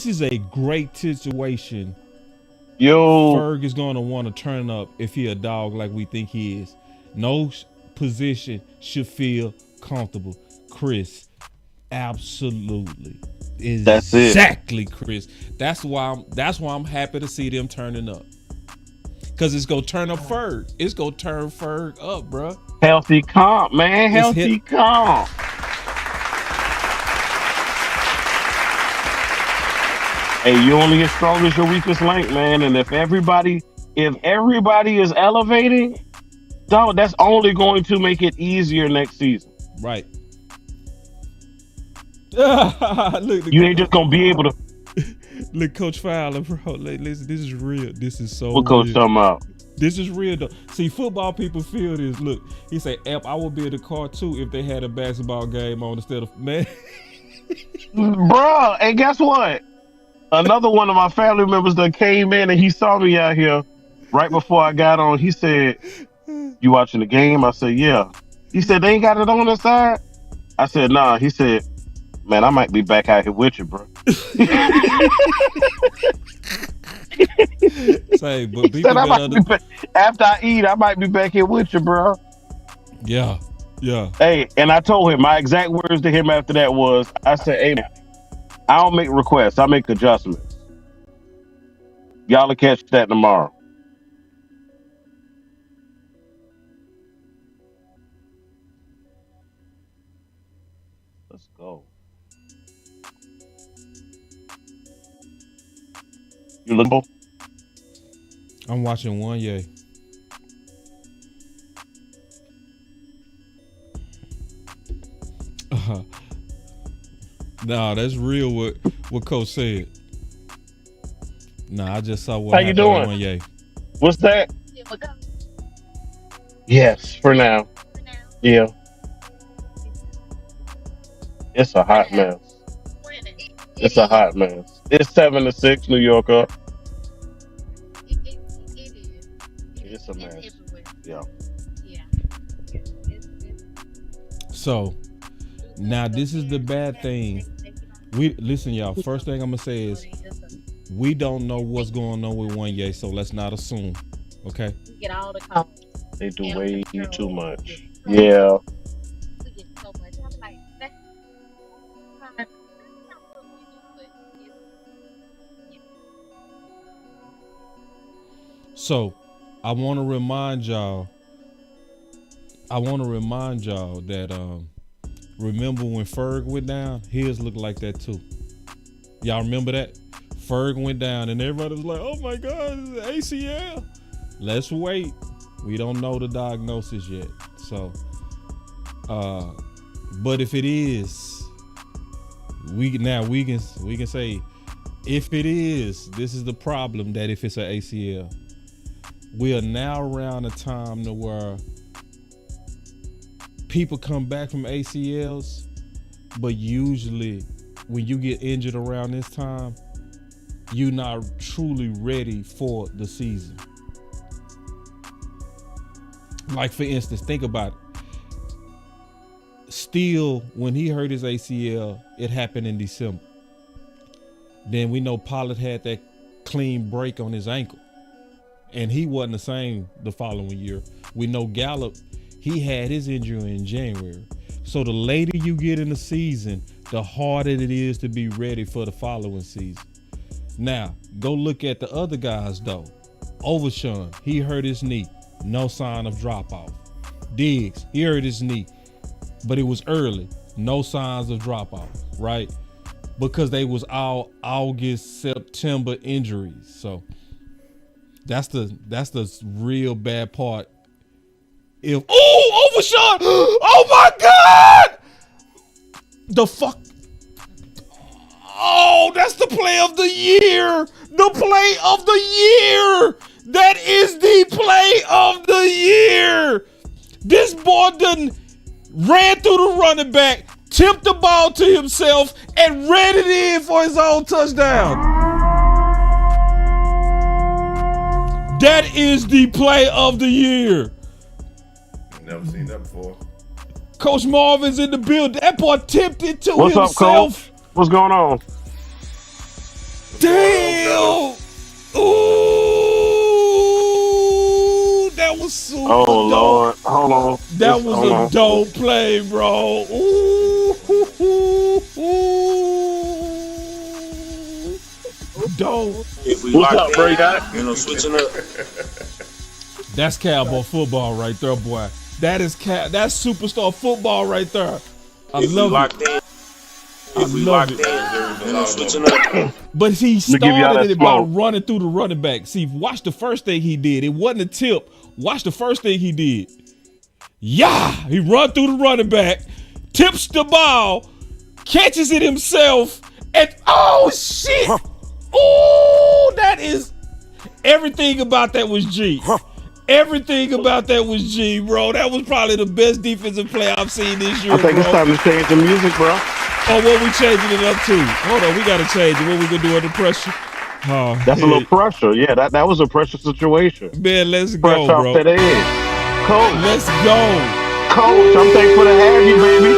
is a great situation. Yo, Ferg is going to want to turn up if he a dog like we think he is. No position should feel comfortable. Chris, absolutely. that's it. Exactly, Chris. That's why I'm happy to see them turning up. Cause it's gonna turn up Ferg. It's gonna turn Ferg up, bro. Healthy comp, man. It's hit. Healthy comp. Hey, you only as strong as your weakest link, man. And if everybody is elevating, dog, that's only going to make it easier next season. Right. Look, You ain't just gonna be able to. look, Coach Fowler, bro. Listen, this is real. This is so What coach real. talking about? This is real though. See, football people feel this. Look, he say, "App, I would be at the car too if they had a basketball game on instead of man." Bruh, and guess what? Another one of my family members that came in and he saw me out here right before I got on. He said, "You watching the game?" I said, "Yeah." He said, "They ain't got it on the side?" I said, "Nah." He said, "Man, I might be back out here with you, bro." Say, but He people said, I better. might be back, after I eat, I might be back here with you, bro. Yeah, yeah. Hey, and I told him, my exact words to him after that was, I said, "Hey, man, I don't make requests, I make adjustments. Y'all will catch that tomorrow." Let's go. You limbo? I'm watching one yay. Nah, that's real. What Coach said. Nah, I just saw what How you happened on doing? one yay. What's that? Yes, for now. Yeah. It's a hot mess. It's a hot mess. It's 7-6, New York up. It's a mess. Yeah. So now this is the bad thing. We listen, y'all. First thing I'm gonna say is we don't know what's going on with one yay, so let's not assume. Okay. Get all the calls. They do way too much. Yeah. We get so much. I'm like, that's fine. So I want to remind y'all. That remember when Ferg went down, his looked like that too. Y'all remember that? Ferg went down and everybody was like, "Oh my God, it's ACL." Let's wait. We don't know the diagnosis yet. So, but if it is, we can say, if it is, this is the problem. That if it's an ACL, we are now around a time to where people come back from ACLs, but usually when you get injured around this time, you're not truly ready for the season. Like for instance, think about it. Steele, when he hurt his ACL, it happened in December. Then we know Pollard had that clean break on his ankle, and he wasn't the same the following year. We know Gallup, he had his injury in January. So the later you get in the season, the harder it is to be ready for the following season. Now, go look at the other guys though. Overshawn, he hurt his knee. No sign of drop off. Diggs, he hurt his knee, but it was early. No signs of drop off, right? Because they was all August, September injuries. So that's the real bad part. If Overshawn, oh my God, the fuck. Oh, that's the play of the year. The play of the year. That is the play of the year. This boy done ran through the running back, tipped the ball to himself, and ran it in for his own touchdown. That is the play of the year. Never seen that before. Coach Marvin's in the building. That boy tipped it to What's himself. up, Coach? What's going on? was super Oh dope. Lord, hold on. That was a dope play, bro. Ooh, dope. If we What's locked up, Bray in, Guy? switching up. That's cowboy football right there, boy. That's superstar football right there. I If we love locked it. in, I love it. switching up. But he give y'all started that it by smoke. running through the running back. See, watch the first thing he did. It wasn't a tip. Watch the first thing he did. Yeah, he run through the running back, tips the ball, catches it himself, and oh shit! Oh, that is everything about that was G. Everything about that was G, bro. That was probably the best defensive play I've seen this year, I think bro. it's time to change the music, bro. Oh, what we changing it up to? Hold on, we gotta change it. What we gonna do under pressure? Oh, That's a little pressure. Yeah, that was a pressure situation. man. Let's Fresh go, off bro. that edge. Coach, Let's go. Coach, I'm thankful to have you, baby.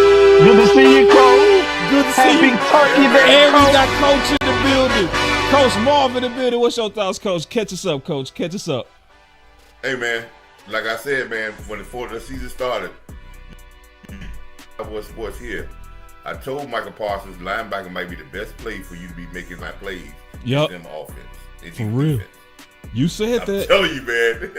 Good to see you, Coach. Good to see Happy you. Turkey Day, And we Coach. got Coach in the building. Coach Marv in the building. What's your thoughts, Coach? Catch us up, Coach. Catch us up. Hey man, like I said, man, when the season started, Cowboy Sports here. I told Michael Parsons linebacker might be the best play for you to be making my plays. Yup. In them offense. For real. Defense. You said I'm that. telling you, man.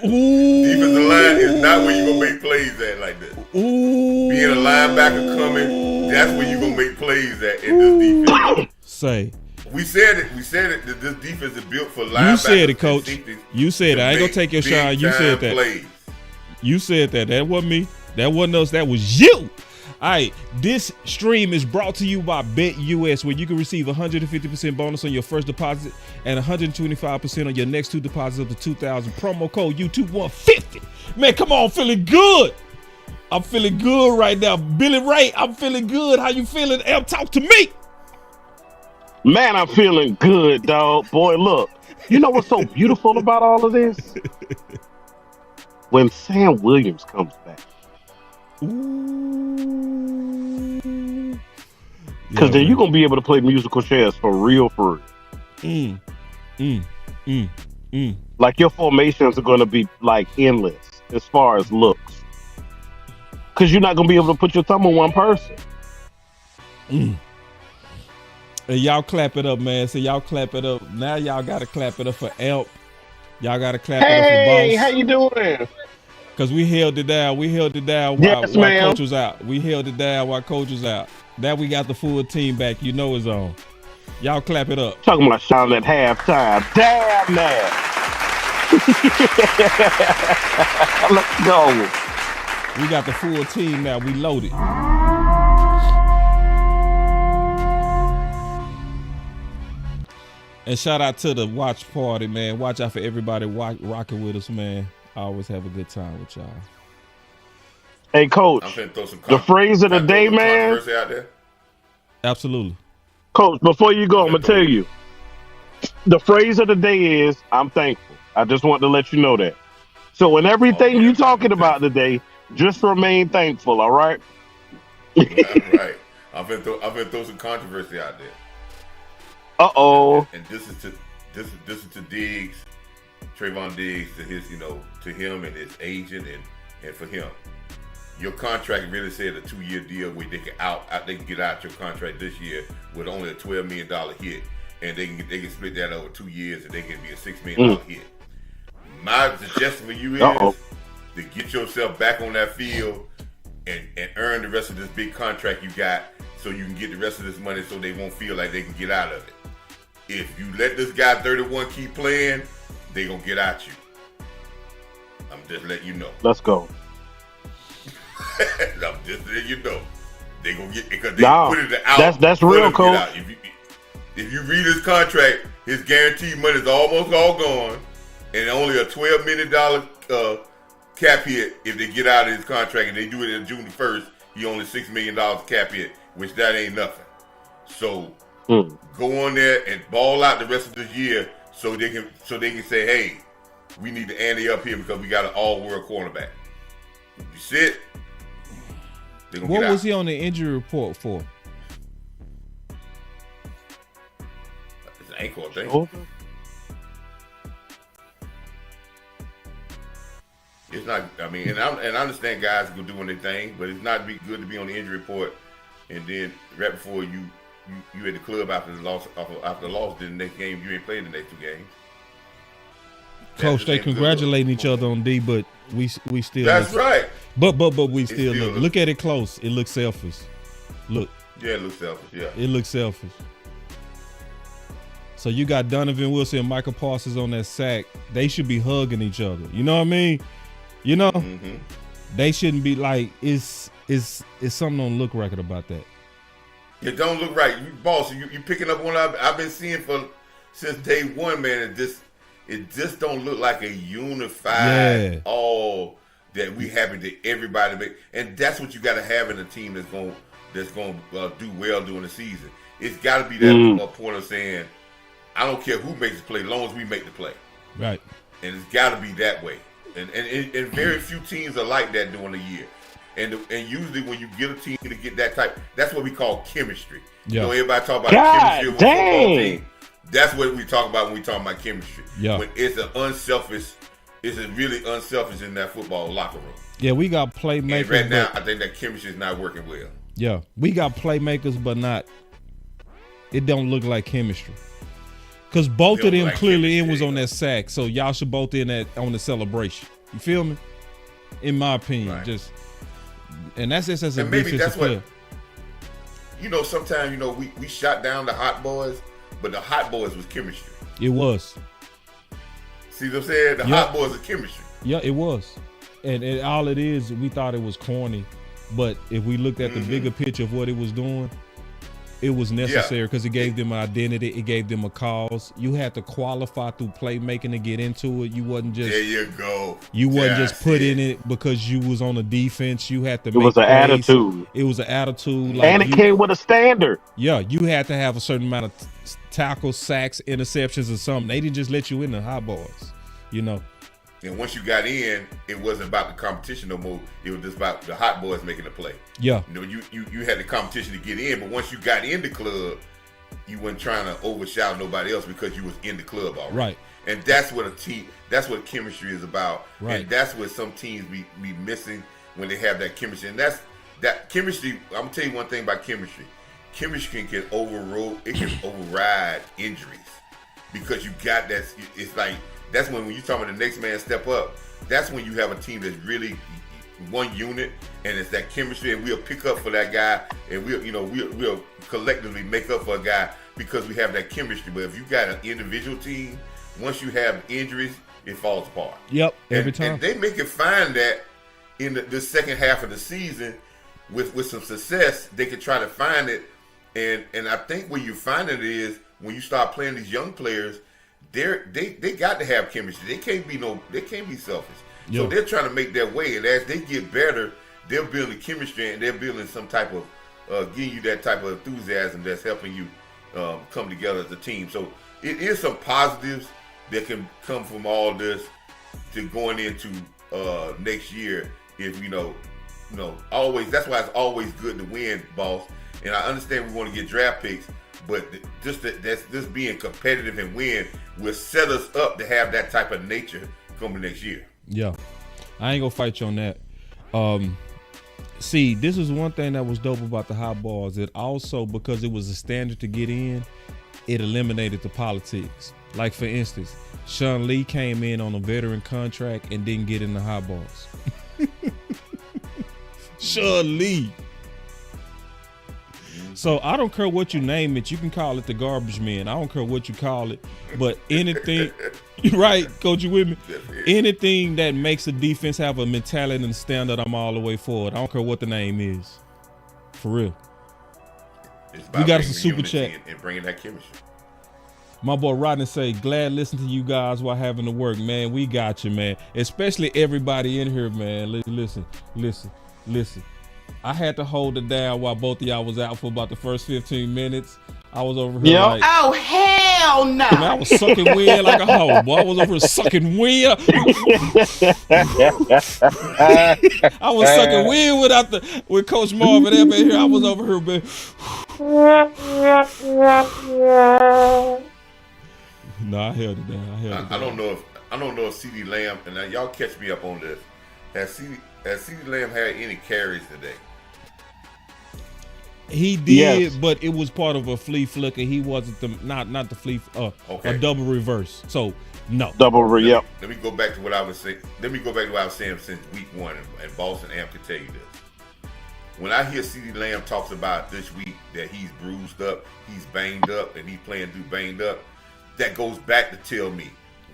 Ooh. Defensive line is not where you gonna make plays at like this. Ooh. Being a linebacker coming, that's where you gonna make plays at in this defense. Say. We said it. That this defense is built for linebackers. You said it, and Coach. safeties You said it. I ain't gonna take your shine. You said that. Plays. You said that. That wasn't me. That wasn't us. That was you. All right. This stream is brought to you by BetUS, where you can receive 150% bonus on your first deposit and 125% on your next two deposits up to 2,000. Promo code YouTube150. Man, come on, feeling good. I'm feeling good right now. Billy Ray, I'm feeling good. How you feeling? Em, talk to me. Man, I'm feeling good, dog. Boy, look. You know what's so beautiful about all of this? When Sam Williams comes back. Ooh. Because then you're going to be able to play musical chairs for real, for real. Like your formations are going to be like endless as far as looks. Because you're not going to be able to put your thumb on one person. And y'all clap it up, man. So y'all clap it up. Now y'all got to clap it up for Elp. Y'all got to clap it up for Hey, Boss. how you doing? Because we held it down. We held it down Yes, while ma'am. Coach was out. We held it down while Coach was out. Now we got the full team back. You know it's on. Y'all clap it up. Talking about Sean at halftime. Damn that. Let's go. We got the full team now. We loaded. And shout out to the watch party, man. Watch out for everybody rocking with us, man. I always have a good time with y'all. Hey, Coach, I'm finna throw some the phrase of the day, man. controversy out there. Absolutely. Coach, before you go, I'm going to tell you. The phrase of the day is, I'm thankful. I just want to let you know that. So in everything you talking about today, just remain thankful, all right? Right. I'm finna throw some controversy out there. Uh-oh. And this is to Diggs, Trayvon Diggs, to his, to him and his agent and for him. Your contract really said a 2-year deal where they can get out your contract this year with only a $12 million hit, and they can split that over 2 years and they can be a $6 million hit. My suggestion for you is to get yourself back on that field and earn the rest of this big contract you got, so you can get the rest of this money so they won't feel like they can get out of it. If you let this guy 31 keep playing, they gonna get at you. I'm just letting you know. Let's go. I'm just letting you know. They gonna get, because they put it out. That's real, Coach. If you read his contract, his guaranteed money is almost all gone, and only a $12 million cap hit if they get out of his contract, and they do it on June 1st. He only $6 million cap hit, which that ain't nothing. So go on there and ball out the rest of this year, so they can say, hey, we need to ante up here because we got an all-world cornerback. You sit. What was he on the injury report for? It's an ankle, I think. not. I mean, and I understand guys go doing their thing, but it's not good to be on the injury report, and then right before you at the club after the loss, then the next game you ain't playing the next 2 games. Coach, they congratulating each other on D, but we still. That's right. But we still look at it close. It looks selfish. Look. Yeah, it looks selfish. Yeah. It looks selfish. So you got Donovan Wilson and Michael Parsons on that sack. They should be hugging each other. You know what I mean? You know, they shouldn't be like. It's something don't look right about that. It don't look right. You boss, you picking up on what I've been seeing since day one, man. It just don't look like a unified all that we having to everybody make, and that's what you got to have in a team that's going do well during the season. It's got to be that point of saying, I don't care who makes the play, as long as we make the play. Right. And it's got to be that way. And very few teams are like that during the year. And usually when you get a team to get that type, that's what we call chemistry. Yeah. You know, everybody talk about chemistry with a football team. That's what we talk about when we talk about chemistry. Yeah. When it's really unselfish in that football locker room. Yeah, we got playmakers. And right now, I think that chemistry is not working well. Yeah, we got playmakers, but not. It don't look like chemistry. Because both of them like clearly was on that sack, so y'all should both in that on the celebration. You feel me? In my opinion, right. And that's just as a maybe defensive player. Sometimes we shot down the hot boys, but the hot boys was chemistry. It was. See what I'm saying? The hot boys are chemistry. Yeah, it was. And all it is, we thought it was corny, but if we looked at the bigger picture of what it was doing, it was necessary because it gave them an identity. It gave them a cause. You had to qualify through playmaking to get into it. You wasn't just. There you go. You wasn't just put in it because you was on the defense. You had to. It was an attitude. It was an attitude. Like and it came with a standard. Yeah, you had to have a certain amount of tackles, sacks, interceptions, or something. They didn't just let you in the high bars. You know. And once you got in, it wasn't about the competition no more. It was just about the hot boys making the play. Yeah. You had the competition to get in, but once you got in the club, you weren't trying to overshadow nobody else because you was in the club already. Right. And that's what that's what chemistry is about. Right. And that's what some teams be missing when they have that chemistry. And that chemistry, I'm gonna tell you one thing about chemistry. Chemistry can override injuries. Because you got that, it's like, that's when you're talking about the next man step up, that's when you have a team that's really one unit, and it's that chemistry, and we'll pick up for that guy, and we'll collectively make up for a guy because we have that chemistry. But if you got an individual team, once you have injuries, it falls apart. Yep, every time. And they make it find that in the second half of the season with some success, they can try to find it. And I think where you find it is when you start playing these young players, they got to have chemistry. They can't be selfish. Yo. So they're trying to make their way, and as they get better, they're building chemistry and they're building some type of giving you that type of enthusiasm that's helping you come together as a team. So it is some positives that can come from all this to going into next year. If always, that's why it's always good to win, boss. And I understand we want to get draft picks, but just being competitive and win will set us up to have that type of nature coming next year. Yeah, I ain't gonna fight you on that. See, this is one thing that was dope about the hot balls. It also, because it was a standard to get in, it eliminated the politics. Like, for instance, Sean Lee came in on a veteran contract and didn't get in the hot balls. Sean Lee. So I don't care what you name it. You can call it the garbage man. I don't care what you call it. But anything, right, Coach, you with me? Anything that makes a defense have a mentality and standard, I'm all the way for it. I don't care what the name is. For real. We got us a super chat. And bringing that chemistry. My boy Rodney say, glad listening to you guys while having to work, man. We got you, man. Especially everybody in here, man. Listen. I had to hold it down while both of y'all was out for about the first 15 minutes. I was over here like, oh, hell no. Man, I was sucking wind like a hoe, boy. I was over here sucking wind. I was sucking wind with Coach Marv and them in here. I was over here, man. No, I held it down. I don't know if CeeDee Lamb, and y'all catch me up on this. Has CeeDee Lamb had any carries today? He did, Yes. but it was part of a flea flicker. He wasn't the not the flea Okay. a double reverse. So no. Yep. Let me go back to what I was saying. Let me go back to what I was saying since week 1, and Boston Amp can tell you this. When I hear CeeDee Lamb talks about this week that he's bruised up, he's banged up, and he's playing through banged up, that goes back to tell me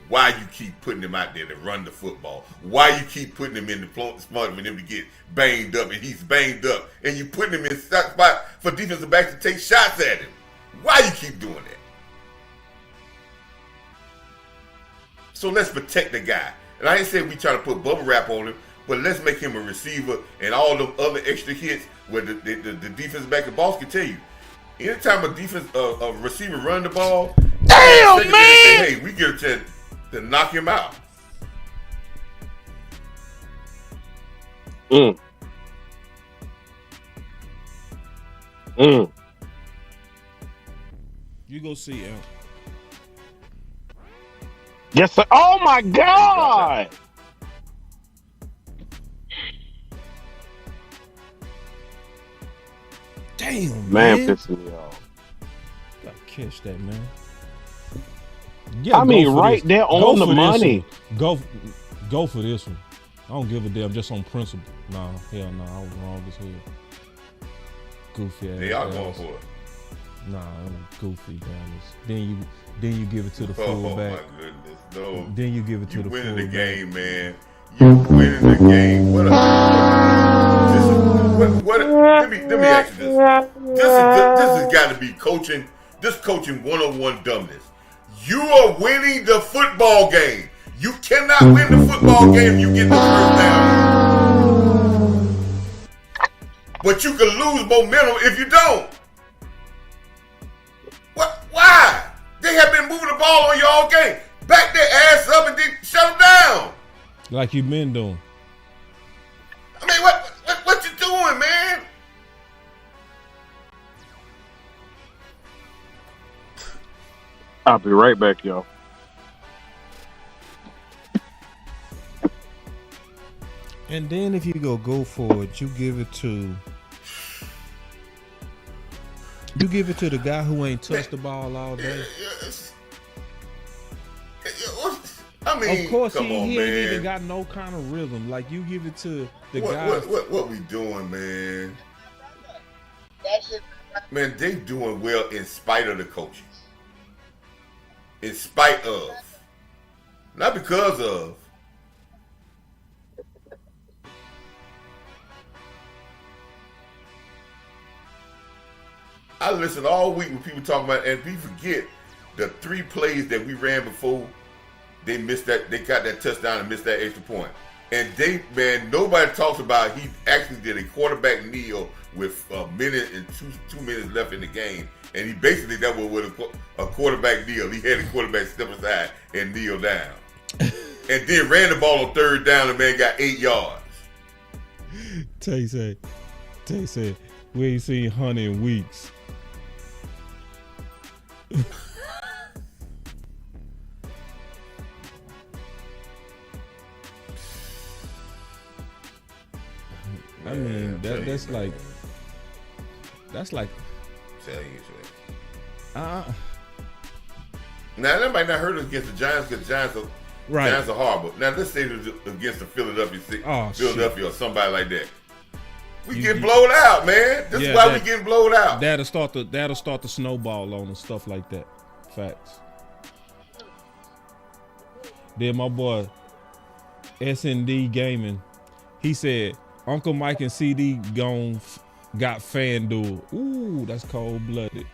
why you keep putting him out there to run the football. Why you keep putting him in the spot for him to get banged up, and he's banged up, and you putting him in spot for defensive backs to take shots at him. Why you keep doing that? So let's protect the guy. And I ain't saying we try to put bubble wrap on him, but let's make him a receiver and all the other extra hits where the defensive back and boss can tell you. Anytime a receiver run the ball, Damn, man! Say, hey, we get a chance to knock him out. Mm. You go see him. Yes, sir. Oh my God! Damn, Man, man. pissing me off. Gotta catch that, man. I mean, right there on the money. Go for this one. I don't give a damn, just on principle. Nah, hell no, I was wrong as hell. Goofy ass. They are going Dallas. for it. Nah, goofy Dallas. Then you give it to the Oh fullback. my goodness, no. Then you give it to You the winning the fullback. game, man. You winning the game. Let me ask you this. This has got to be coaching. This coaching 101 dumbness. You are winning the football game. You cannot win the football game if you get the first down. But you can lose momentum if you don't. What? Why? They have been moving the ball on you all game. Back their ass up and then shut them down. Like you been doing. I mean, what you doing, man? I'll be right back, y'all. And then if you go for it, you give it to the guy who ain't touched the ball all day. I mean, Of course, come he on, ain't man. even got no kind of rhythm. Like you give it to the guy. What we doing, man? Man, they doing well in spite of the coaching. In spite of. Not because of. I listened all week when people talking about, and we forget the 3 plays that we ran before they missed that. They got that touchdown and missed that extra point. And nobody talks about he actually did a quarterback kneel with a minute and two minutes left in the game, and he basically that was with a quarterback kneel. He had a quarterback step aside and kneel down, and then ran the ball on 3rd down. The man got 8 yards. Tay said, we ain't seen Honey in weeks. I mean, that's like. Tell you, Uh, now that might not hurt us against the Giants because Giants are horrible. Now let's say it was against the Philadelphia or somebody like that. We get blowed out, man. This is why we get blowed out. That'll start the snowball on and stuff like that. Facts. Then my boy S&D Gaming, he said Uncle Mike and CD got FanDuel. Ooh, that's cold blooded.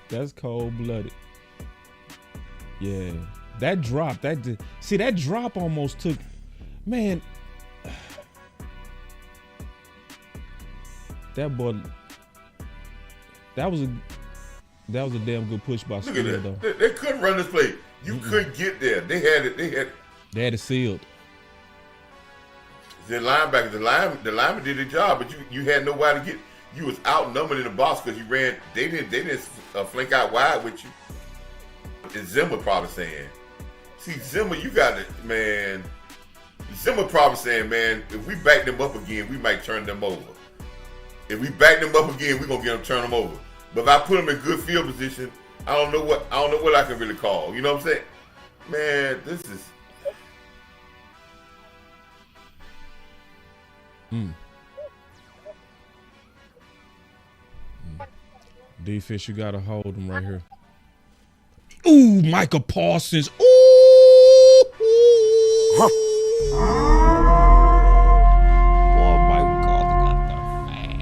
Yeah, that drop. That drop almost took. Man, that boy. That was a damn good push by Look Steele, at though. that. They couldn't run this play. You couldn't get there. They had They had it sealed. the linebacker. The lineman did their job, but you had nobody to get. You was outnumbered in the box because you ran. They didn't flink out wide with you. As Zimmer probably saying, see Zimmer, you got it, man. Zimmer probably saying, man, if we back them up again, we might turn them over. If we back them up again, we're gonna get them turn them over. But if I put them in good field position, I don't know what I can really call. You know what I'm saying? Man, this is. Defense, you gotta hold him right here. Ooh, Micah Parsons. Ooh. Boy, Michael Carter got there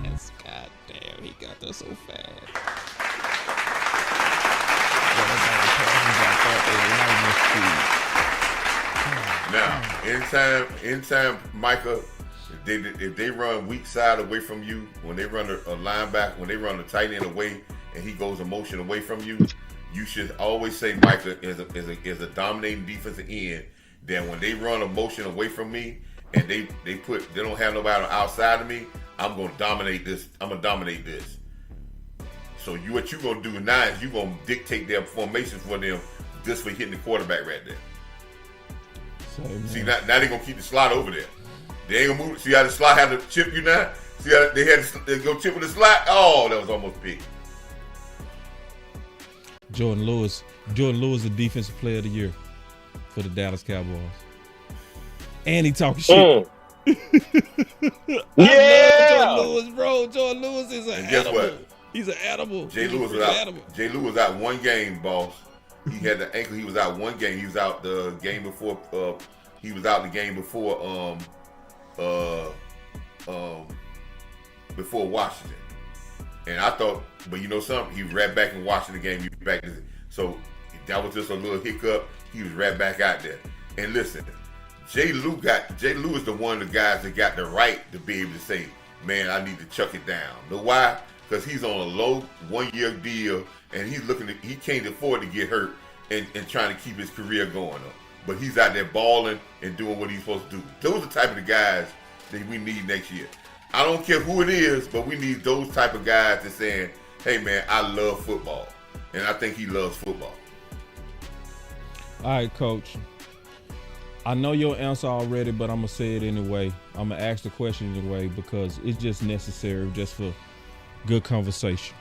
fast. God damn, he got there so fast. Now, anytime, Micah, if they run weak side away from you, when they run a linebacker, when they run a tight end away, and he goes a motion away from you, you should always say Micah is a dominating defensive end. That when they run a motion away from me, and they don't have nobody outside of me, I'm gonna dominate this. I'm gonna dominate this. So what you gonna do now is you gonna dictate their formation for them just for hitting the quarterback right there. See, now they gonna keep the slot over there. They ain't gonna move. See how the slot had to chip you now? See how they go chip with the slot? Oh, that was almost big. Jordan Lewis, the defensive player of the year for the Dallas Cowboys. And he talking shit. Yeah. Jordan Lewis, bro. Jordan Lewis is an animal. Guess what? He's an animal. Jay Lewis was out one game, boss. He had the ankle. He was out one game. He was out the game before. He was out the game before. Before Washington. And I thought, but you know something? He was right back in Washington game. He was back. So that was just a little hiccup. He was right back out there. And listen, Jay Lou is the one of the guys that got the right to be able to say, man, I need to chuck it down. Know why? Because he's on a low 1-year deal, and he can't afford to get hurt and trying to keep his career going up. But he's out there balling and doing what he's supposed to do. Those are the type of the guys that we need next year. I don't care who it is, but we need those type of guys that's saying, hey man, I love football. And I think he loves football. All right, Coach. I know your answer already, but I'm going to say it anyway. I'm going to ask the question anyway because it's just necessary just for good conversation.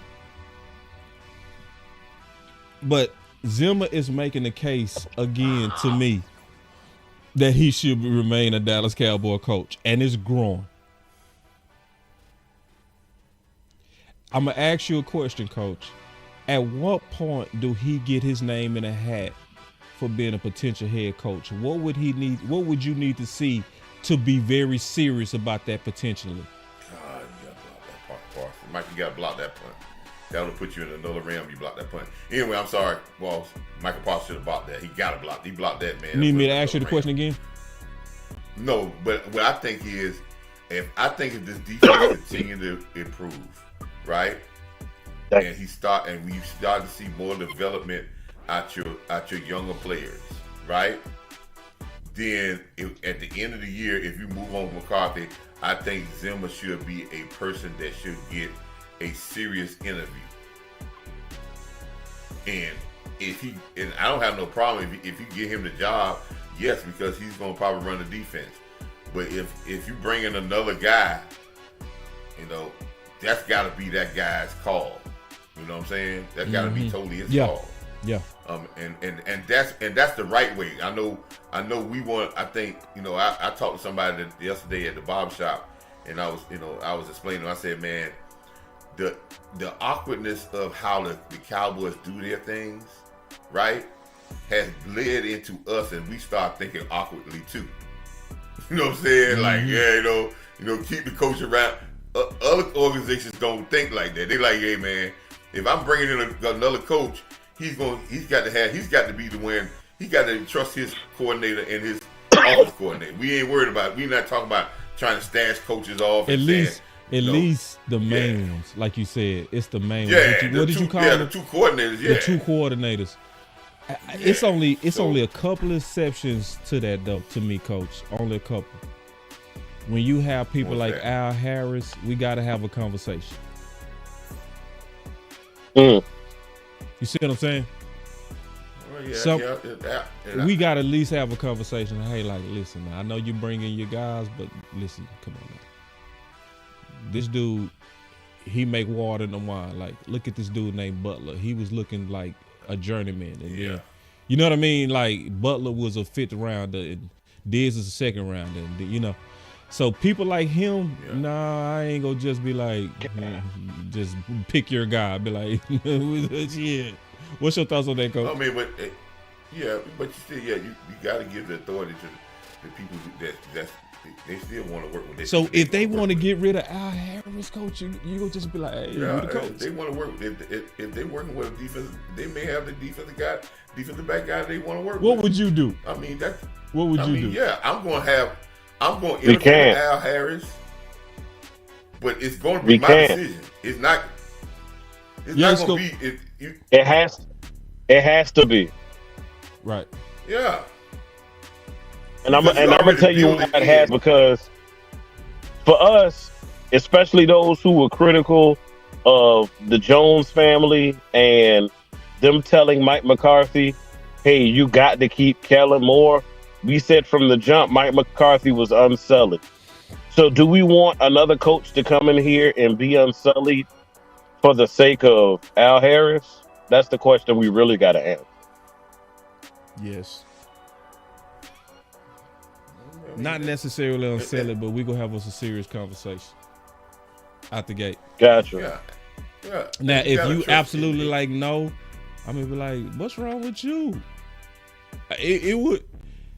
But Zimmer is making the case again to me that he should remain a Dallas Cowboy coach, and it's growing. I'm going to ask you a question, Coach. At what point do he get his name in a hat for being a potential head coach? What would he need? What would you need to see to be very serious about that potentially? You got to block that part. Mike, you got to block that punt. That would put you in another realm. You block that punt. Anyway, I'm sorry, boss. Michael Parsons should have blocked that. He got to block. He blocked that, man. You need me to ask you the question again? No, but what I think is, if this defense continue to improve, right? And we start to see more development out your younger players, right? Then at the end of the year, if you move on McCarthy, I think Zimmer should be a person that should get a serious interview. And I don't have no problem if you get him the job, yes, because he's gonna probably run the defense. But if you bring in another guy, that's got to be that guy's call. You know what I'm saying? That's got to be totally his call. Yeah. And that's the right way. I know we want. I think I talked to somebody yesterday at the barbershop, and I was explaining. I said, man, the awkwardness of how the Cowboys do their things, right, has led into us, and we start thinking awkwardly too. You know what I'm saying? Like, keep the coach around. Other organizations don't think like that. They like, hey man, if I'm bringing in another coach, he's got to be the one. He got to trust his coordinator and his office coordinator. We ain't worried about. We're not talking about trying to stash coaches off. At least the main ones, like you said, it's the main ones. What did you call them? The two coordinators. Yeah, the two coordinators. It's only a couple exceptions to that though. To me, Coach, only a couple. When you have people like Al Harris, we got to have a conversation. You see what I'm saying? We got to at least have a conversation. Hey, like, listen, I know you bringing your guys, but listen, come on now. This dude, he make water in the wine. Like, look at this dude named Butler. He was looking like a journeyman. And then, you know what I mean? Like, Butler was a 5th rounder, and Diggs is a 2nd rounder, and, you know. So people like him, nah, I ain't gonna just be like, just pick your guy. Be like, yeah. What's your thoughts on that, Coach? I mean, but you still, you got to give the authority to the people that they still want to work with. So if they want to get rid of Al Harris, Coach, you gonna just be like, hey, you the coach. If they want to work, if they working with a defense, they may have the defensive back guy they want to work with. What would you do? I mean, what would you do? Yeah, I'm going to interview Al Harris, but it's going to be my decision. It's not going to be. It has to be. Right. Yeah. And I'm gonna tell you why it has, because for us, especially those who were critical of the Jones family and them telling Mike McCarthy, hey, you got to keep Kellen Moore. We said from the jump, Mike McCarthy was unsullied. So do we want another coach to come in here and be unsullied for the sake of Al Harris? That's the question we really got to answer. Yes. Not necessarily unsullied, but we going to have us a serious conversation out the gate. Gotcha. Yeah. Now, if you absolutely like no, I'm going to be like, what's wrong with you? It would.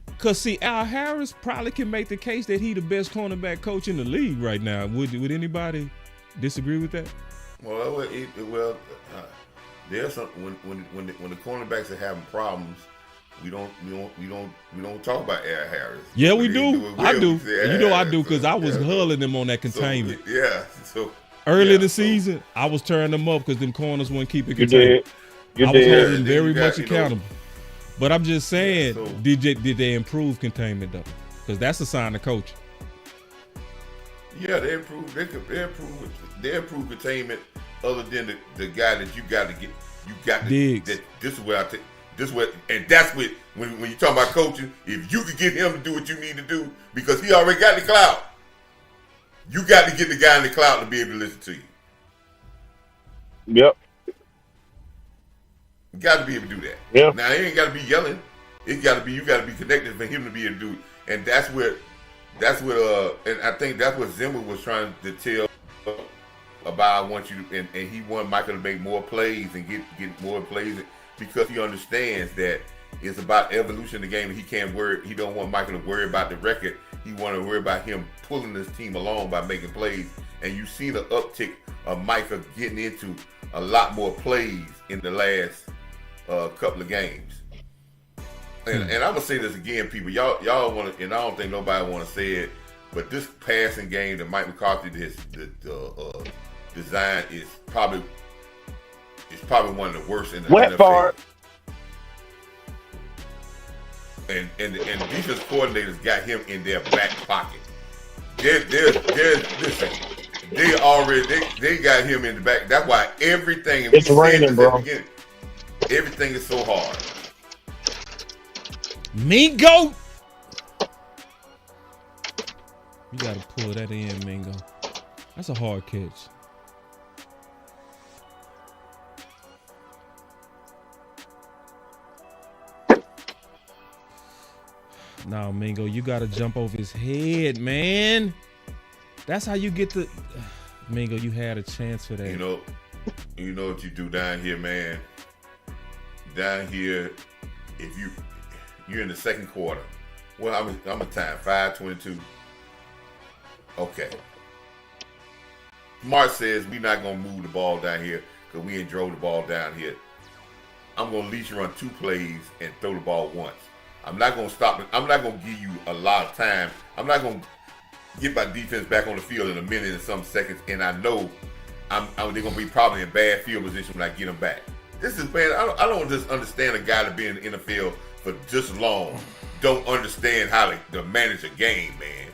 Because, see, Al Harris probably can make the case that he the best cornerback coach in the league right now. Would anybody disagree with that? Well, there's some when the cornerbacks are having problems, we don't talk about Al Harris. Yeah, we do. I do. You know I do, because I was hurling them on that containment. So early in the season, I was tearing them up because them corners weren't keeping You containment. did. I was holding very much accountable. But I'm just saying, did they improve containment though? Because that's a sign of coaching. Yeah, they improve. They improve containment. Other than the guy that you got to get, you got to. This is what I take. This is what, and that's what when you talk about coaching. If you could get him to do what you need to do, because he already got the clout, you got to get the guy in the clout to be able to listen to you. Yep. You got to be able to do that. Yeah. Now, it ain't got to be yelling. It got to be, you got to be connected for him to be able to do it. And that's what, and I think that's what Zimmer was trying to tell about. I want you to, and he wanted Michael to make more plays and get more plays, because he understands that it's about evolution of the game. He don't want Michael to worry about the record. He want to worry about him pulling this team along by making plays. And you see the uptick of Michael getting into a lot more plays in the last couple of games. And I'm gonna say this again, people. Y'all want to, and I don't think nobody want to say it, but this passing game that Mike McCarthy designed is probably one of the worst in the NFL. part. And the defense coordinators got him in their back pocket. Listen, they got him in the back. That's why everything. It's raining, bro. Everything is so hard. Mingo, you gotta pull that in, Mingo. That's a hard catch. Nah, Mingo, you gotta jump over his head, man. That's how you get the. Mingo, you had a chance for that. You know what you do down here, man. Down here, if you're in the second quarter. Well, I'm a time 5:22. Okay. Mark says we're not gonna move the ball down here because we ain't drove the ball down here. I'm gonna at least run 2 plays and throw the ball once. I'm not gonna stop it. I'm not gonna give you a lot of time. I'm not gonna get my defense back on the field in a minute and some seconds, and I know they're gonna be probably in bad field position when I get them back. This is, man, I don't just understand a guy that been in the NFL for just long don't understand how to manage a game, man.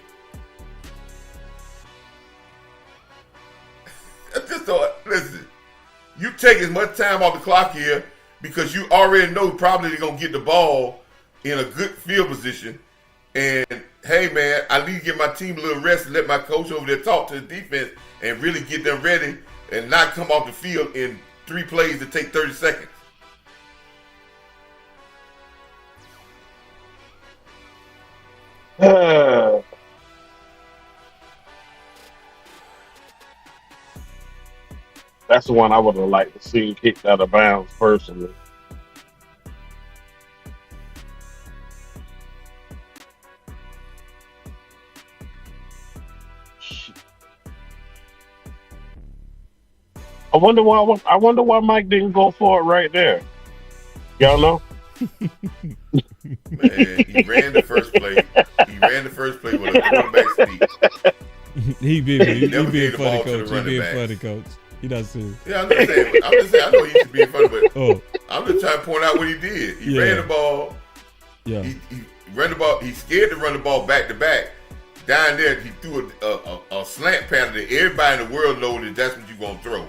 I just thought, listen, you take as much time off the clock here because you already know probably they're gonna get the ball in a good field position. And hey, man, I need to give my team a little rest and let my coach over there talk to the defense and really get them ready and not come off the field in 3 plays that take 30 seconds. That's the one I would have liked to see kicked out of bounds personally. I wonder why Mike didn't go for it right there. Y'all know? Man, he ran the first play. He ran the first play with a quarterback sneak. He being funny, coach. He being back. funny, coach. He not serious. Yeah, I'm just saying. I know he used to be funny, but Oh, I'm just trying to point out what he did. He Yeah. ran the ball. yeah. He ran the ball. He's scared to run the ball back to back. Down there, he threw a slant pattern that everybody in the world knows that that's what you're gonna throw.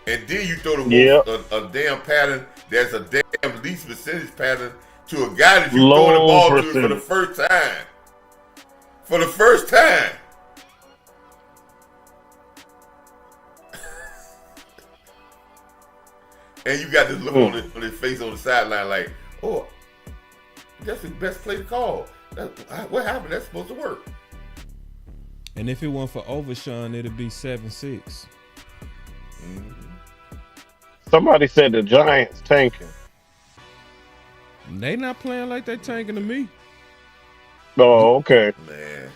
And then you throw a damn pattern that's a damn least percentage pattern to a guy that you throw the ball to for the first time. For the first time. And you got this look on his face on the sideline like, oh, that's the best play to call. What happened? That's supposed to work. And if it weren't for Overshawn, it'd be 7-6. Mm-hmm. Somebody said the Giants tanking. They not playing like they tanking to me. Oh, okay. Man.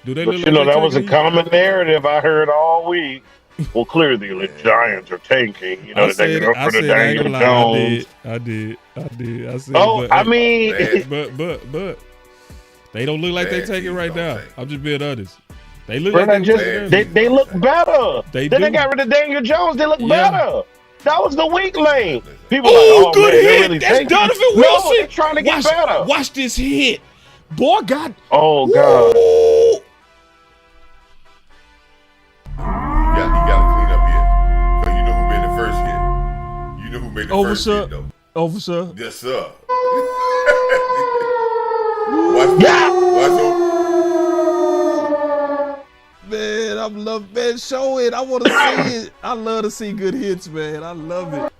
Do they? But look you like know, they that was a tanking to you? common narrative I heard all week. Well, clearly the Giants are tanking. You know, I they said, get up I for the said, I ain't Daniel gonna lie, Jones. I did. I said, Oh, but, I mean, but they don't look like they Bad taking teams right don't now. tank. I'm just being honest. They look bro, like they look better. They Then do. they got rid of Daniel Jones. They look Yeah. better. That was the weak lane. People Oh, like, oh good man, they're hit. really That's tanking. Donovan No, Wilson. they're trying to get better. Watch this hit. Boy, God. Oh God. Ooh. You got to clean up here. Because you know who made the first hit. You know who made the first hit, though. Officer. Yes, sir. Watch Man, I'm love, man. Show it. I want to see it. I love to see good hits, man. I love it.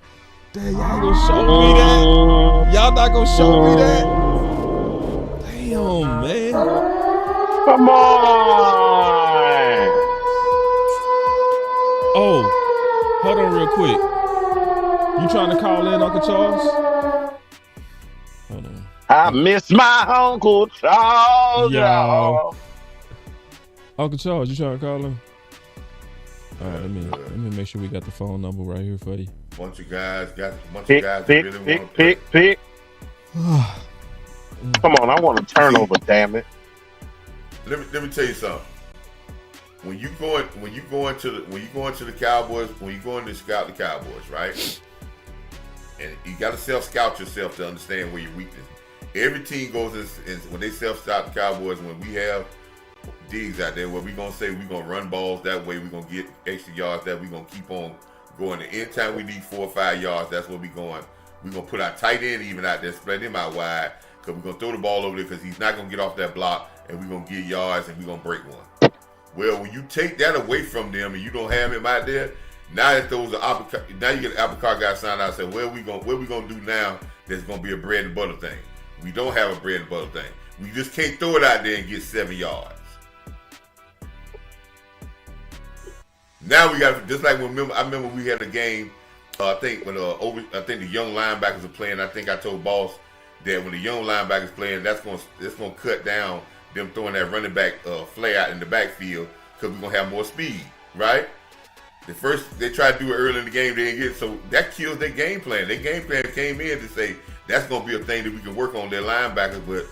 Damn, y'all ain't gonna show me that. Y'all not gonna show me that. Damn, man. Come on. Oh, hold on real quick. You trying to call in, Uncle Charles? Hold on. I miss my Uncle Charles. Y'all. Uncle Charles, you trying to call him? All right, let me make sure we got the phone number right here for you. Bunch of guys that Pick. really want to Pick. Come on, I want a turnover, damn it. Let me tell you something. When you go into the Cowboys, when you go in to scout the Cowboys, right? And you got to self-scout yourself to understand where your weakness. Every team goes in when they self-scout the Cowboys. When we have digs out there, where we gonna say we gonna run balls that way, we gonna get extra yards. That we gonna keep on going. Anytime we need 4 or 5 yards, that's where we going. We gonna put our tight end even out there, spread him out wide, because we're gonna throw the ball over there because he's not gonna get off that block, and we're gonna get yards and we're gonna break one. Well, when you take that away from them and you don't have him out there, now that those are now you get an apple cart guy sign out and say, what we gonna do now that's gonna be a bread and butter thing. We don't have a bread and butter thing. We just can't throw it out there and get 7 yards. Now we got, just like I remember we had a game. I think when the young linebackers are playing. I think I told Boss that when the young linebackers playing, that's gonna cut down them throwing that running back flare out in the backfield because we're gonna have more speed, right? The first they tried to do it early in the game, they didn't get it, so that kills their game plan. Their game plan came in to say that's gonna be a thing that we can work on their linebackers, but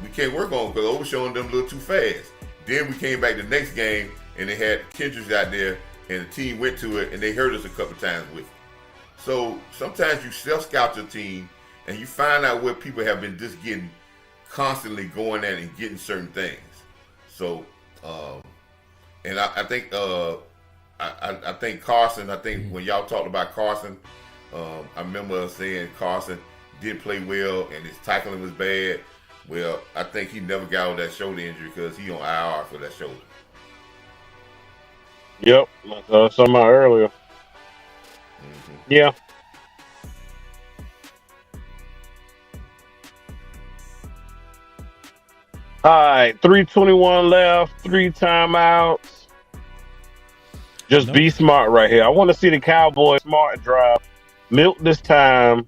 we can't work on because overshowing them a little too fast. Then we came back the next game and they had Kendricks out there and the team went to it and they hurt us a couple times with it. So sometimes you self-scout your team and you find out where people have been just getting constantly going at and getting certain things. So, and I think I think Carson. I think when y'all talked about Carson, I remember us saying Carson did play well and his tackling was bad. Well, I think he never got on that shoulder injury because he on IR for that shoulder. Yep, like I was talking about earlier. Yeah. All right, 3:21 left, 3 timeouts. Just Nope. be smart right here. I want to see the Cowboys smart drive. Milk this time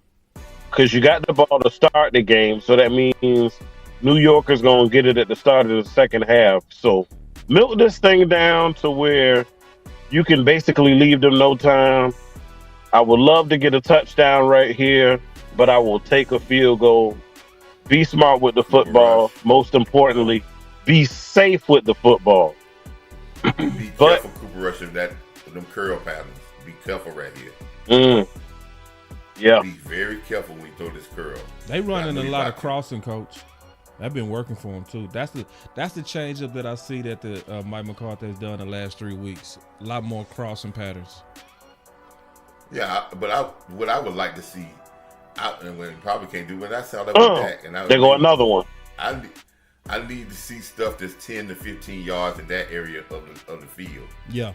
because you got the ball to start the game. So that means New Yorkers going to get it at the start of the second half. So milk this thing down to where you can basically leave them no time. I would love to get a touchdown right here, but I will take a field goal. Be smart with the Cooper football. Rush. Most importantly, be safe with the football. Be But- careful, Cooper Rush, of them curl patterns. Be careful right here. Yeah. Be very careful when you throw this curl. They running I a know lot you of crossing, coach. That been working for him too. That's the change up that I see that the Mike McCarthy has done the last 3 weeks. A lot more crossing patterns. Yeah, but what I would like to see, and when probably can't do, when I saw that with Dak, and There go another one. I need to see stuff that's 10 to 15 yards in that area of the field. Yeah,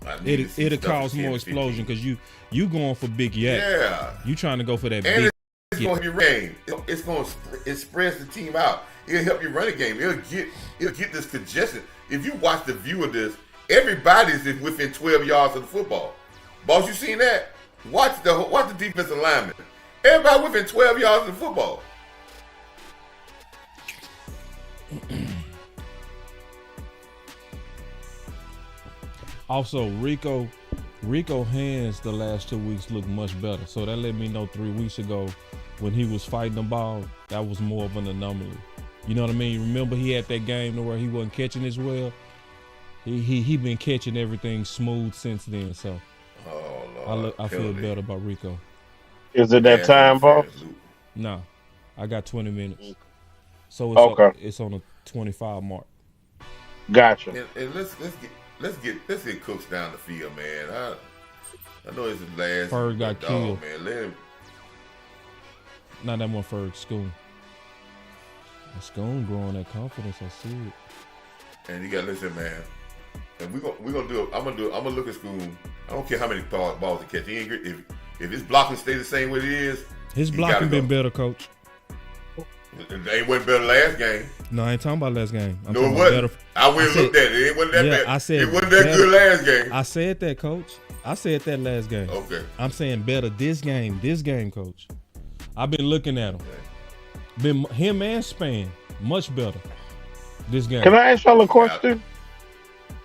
I need to see it'll stuff cause that's 10 more to 15. explosion because you going for big yak. Yeah. You trying to go for that And big. it's going to be rain. It spreads the team out. It'll help you run a game. It'll get this congestion. If you watch the view of this, everybody's within 12 yards of the football. Boss, you seen that? Watch the defensive lineman. Everybody within 12 yards of the football. Also, Rico hands the last 2 weeks look much better. So that let me know 3 weeks ago when he was fighting the ball, that was more of an anomaly. You know what I mean? Remember he had that game where he wasn't catching as well. He been catching everything smooth since then. So I feel better about Rico. Is it that time, boss? No, I got 20 minutes. So it's on a 25 mark. Gotcha. And let's get Cooks down the field, man. I know it's his last. Ferg got killed. Man, let him. Not that one Ferg, Schoon. Schoon growing that confidence. I see it. And you got to listen, man. And we're gonna do it. I'm gonna look at School. I don't care how many balls he catch. He ain't, if his blocking stay the same way it is, his blocking been better, coach. It wasn't better last game. No, I ain't talking about last game. No, it wasn't. I went and looked at it. It wasn't that bad. I said it wasn't that good last game. I said that, coach. I said that last game. Okay. I'm saying better this game, coach. I've been looking at him. Been him and Span much better this game. Can I ask y'all a question?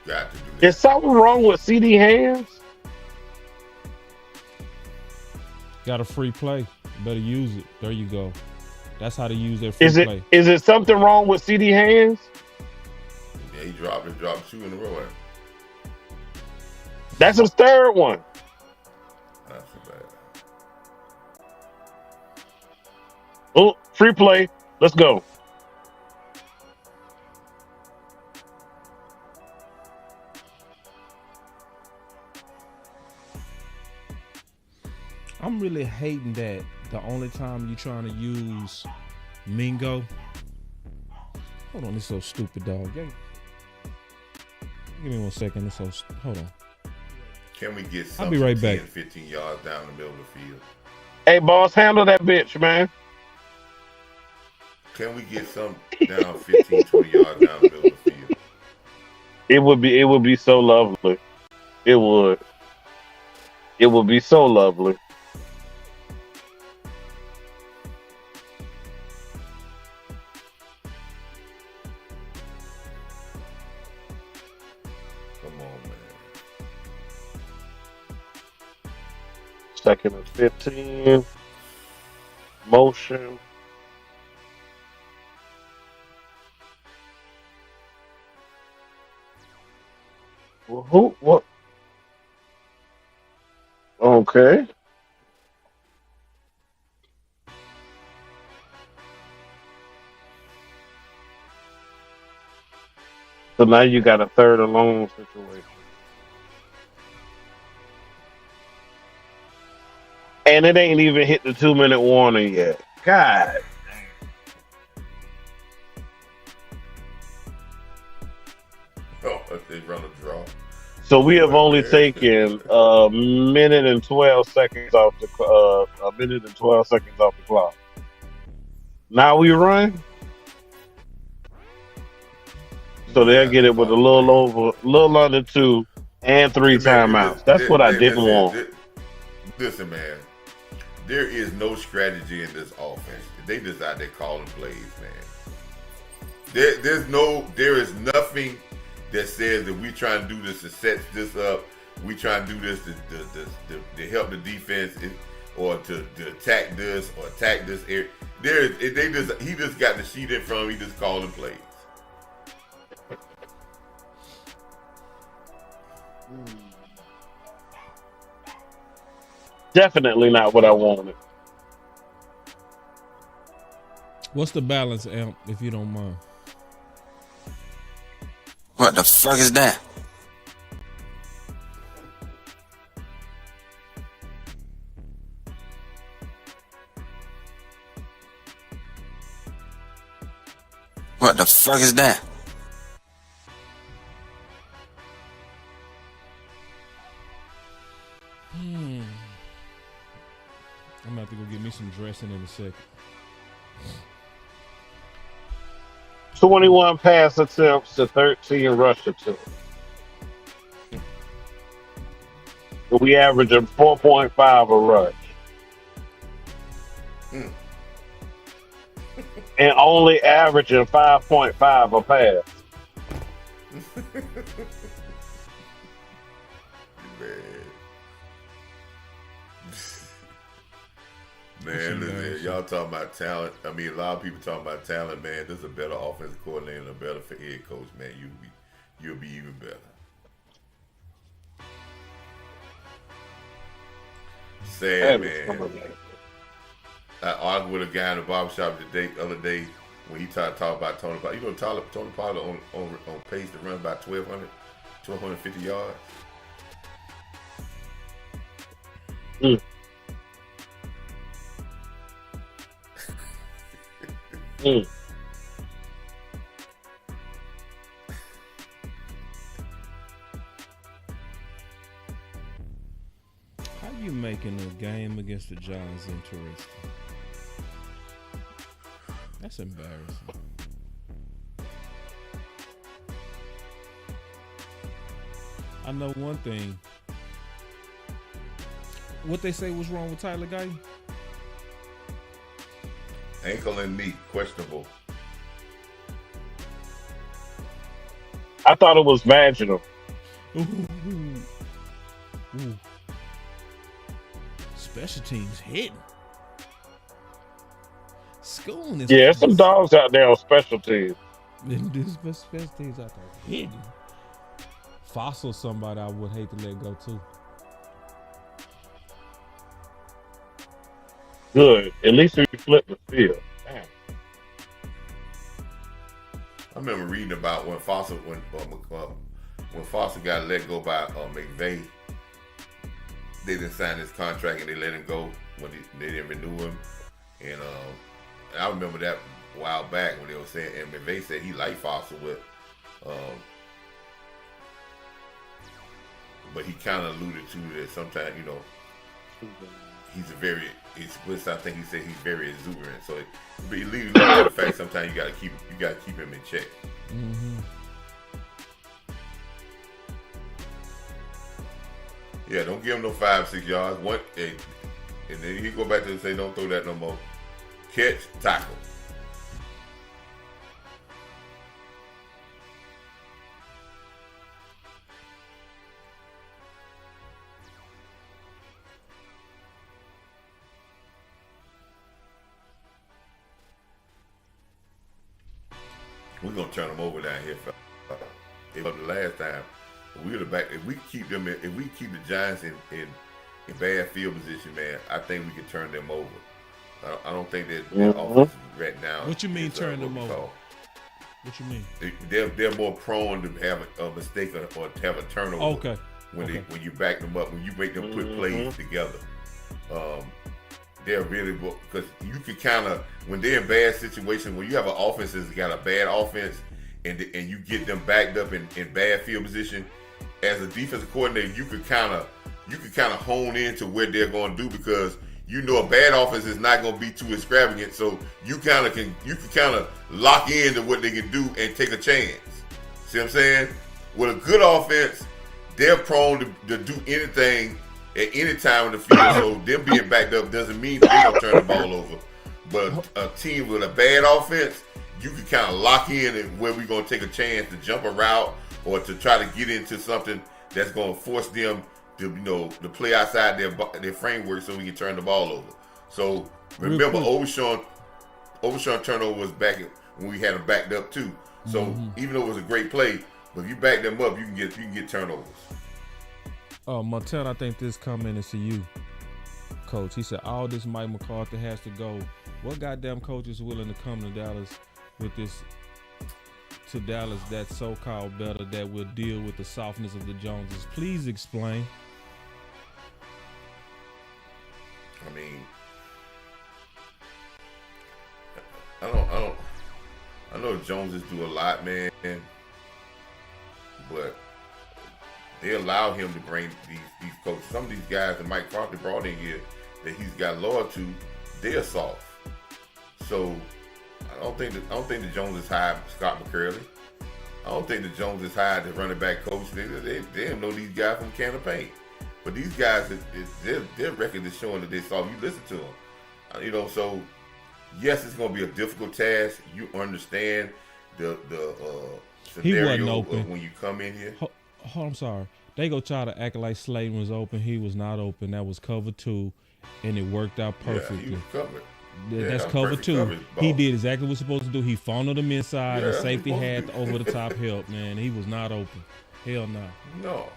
Got to do that. Is something wrong with CD hands? Got a free play. Better use it. There you go. That's how to use that free play. Is it something wrong with CD hands? Yeah, he dropped 2 in a row. That's his third one. Not so bad. Oh, free play. Let's go. I'm really hating that the only time you trying to use Mingo. Hold on, it's so stupid, dog. Give me 1 second. It's so hold on. Can we get I'll be right back. 15 yards down the middle of the field? Hey, boss, handle that bitch, man. Can we get some down 15, 20 yards down the middle of the field? It would be so lovely. It would. It would be so lovely. Come on, man. 2nd and 15. Motion. Well, what? Okay. So now you got a 3rd and long situation. And it ain't even hit the 2-minute warning yet. God. Oh, they run a draw. So we have only Man. taken a minute and 12 seconds off the clock. Now we run. So they'll get it with a little under 2 and 3 timeouts. That's what I didn't want. Listen, man. There is no strategy in this offense. They just out there calling plays, man. There is nothing that says that we trying to do this to set this up. We trying to do this to help the defense or to attack this or attack this area. He just got the sheet in front of him. He just calling plays. Definitely not what I wanted. What's the balance, Amp, if you don't mind? What the fuck is that? What the fuck is that? I'm about to go get me some dressing in a second. 21 pass attempts to 13 rush attempts. We average a 4.5 a rush. And only averaging 5.5 a pass. Man, listen, y'all talking about talent. I mean, a lot of people talking about talent, man. This is a better offensive coordinator and a better head coach, man. You'll be even better. Sad, man. I argued with a guy in the barbershop the other day when he tried to talk about Tony Pollard. You know, Tony Pollard on pace to run about 1,250 yards. How you making a game against the Giants interesting? That's embarrassing. I know one thing. What they say was wrong with Tyler Guyton? Ankle and knee, questionable. I thought it was vaginal. Ooh. Special teams hitting. Schooling is Yeah, some dogs out there on special teams. Special teams out there hitting. Fossil somebody I would hate to let go too. Good. At least we flipped the field. Damn. I remember reading about when Foster got let go by McVay. They didn't sign his contract and they let him go when they didn't renew him. And I remember that a while back when they were saying, and McVay said he liked Foster but he kind of alluded to that sometimes, you know, I think he said he's very exuberant. So he leaves the fact sometimes you gotta keep him in check. Mm-hmm. Yeah, don't give him no 5-6 yards. And then he go back to and say, don't throw that no more. Catch, tackle. We're gonna turn them over down here. The last time we were the back. If we keep the Giants in bad field position, man, I think we can turn them over. I don't think that their offense right now. What you mean turn them over? What you mean? They're more prone to have a mistake or to have a turnover. Okay. When you back them up, when you make them put plays together. They're really, because you can kind of, when they're in bad situations, when you have an offense that's got a bad offense and you get them backed up in bad field position, as a defensive coordinator, you could kind of hone into what they're going to do, because you know a bad offense is not going to be too extravagant, so you can lock into what they can do and take a chance. See what I'm saying? With a good offense, they're prone to do anything at any time in the field, so them being backed up doesn't mean that they're going to turn the ball over. But a team with a bad offense, you can kind of lock in and where we're going to take a chance to jump a route or to try to get into something that's going to force them to, to play outside their framework so we can turn the ball over. So remember, Overshawn turnover was back when we had them backed up too. So even though it was a great play, but if you back them up, you can get turnovers. Oh, Martel, I think this comment is to you, Coach. He said, all this Mike McCarthy has to go. What goddamn coach is willing to come to Dallas with this, to Dallas that's so-called better, that will deal with the softness of the Joneses? Please explain. I mean, I know the Joneses do a lot, man, but they allow him to bring these coaches. Some of these guys that Mike Carter brought in here that he's got loyal to, they're soft. So I don't think the Joneses hired Scott McCurley. I don't think the Joneses hired the running back coach. They didn't know these guys from can of paint. But these guys, their record is showing that they saw you listen to them. So yes, it's going to be a difficult task. You understand the scenario of when you come in here. I'm sorry. They go try to act like Slayton was open. He was not open. That was cover 2, and it worked out perfectly. Yeah, he was covered. That's cover 2. He did exactly what he was supposed to do. He funneled him inside, and safety had the over-the-top help, man. He was not open. Hell no. No.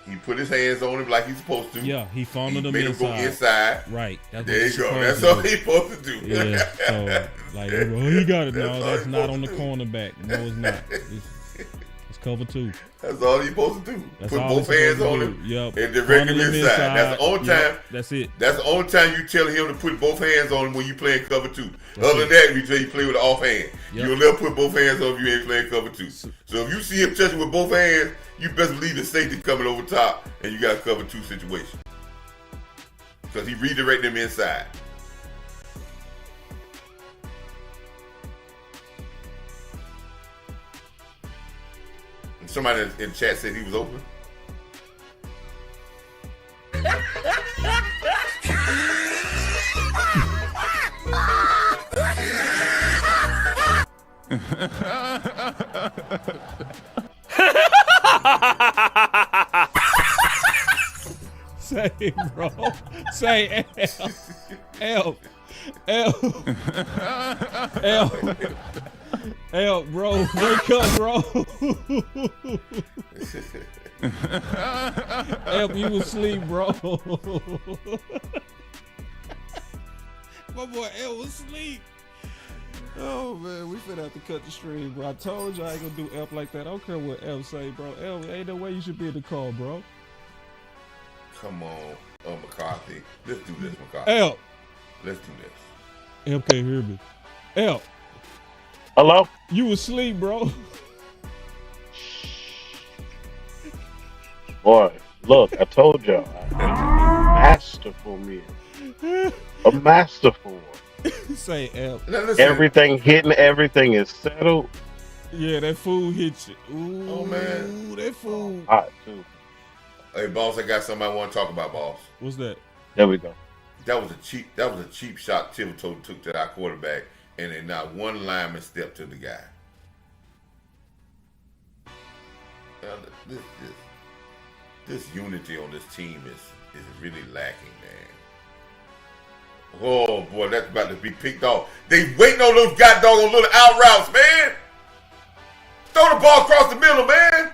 He put his hands on him like he's supposed to. Yeah, he funneled him inside. Made him go inside. Right. There you go. That's all he's supposed to do. Yeah. So, he got it. No, that's not on the cornerback. No, it's not. It's cover 2. That's all he's supposed to do. That's put both hands on him and direct him inside. That's the only time. That's it. That's the only time you tell him to put both hands on him when you playing cover 2. Other than that, you tell you play with the off hand. You'll never put both hands on if you ain't playing cover 2. So if you see him touching with both hands, you best believe the safety coming over top, and you got a cover 2 situation. Because he redirected him inside. Somebody in chat said he was open. Say it, bro. Say L. L, bro, wake up, bro. L, you asleep, bro. My boy L was asleep. Oh man, we finna have to cut the stream, bro. I told you I ain't gonna do L like that. I don't care what L say, bro. L, ain't no way you should be in the call, bro. Come on, McCarthy. Let's do this, McCarthy. L. Let's do this. L can't hear me. L. Hello? You asleep, bro. Boy, look, I told y'all. Masterful meal. A masterful one. Say L. Everything hitting, everything is settled. Yeah, that food hit you. Ooh, oh man, that food hot too. Hey, boss, I got something I want to talk about, boss. What's that? There we go. That was a cheap shot Thibodeau took to our quarterback, and then not one lineman stepped to the guy. Now, this unity on this team is really lacking, man. Oh boy, that's about to be picked off. They waiting on those goddamn little out routes, man. Throw the ball across the middle, man.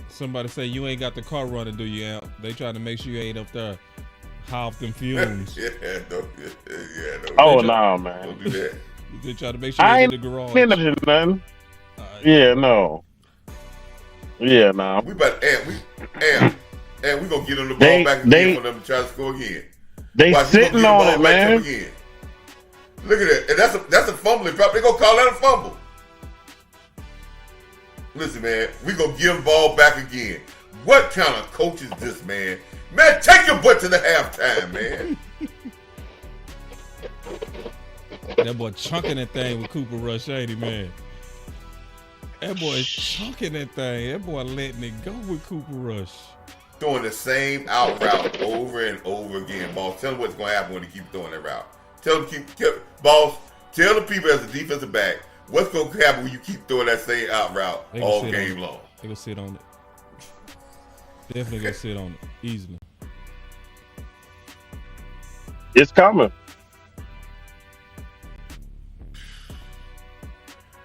Somebody say you ain't got the car running, do you, Amp? They trying to make sure you ain't up there high off them fumes. Oh no, man. Don't do that. They try to make sure you're in the garage. I ain't nothing. Yeah, no. Yeah, no. We about And we're gonna get them the ball back again for them to try to score again. They Watch, sitting on it, man. Again. Look at that. And that's a fumbling drop. They're gonna call that a fumble. Listen, man, we're gonna give the ball back again. What kind of coach is this, man? Man, take your butt to the halftime, man. That boy chunking that thing with Cooper Rush, ain't he, man? That boy chunking that thing. That boy letting it go with Cooper Rush. Throwing the same out route over and over again, boss. Tell them what's going to happen when they keep throwing that route. Tell them boss. Tell the people as a defensive back what's going to happen when you keep throwing that same out route all game long. They gonna sit on it. Definitely gonna sit on it easily. It's coming.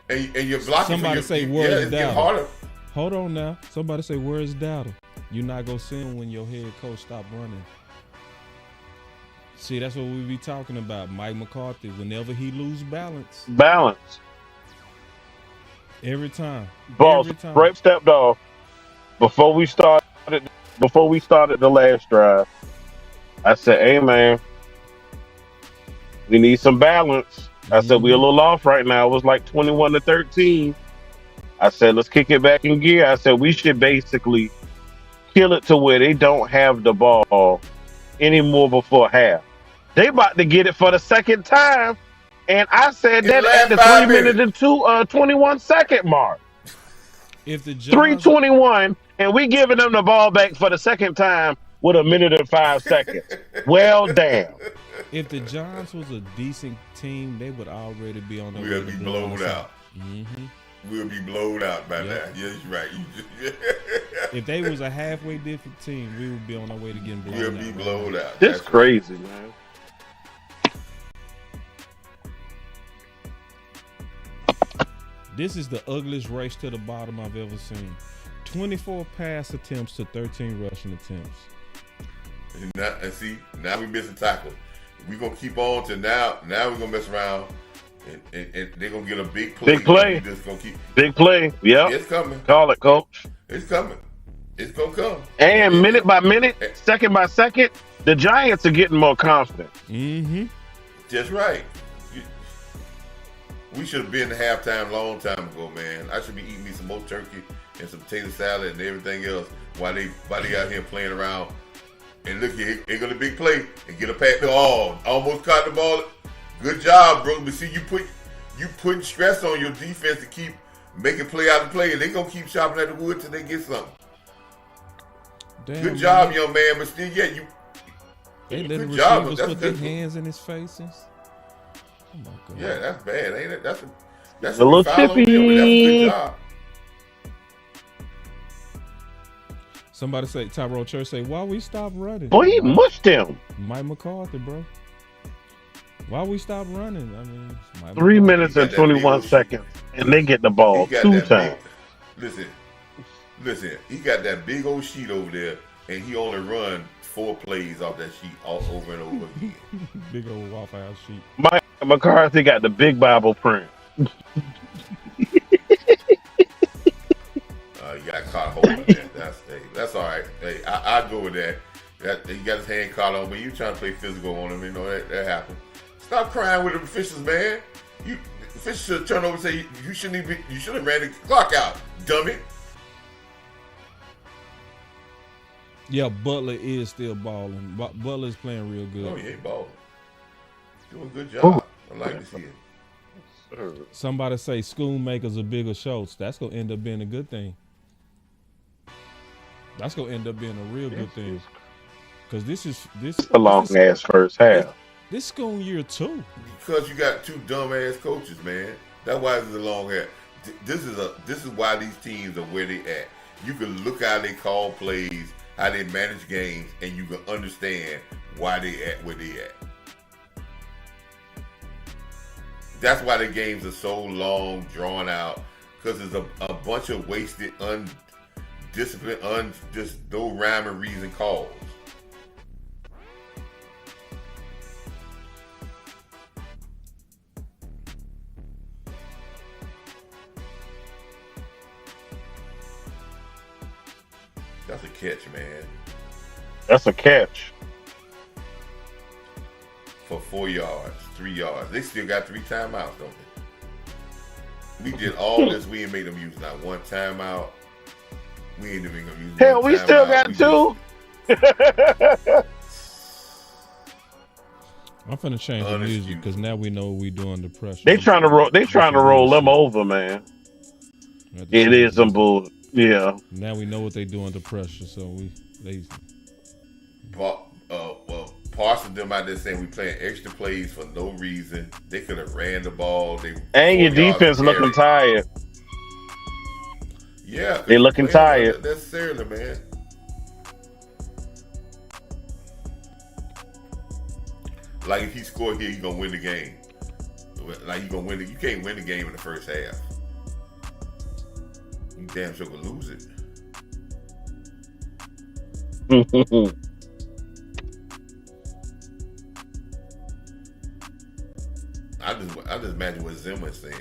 And you're blocking. Somebody say where's getting harder. Hold on now. Somebody say where's Dowdle? You're not gonna see him when your head coach stop running. See, that's what we be talking about. Mike McCarthy, whenever he lose balance. Every time. Boss, Brett stepped off before we started the last drive. I said, hey man, we need some balance. I said, we're a little off right now. It was like 21-13. I said, let's kick it back in gear. I said, we should basically kill it to where they don't have the ball anymore before half. They about to get it for the second time. And I said that at the 3 minute and 21 second mark. If the 3:21, and we giving them the ball back for the second time with 1 minute and 5 seconds. Well, damn. If the Giants was a decent team, they would already be on their way to be blown out. Mm-hmm. We'll be blown out by that. Yes, you're right. If they was a halfway different team, we would be on our way to getting blown out. We'll be blown out. That's crazy, man. This is the ugliest race to the bottom I've ever seen. 24 pass attempts to 13 rushing attempts. And see, now we missing tackles. We're going to keep on to now. Now we're going to mess around, and they're going to get a big play. Big play. Just gonna keep... Big play. Yep. It's coming. Call it, coach. It's coming. It's going to come. And minute by minute, second by second, the Giants are getting more confident. Mm-hmm. That's right. We should have been in halftime a long time ago, man. I should be eating me some more turkey and some potato salad and everything else while they out here playing around. And look here, they got a big play and get a pass. Oh, almost caught the ball. Good job, bro. But see, you putting stress on your defense to keep making play after play, and they gonna keep chopping at the wood till they get something. Damn, good job, young man. But still, yeah, they let the job. receivers put their hands in his faces. Oh my God. Yeah, that's bad, ain't it? That's a little tippy. That's a good job. Somebody say, Tyrone Church say, why we stop running? Boy, he mushed him. Mike McCarthy, bro. Why we stop running? I mean, 3 minutes and 21 seconds, and they get the ball 2 times. Listen, he got that big old sheet over there, and he only run 4 plays off that sheet all over and over again. Big old Waffle House sheet. Mike McCarthy got the big Bible print. You got caught holding that. That's all right. Hey, I'll go with that. He got his hand caught on, but you trying to play physical on him. You know that happened. Stop crying with the officials, man. The officials should turn over and say you shouldn't have ran the clock out, dummy. Yeah, Butler is still balling. Butler is playing real good. Oh, yeah, balling. Doing a good job. I like to see it. Somebody say Schoonmaker's a bigger Schultz. That's gonna end up being a good thing. That's gonna end up being a real good thing. Because this is a long ass first half. This school year 2. Because you got 2 dumb ass coaches, man. That's why it's a long hair. This is why these teams are where they at. You can look how they call plays, how they manage games, and you can understand why they at where they at. That's why the games are so long, drawn out, because there's a bunch of wasted, undisciplined, just no rhyme or reason calls. That's a catch, man. That's a catch. For 4 yards, 3 yards. They still got 3 timeouts, don't they? We did all this. We ain't made them use not one timeout. We ain't even gonna use Hell, one we still timeout. got 2. I'm finna change the music because now we know what we do under pressure. They trying to roll them over, man. It is some bull. Yeah. Now we know what they do under pressure, so they. Well, Parsons them out there saying we playing extra plays for no reason. They could have ran the ball. And your defense looking tired. Yeah, they looking tired. Necessarily, man. Like if he scored here, you gonna win the game. Like you gonna win it. You can't win the game in the first half. You damn sure gonna lose it. I just imagine what Zimmer's saying.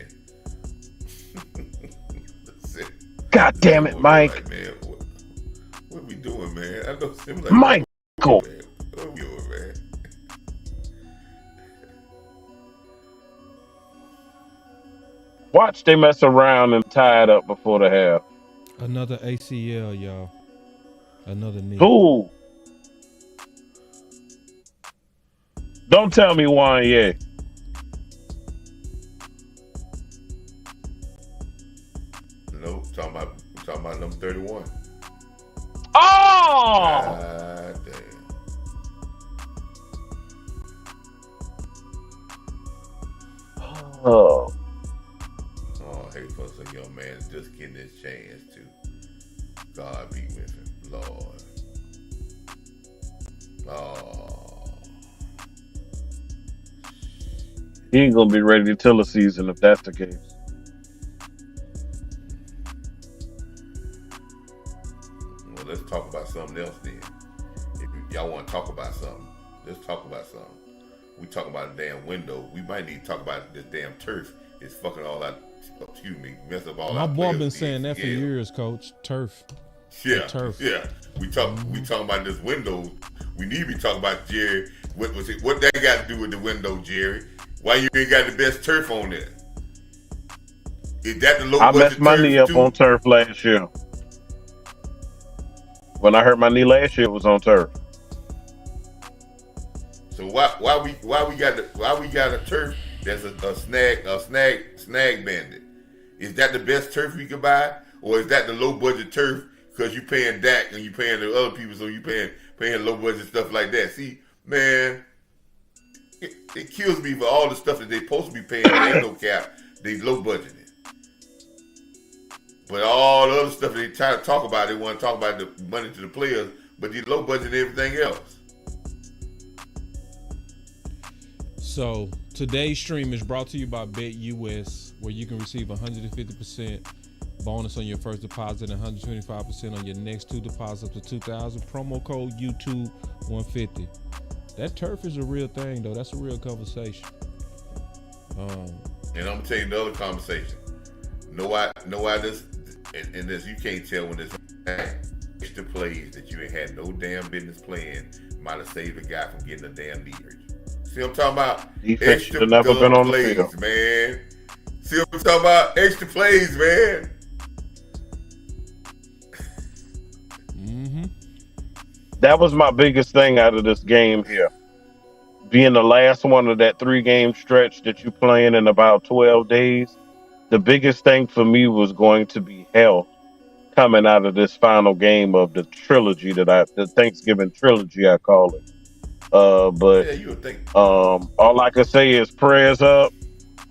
God damn it, Mike. Like, man, what are we doing, man? I know Zimmer like, Michael. Man, what are we doing, man? Watch they mess around and tie it up before the half. Another ACL, y'all. Another knee. Who? Don't tell me one yet. Nope, talking about number 31. Oh! God damn. Oh. Oh, hey, folks, a young man is just getting his chance to. God be with him, Lord. Oh. He ain't gonna be ready till the season if that's the case. Well, let's talk about something else then. If y'all want to talk about something, let's talk about something. We talk about a damn window. We might need to talk about this damn turf. It's fucking all that. Excuse me, mess up all. My boy been saying that for years, Coach. Turf. Yeah, turf. Yeah. We talking about this window. We need to be talking about Jerry. What that got to do with the window, Jerry? Why you ain't got the best turf on there? Is that the low budget turf? I messed my knee up on turf last year. When I hurt my knee last year, it was on turf. So why we got a turf that's a snag bandit? Is that the best turf we could buy, or is that the low budget turf because you paying Dak and you paying the other people, so you paying low budget stuff like that? See, man, it kills me for all the stuff that they supposed to be paying. There ain't no cap. They low budgeted. But all the other stuff that they try to talk about, they want to talk about the money to the players, but they low budget everything else. So today's stream is brought to you by BetUS, where you can receive 150% bonus on your first deposit and 125% on your next 2 deposits up to $2,000. Promo code YouTube150. That turf is a real thing, though. That's a real conversation. And I'm gonna tell you another conversation. Know why this and this you can't tell when this extra plays that you ain't had no damn business playing might have saved a guy from getting a damn knee injury. See what I'm talking about? Defense should have never been on the field, man. See what I'm talking about? Extra plays, man. That was my biggest thing out of this game here. Being the last one of that 3-game stretch that you playing in about 12 days, the biggest thing for me was going to be health coming out of this final game of the trilogy the Thanksgiving trilogy, I call it. But yeah, you would think. All I can say is prayers up.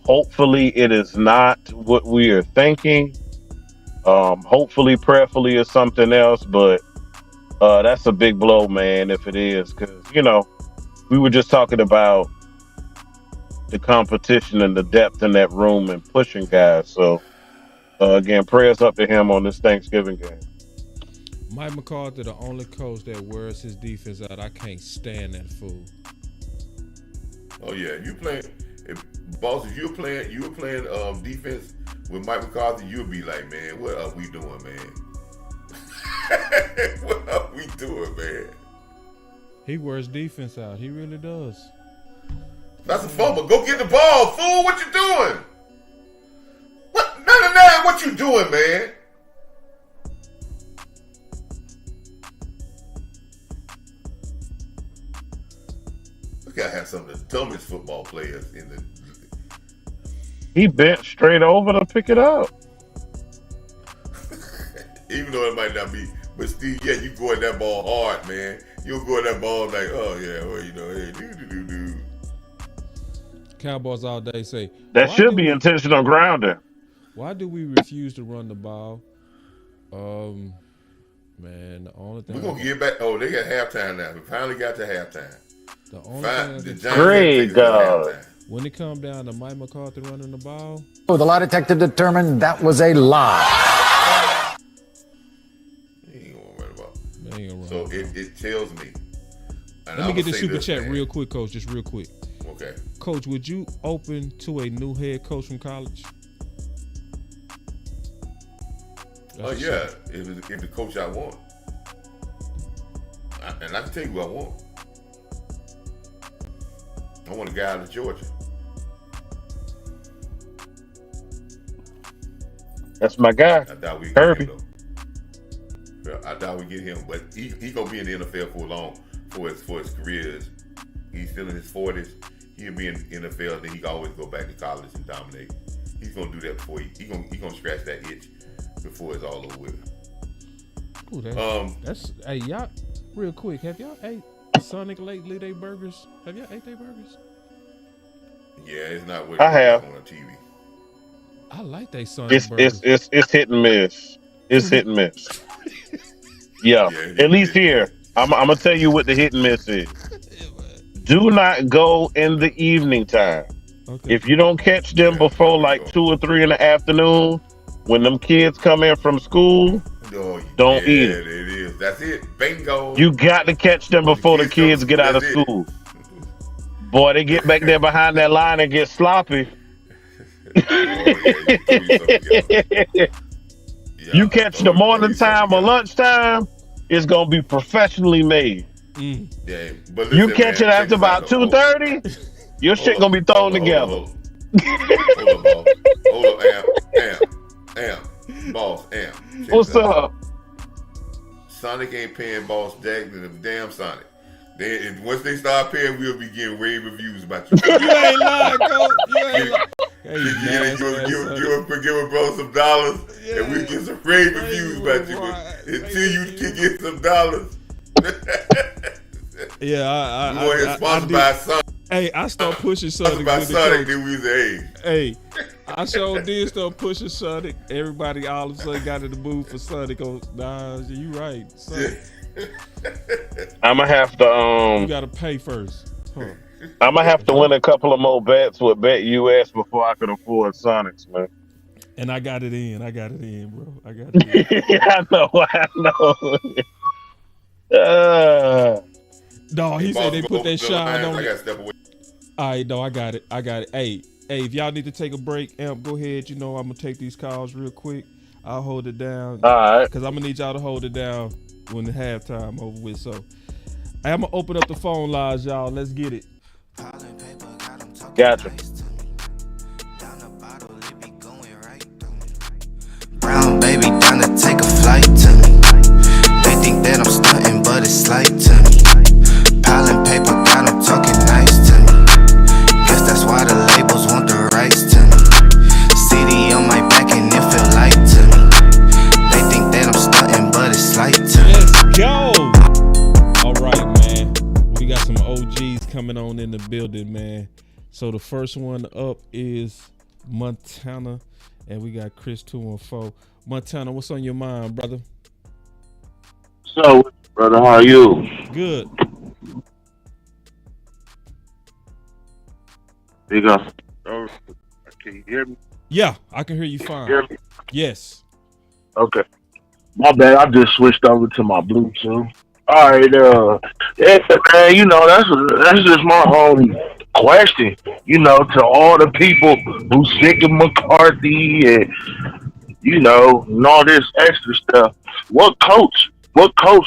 Hopefully it is not what we are thinking. Hopefully, prayerfully is something else, but that's a big blow, man, if it is, because, we were just talking about the competition and the depth in that room and pushing guys. So, again, prayers up to him on this Thanksgiving game. Mike McCarthy, the only coach that wears his defense out. I can't stand that fool. Oh yeah, you playing, boss. If you were playing defense with Mike McCarthy, you'd be like, man, what are we doing, man? What are we doing, man? He wears defense out. He really does. That's a fumble. Go get the ball, fool. What you doing? What? 99, what you doing, man? We gotta have some of the dumbest football players in the. He bent straight over to pick it up. Even though it might not be, but Steve, yeah, you go at that ball hard, man. You'll go at that ball like, oh yeah, well, you know, hey, do. Cowboys all day say That why should do be we- intentional grounding. Why do we refuse to run the ball? Man, the only thing We're gonna get back. Oh, they got halftime now. We finally got to halftime. the only Fine. thing The I can- Giants Great take us to God. halftime. when it come down to Mike McCarthy running the ball, The lie detector determined that was a lie. He ain't gonna run the ball. man, ain't gonna run So the ball. it tells me. And Let me I'ma get this say super chat man. real quick, Coach. Just real quick. Okay. Coach, would you open to a new head coach from college? Oh That's yeah, if the coach I want, and I can tell you who I want. I want a guy out of Georgia. That's my guy. I doubt we get Kirby. him though. Yeah, I doubt we get him, but he gonna be in the NFL for long for his career. He's still in his 40s. He'll be in NFL, then he can always go back to college and dominate. He's gonna do that before he gonna scratch that itch before it's all over with. Ooh, that's hey y'all. Real quick, have y'all ate Sonic lately? They burgers? Have y'all ate their burgers? Yeah, it's not what I have. on TV. I like they Sonic burgers. It's hit and miss. It's hit and miss. Yeah. Yeah, At least here. I'm gonna tell you what the hit and miss is. Do not go in the evening time. Okay. If you don't catch them before like 2 or 3 in the afternoon, when them kids come in from school, Oh, don't eat yeah, it. it is. That's it. Bingo. You got to catch them before the kids get out of That's it. school. Boy, they get back there behind that line and get sloppy. You catch the morning time or lunchtime, it's gonna be professionally made. Yeah, but You listen, catch man, it after check about this out, though. 2:30, your shit gonna be thrown together. Hold up, Amp, Boss, Amp. Check What's this out. up? Sonic ain't paying Boss Jack than the damn Sonic. Once they start paying, we'll be getting rave reviews about you. You ain't lying, Coach. You ain't lying. Hey, Give a bro some dollars, and we get some rave reviews about you. Until you can get some dollars. Yeah, We want to sponsored by Sonic. Hey, I start pushing Sonic. Sponsored by with the Sonic, coach. then we say, Hey, I sure did start pushing Sonic. Everybody all of a sudden got in the mood for Sonic. Oh, nah, you right. Sonic. I'ma have to You gotta pay first. Huh. I'ma have to win a couple of more bets with Bet US before I can afford Sonics, man. And I got it in, bro. I got it in. I know. Dog, he said they put that shine on I it. got to step away. All right, no, I got it. Hey, if y'all need to take a break, Amp, go ahead. You know, I'm gonna take these calls real quick. I'll hold it down. All right. Because I'm gonna need y'all to hold it down when the halftime over with. So I'm gonna open up the phone lines, y'all. Let's get it. Gotcha. Brown baby down to take a flight to me. They think that I'm stunting, but it's slight to me. Piling paper, got them talking nice to me. Guess that's why the labels want the rights to me. CD on my back and it feel light to me. They think that I'm stunting, but it's slight to me. Let's go. All right, man. We got some OGs coming on in the building, man. So the first one up is Montana, and we got Chris 214. Montana, what's on your mind, brother? So, brother, how are you? Good. Big up. Can you hear me? Yeah, I can hear you fine. Hear me? Yes. Okay. My bad. I just switched over to my Bluetooth. All right. Man, you know that's just my only question. You know, to all the people who sick of McCarthy and and all this extra stuff. What coach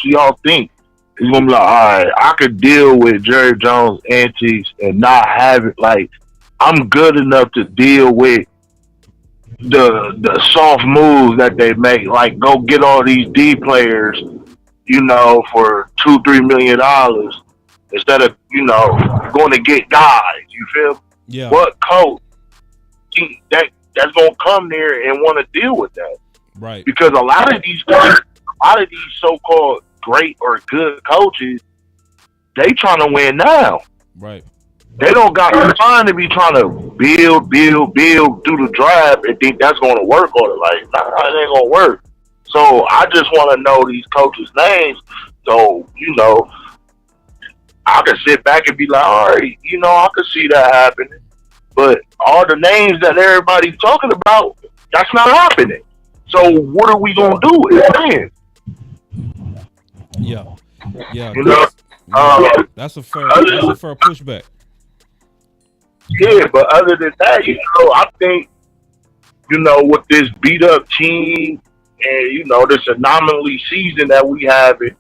y'all think He's gonna be like, all right, I could deal with Jerry Jones' antics and not have it. Like, I'm good enough to deal with the soft moves that they make. Like, go get all these D players, for $2-3 million instead of going to get guys. You feel? Yeah. What coach that's gonna come there and want to deal with that? Right. Because a lot of these so-called great or good coaches, they trying to win now. Right. They don't got time to be trying to build through the draft and think that's going to work on it. Like, nah, it ain't going to work. So I just want to know these coaches' names. So, I can sit back and be like, all right, I can see that happening. But all the names that everybody's talking about, that's not happening. So what are we going to do with it? Yeah. Yeah. That's a fair pushback. Yeah, but other than that, I think, with this beat up team and, this anomaly season that we have, it's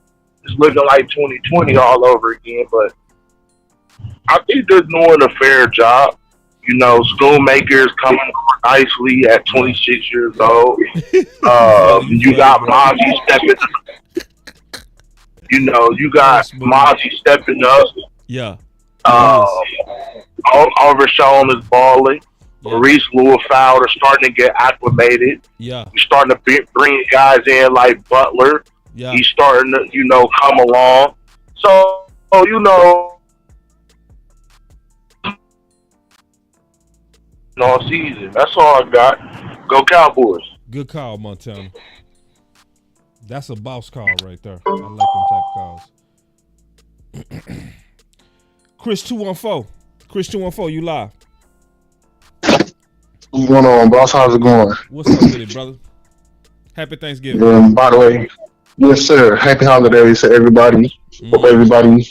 looking like 2020 all over again. But I think they're doing a fair job. Schoolmakers coming on nicely at 26 years old. You got Mozzie stepping up. You got Mozzie stepping up. Yeah. Overshawn is balling. Yeah. Maurice Lewis-Fowler starting to get acclimated. Yeah. We're starting to bring guys in like Butler. Yeah. He's starting to, come along. So, all season. That's all I got. Go Cowboys. Good call, Montana. That's a boss call right there. I like them type of calls. Chris 214, you live. What's going on, boss? How's it going? What's up with it, brother? Happy Thanksgiving. By the way, yes, sir. Happy holidays to everybody. Hope everybody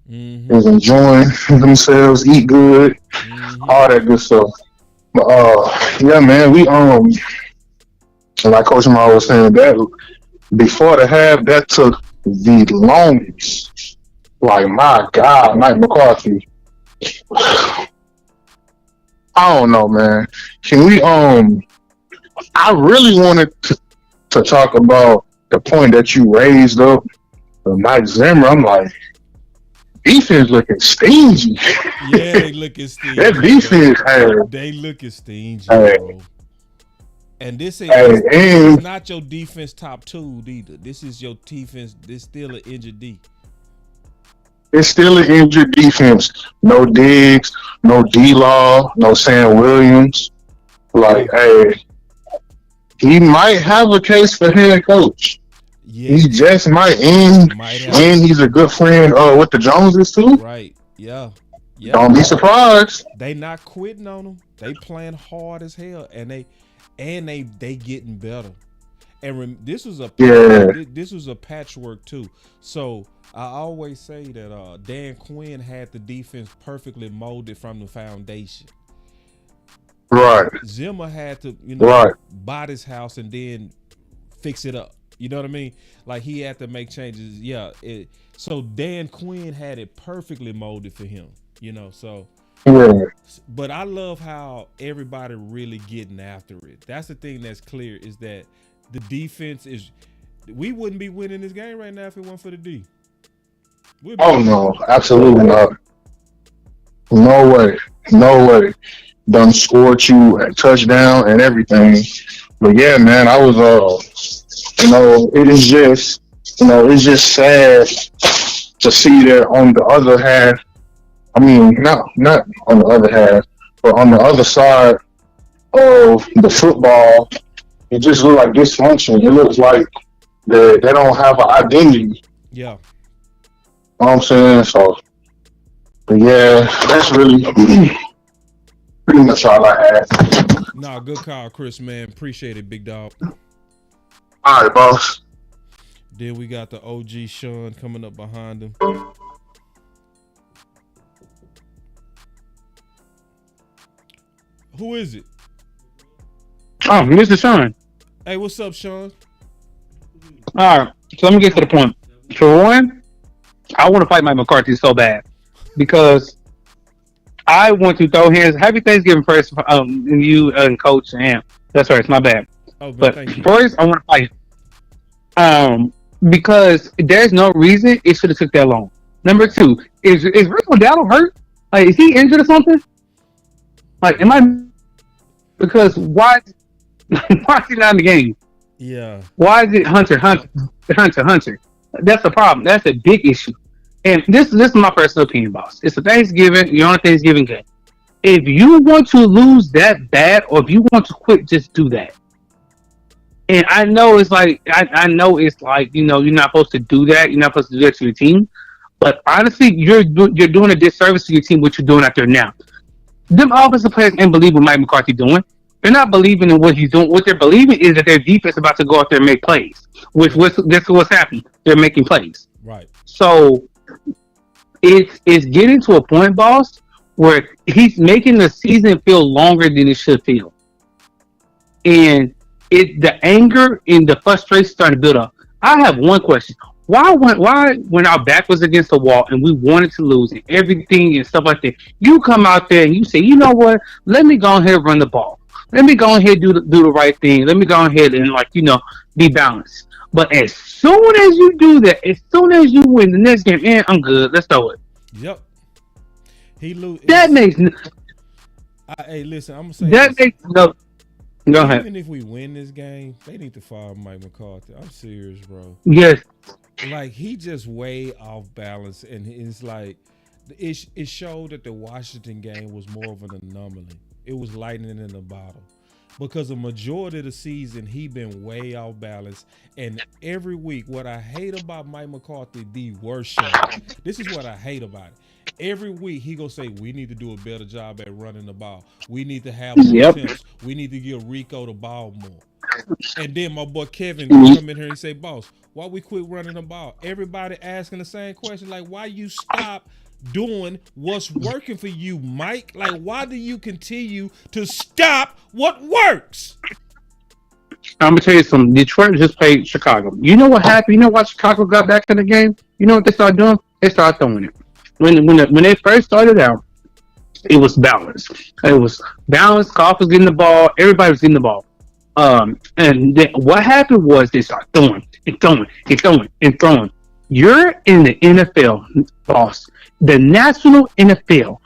is enjoying themselves, eat good, all that good stuff. But yeah, man, we like Coach Marv was saying, that before the half, that took the longest. Like, my God, Mike McCarthy. I don't know, man. Can we I really wanted to talk about the point that you raised up of Mike Zimmer. I'm like, defense looking stingy. Yeah, they looking stingy. That defense, they looking stingy, bro. And this is not your defense top two either. This is your defense. This still an injured D. It's still an injured defense. No Diggs, no D-Law, no Sam Williams. Like, he might have a case for head coach. Yeah. He just might, and he's a good friend with the Joneses too. Right. Yeah. Don't be surprised. They not quitting on him. They playing hard as hell, and they getting better. And this was a patchwork too. So I always say that Dan Quinn had the defense perfectly molded from the foundation. Right. Zimmer had to, buy this house and then fix it up. You know what I mean? Like, he had to make changes. Yeah. So Dan Quinn had it perfectly molded for him. So. Yeah. But I love how everybody really getting after it. That's the thing that's clear, is that the defense is. We wouldn't be winning this game right now if it weren't for the D. Oh no, absolutely not. No way. Done scored you a touchdown and everything. But yeah, man, I was it is just it's just sad to see that on the other half. I mean, not on the other half, but on the other side of the football, it just looks like dysfunction. It looks like they don't have an identity. Yeah. You know what I'm saying? So, but yeah, that's really pretty much all I had. Nah, good call, Chris, man. Appreciate it, big dog. All right, boss. Then we got the OG Sean coming up behind him. Who is it? Oh, Mr. Sean. Hey, what's up, Sean? All right, so let me get to the point. For one, I want to fight Mike McCarthy so bad because I want to throw hands. Happy Thanksgiving first, and you and Coach and that's right. It's my bad. Oh, man, But thank you. first, I want to fight. Because there's no reason it should have took that long. Number two, is Rick O'Dowd hurt? Like, is he injured or something? Like, am I? Because why? Why is he not in the game? Yeah. Why is it Hunter? That's the problem. That's a big issue. And this is my personal opinion, boss. It's a Thanksgiving. You're on a Thanksgiving game. If you want to lose that bad, or if you want to quit, just do that. And I know it's like I know it's like you're not supposed to do that. You're not supposed to do that to your team. But honestly, you're doing a disservice to your team. What you're doing out there now. Them offensive players ain't believe what Mike McCarthy doing. They're not believing in what he's doing. What they're believing is that their defense is about to go out there and make plays. This is what's happening. They're making plays. Right. So it's getting to a point, boss, where he's making the season feel longer than it should feel. And the anger and the frustration starting to build up. I have one question. Why when our back was against the wall and we wanted to lose and everything and stuff like that, you come out there and you say, you know what? Let me go ahead and run the ball. Let me go ahead and do the right thing. Let me go ahead and be balanced. But as soon as you do that, as soon as you win the next game, I'm good. Let's throw it. Yep. He lose. That makes. Hey, listen. I'm gonna say that this. makes no. Go ahead. Even if we win this game, they need to fire Mike McCarthy. I'm serious, bro. Yes. Like, he just way off balance, and it's like it showed that the Washington game was more of an anomaly. It was lightning in the bottle, because the majority of the season he been way off balance, and every week, what I hate about Mike McCarthy, the worst show. This is what I hate about it. Every week he gonna say we need to do a better job at running the ball. We need to have more attempts. We need to give Rico the ball more. And then my boy Kevin come in here and say, boss, why we quit running the ball? Everybody asking the same question, like, why you stop doing what's working for you, Mike? Like, why do you continue to stop what works? I'm gonna tell you something. Detroit just played Chicago. You know what happened? You know why Chicago got back in the game? You know what they started doing? They started throwing it. When they first started out, it was balanced. It was balanced. Goff was getting the ball. Everybody was getting the ball. And then what happened was they started throwing and throwing and throwing and throwing. You're in the NFL, boss. The national NFL.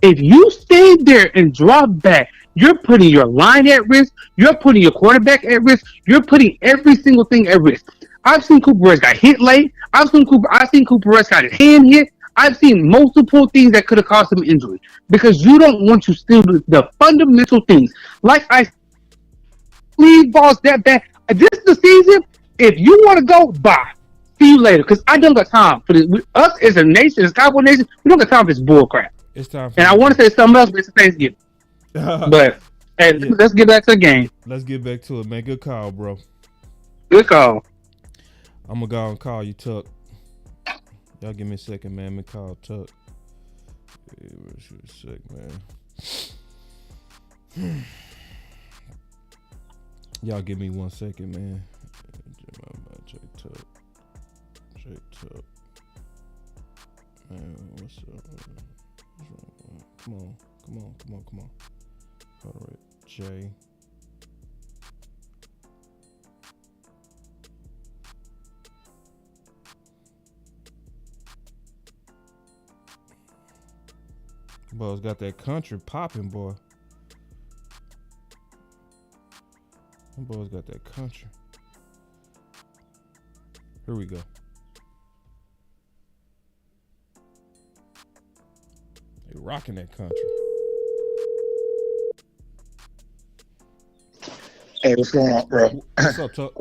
If you stay there and drop back, you're putting your line at risk. You're putting your quarterback at risk. You're putting every single thing at risk. I've seen Cooper Rush got hit late. I've seen Cooper Rush got his hand hit. I've seen multiple things that could have caused him injury because you don't want to steal the fundamental things. Like I leave balls that bad. This is the season. If you want to go, bye. See you later. Because I don't got time for this. Us as a nation, as Cowboy Nation, we don't got time for this bull crap. It's time. For and I want to say something else, but it's Thanksgiving. But hey, let's get back to the game. Let's get back to it, man. Good call, bro. Good call. I'm gonna go and call you, Tuck. Y'all give me a second, man. Me call Tuck. A sec, man. Y'all give me 1 second, man. J Tuck. Man, what's up? Come on. All right, Jay. Boy's got that country popping, boy. Them boys got that country. Here we go. They rocking that country. Hey, what's going on, bro? What's up, Tuck?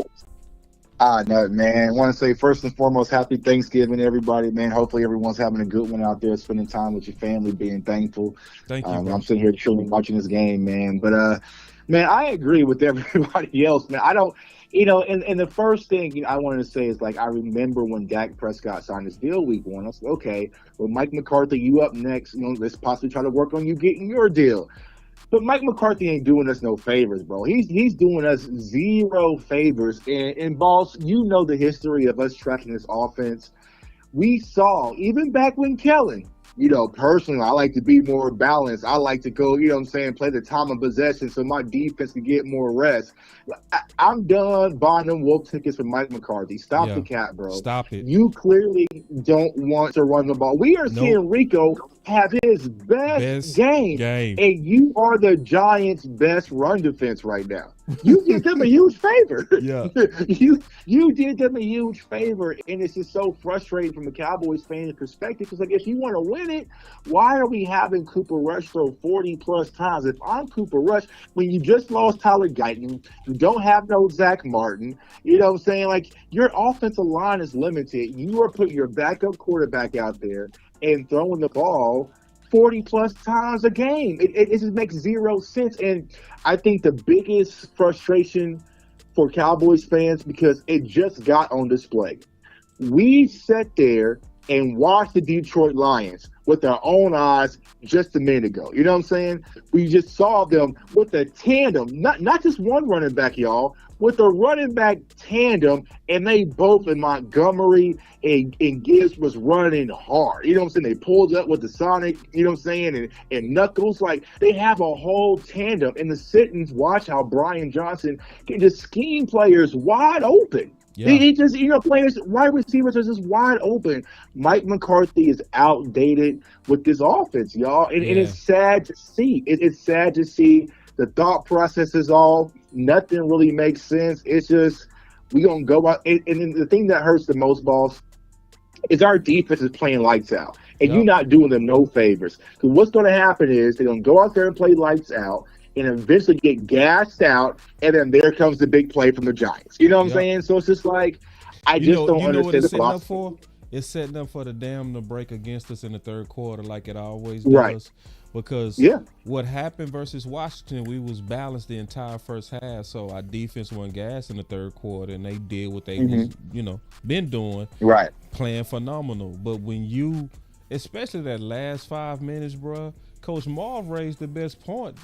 No, man. I want to say first and foremost, happy Thanksgiving, everybody, man. Hopefully everyone's having a good one out there, spending time with your family, being thankful. Thank you. I'm sitting here chilling, watching this game, man. But, man, I agree with everybody else, man. I don't, and the first thing I wanted to say is, like, I remember when Dak Prescott signed his deal week 1. I was like, okay, well, Mike McCarthy, you up next. Let's possibly try to work on you getting your deal. But Mike McCarthy ain't doing us no favors, bro. He's doing us zero favors. And boss, you know the history of us tracking this offense. we saw, even back when Kellen, personally, I like to be more balanced. I like to go, play the time of possession so my defense can get more rest. I'm done buying them wolf tickets for Mike McCarthy. Stop the cat, bro. Stop it. You clearly don't want to run the ball. We are seeing Rico have his best game, and you are the Giants' best run defense right now. You did them a huge favor. Yeah. You did them a huge favor, and it's just so frustrating from a Cowboys fan perspective. Because if you want to win it, why are we having Cooper Rush throw 40+ times? If I'm Cooper Rush, when you just lost Tyler Guyton, you don't have no Zach Martin, you know what I'm saying? Like, your offensive line is limited. You are putting your backup quarterback out there and throwing the ball 40+ times a game. It just makes zero sense. And I think the biggest frustration for Cowboys fans, because it just got on display. We sat there and watched the Detroit Lions with our own eyes just a minute ago. You know what I'm saying? We just saw them with a tandem, not just one running back, y'all, with a running back tandem, and they both, in Montgomery and Gibbs, was running hard. You know what I'm saying? They pulled up with the Sonic, you know what I'm saying, and Knuckles. Like, they have a whole tandem. And the sit-ins, watch how Brian Johnson can just scheme players wide open. Yeah. He just, players, wide receivers are just wide open. Mike McCarthy is outdated with this offense, y'all. And it's sad to see. It's sad to see. The thought process is all, nothing really makes sense. It's just, we going to go out. And then the thing that hurts the most, boss, is our defense is playing lights out. And you're not doing them no favors. Because what's going to happen is they're going to go out there and play lights out and eventually get gassed out. And then there comes the big play from the Giants. You know what I'm saying? So it's just like, I just don't understand what it's the setting up for? It's setting up for the dam to break against us in the third quarter like it always does. Right. Because what happened versus Washington, we was balanced the entire first half. So our defense won gas in the third quarter, and they did what they was, been doing. Right. Playing phenomenal. But when you, especially that last 5 minutes, bro, Coach Marv raised the best point.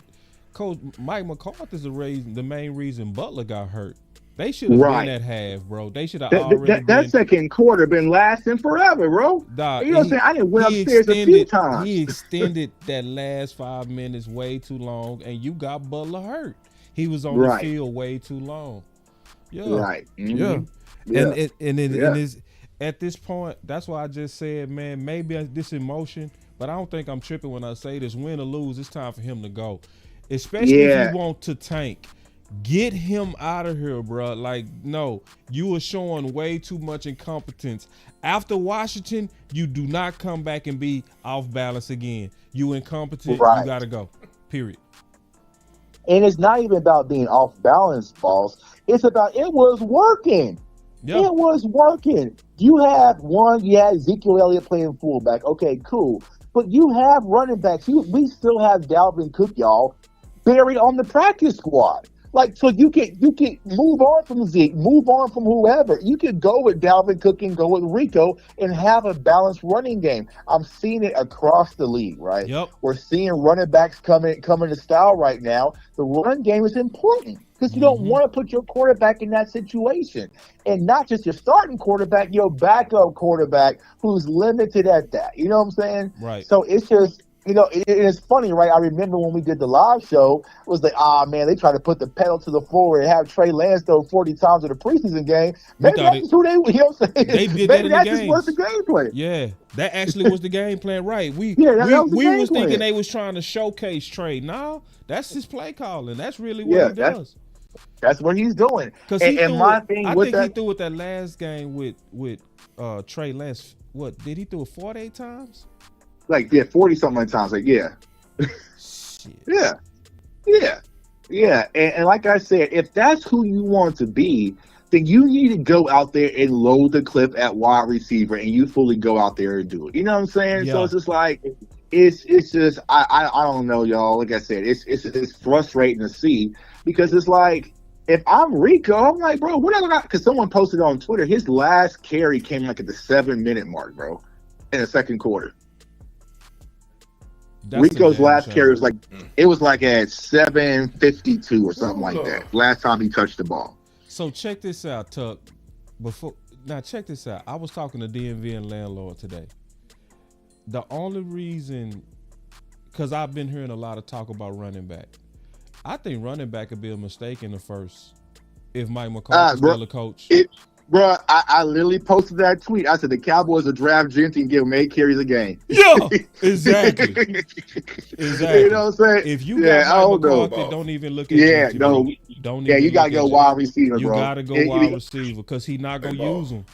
Coach Mike McCarthy's the main reason Butler got hurt. They should have been at half, bro. They should have already that second quarter been lasting forever, bro. Dog, you know what I'm saying? I didn't went upstairs a few times. He extended that last 5 minutes way too long, and you got Butler hurt. He was on the field way too long. Yeah. Right. Mm-hmm. Yeah. And it is at this point, that's why I just said, man, maybe this emotion, but I don't think I'm tripping when I say this. Win or lose, it's time for him to go. Especially if you want to tank. Get him out of here, bro. Like, no, you are showing way too much incompetence. After Washington, you do not come back and be off balance again. You incompetent, you got to go, period. And it's not even about being off balance, boss. It's about it was working. Yep. It was working. You had Ezekiel Elliott playing fullback. Okay, cool. But you have running backs. We still have Dalvin Cook, y'all, buried on the practice squad. Like, so you can move on from Zeke, move on from whoever. You can go with Dalvin Cook and go with Rico and have a balanced running game. I'm seeing it across the league, right? Yep. We're seeing running backs coming to style right now. The run game is important because you don't want to put your quarterback in that situation. And not just your starting quarterback, your backup quarterback who's limited at that. You know what I'm saying? Right. So it's just, it's funny, right? I remember when we did the live show, it was like, man, they try to put the pedal to the floor and have Trey Lance throw 40 times in the preseason game. Maybe that's who they, you know what I'm saying? They did that in the game. Just was the game plan. Yeah, that actually was the game plan, right? We was thinking they was trying to showcase Trey. No, that's his play calling. That's really what he does. That's what he's doing. Because I think he threw it that last game with Trey Lance. What, did he throw it 48 times? 40-something times. Shit. Yeah. And like I said, if that's who you want to be, then you need to go out there and load the clip at wide receiver, and you fully go out there and do it. You know what I'm saying? Yeah. So it's just like, it's just I don't know, y'all. Like I said, it's frustrating to see because it's like, if I'm Rico, I'm like, bro, what I got? Because someone posted on Twitter, his last carry came at the 7-minute mark, bro, in the second quarter. Rico's last carry was it was at 7:52 or something like that. Last time he touched the ball. So check this out, Tuck. Before Now check this out. I was talking to DMV and landlord today. The only reason, because I've been hearing a lot of talk about running back. I think running back could be a mistake in the first if Mike McCarthy's still a coach. Bro, I literally posted that tweet. I said the Cowboys will draft Gentry and give him 8 carries a game. Yeah, exactly. Exactly. You know what I'm saying? If you got Mike McCarthy, know. don't even look at Gentry. No. Don't Yeah, even you gotta look go at wide receiver, you bro. You gotta go wide receiver because he's not gonna use him.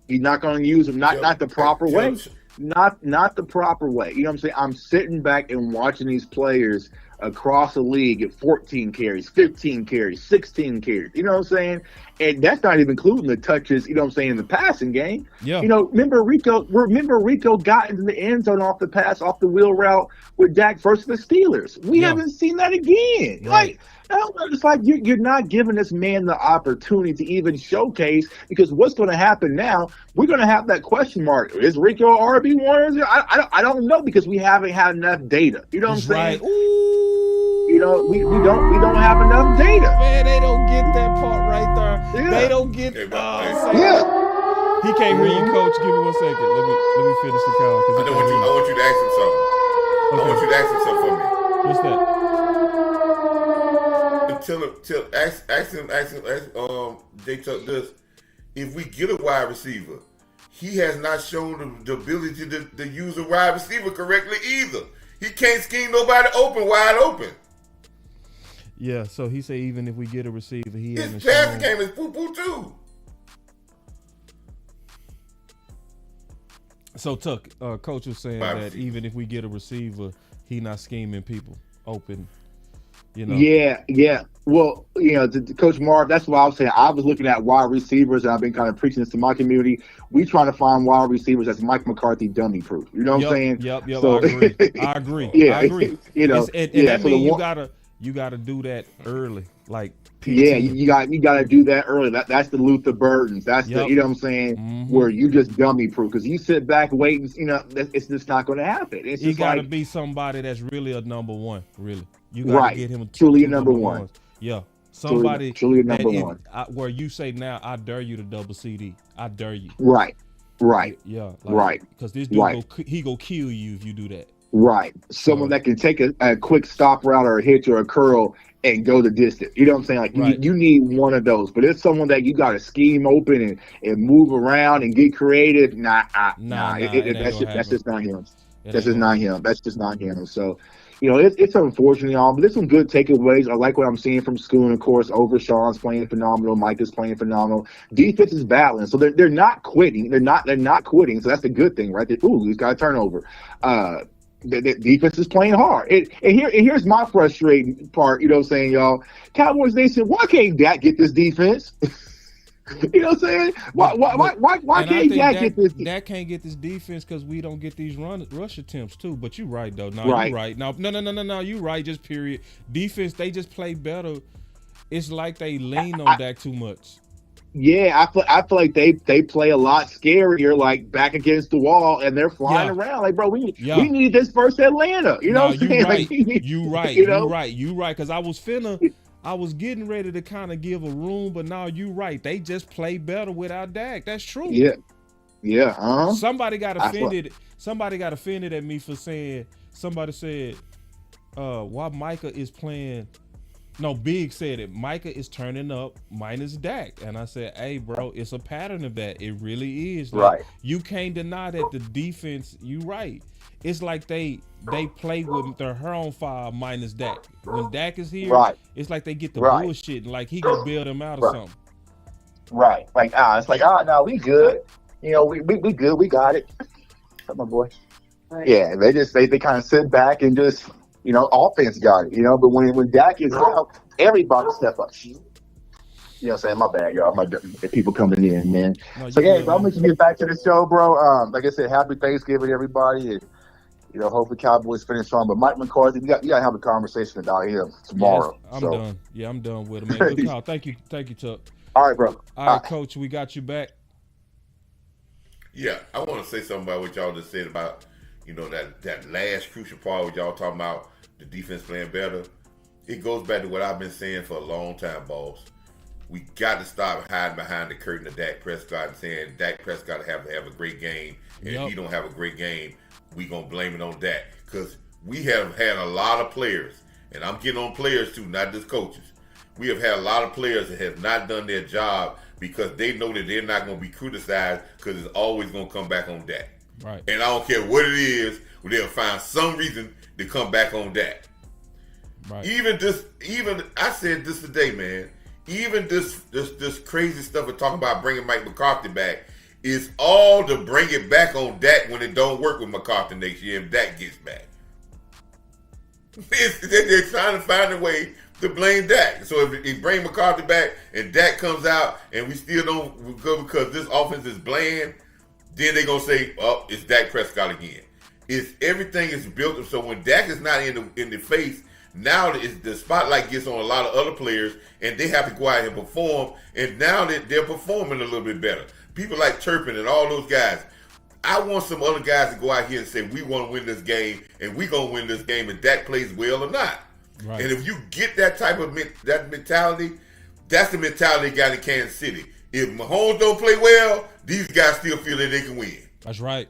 He's not gonna use him. Not the proper way. Not the proper way. You know what I'm saying? I'm sitting back and watching these players across the league at 14 carries, 15 carries, 16 carries. You know what I'm saying? And that's not even including the touches, you know what I'm saying, in the passing game. Yeah. You know, remember Rico got into the end zone off the pass, off the wheel route with Dak versus the Steelers. We haven't seen that again. Right. It's like you're not giving this man the opportunity to even showcase, because what's going to happen now, we're going to have that question mark. Is Rico RB1? I don't know, because we haven't had enough data. You know what I'm saying? You know, we don't have enough data. Man, they don't get that part right there. Yeah. They don't get He can't hear you, coach. Give me 1 second. Let me finish the call. I want you to ask him something. Okay. I want you to ask him something for me. What's that? Ask him, J-Tuck this. If we get a wide receiver, he has not shown the ability to use a wide receiver correctly either. He can't scheme nobody wide open. Yeah, so he said even if we get a receiver, he hasn't His passing shown. game is poo-poo too. So Tuck, coach was saying that even if we get a receiver, he not scheming people open. You know. Yeah. Well, you know, to Coach Marv, that's what I was saying. I was looking at wide receivers, and I've been kind of preaching this to my community. We trying to find wide receivers that's Mike McCarthy dummy proof. You know what I'm saying? Yep. So, I agree. Yeah, I agree. You know, and yeah. that So means you gotta do that early, like PT. Yeah, you got to do that early. That's the Luther Burdens. That's the, you know what I'm saying, where you just dummy proof, because you sit back waiting. You know, it's just not going to happen. It's you just got to like, be somebody that's really a number one. Really, you got to get him truly two a number one. ones. Yeah, somebody truly a number one. Where you say now, I dare you to double CD. I dare you. Right. Yeah. Right. Because this dude he go kill you if you do that. Right. Someone that can take a quick stop route or a hitch or a curl and go the distance. You know what I'm saying? Like you need one of those. But it's someone that you got to scheme open and move around and get creative. Nah. That's just not him. That's just not him. That's just not him. So, you know, it's unfortunate, y'all. But there's some good takeaways. I like what I'm seeing from school. And of course, Overshawn's playing phenomenal. Mike is playing phenomenal. Defense is battling, so they're not quitting. They're not quitting. So that's the good thing, right? He's got a turnover. The defense is playing hard. And here's my frustrating part, you know what I'm saying, y'all? Cowboys Nation, why can't Dak get this defense? You know what I'm saying? Why can't Dak get this? Dak can't get this defense because we don't get these rush attempts too. But you're right though. No, right. You're right. No. You're right. Just period. Defense, they just play better. It's like they lean on Dak too much. Yeah, I feel like they play a lot scarier, like back against the wall, and they're flying around. Like, bro, we need this versus Atlanta. You know what I'm saying? Right. Like, you right. Because I was getting ready to kind of give a room, but now you right. They just play better without Dak. That's true. Yeah. Somebody got offended. Somebody got offended at me for saying. Somebody said, "Why Micah is playing." No, Big said it. Micah is turning up minus Dak. And I said, hey, bro, it's a pattern of that. It really is. Like, you can't deny that the defense, you right. It's like they play with their hair on fire minus Dak. When Dak is here, it's like they get the bullshit. Like he gonna bail them out or something. Right. Like, it's like, no, we good. You know, we good. We got it. What's up, my boy? Right. Yeah, they kind of sit back and just, you know, offense got it, you know, but when Dak is out, everybody step up. You know what I'm saying? My bad, y'all. My people coming in, man. No, so, yeah, I'm going to get back to the show, bro. Like I said, happy Thanksgiving, everybody. And, you know, hopefully Cowboys finish strong. But Mike McCarthy, you got to have a conversation about him tomorrow. Yes, I'm done. Yeah, I'm done with him, man. Good call. Thank you, Tuck. All right, bro. All right, Coach, we got you back. Yeah, I want to say something about what y'all just said about, you know, that last crucial part where y'all talking about the defense playing better. It goes back to what I've been saying for a long time, boss. we got to stop hiding behind the curtain of Dak Prescott and saying Dak Prescott have to have a great game, and if he don't have a great game, we gonna blame it on Dak, because we have had a lot of players, and I'm getting on players too, not just coaches. We have had a lot of players that have not done their job because they know that they're not going to be criticized, because it's always going to come back on Dak. Right. And I don't care what it is, they'll find some reason to come back on Dak. Right. Even I said this today, man. Even this crazy stuff of talking about bringing Mike McCarthy back is all to bring it back on Dak when it don't work with McCarthy next year if Dak gets back. They're trying to find a way to blame Dak. So if you bring McCarthy back and Dak comes out and we still don't go because this offense is bland, then they're going to say, oh, it's Dak Prescott again. Everything is built up. So when Dak is not in the face, now the spotlight gets on a lot of other players and they have to go out and perform. And now they're performing a little bit better. People like Turpin and all those guys. I want some other guys to go out here and say, we want to win this game and we're going to win this game if Dak plays well or not. Right. And if you get that type of that mentality, that's the mentality they got in Kansas City. If Mahomes don't play well, these guys still feel that they can win. That's right.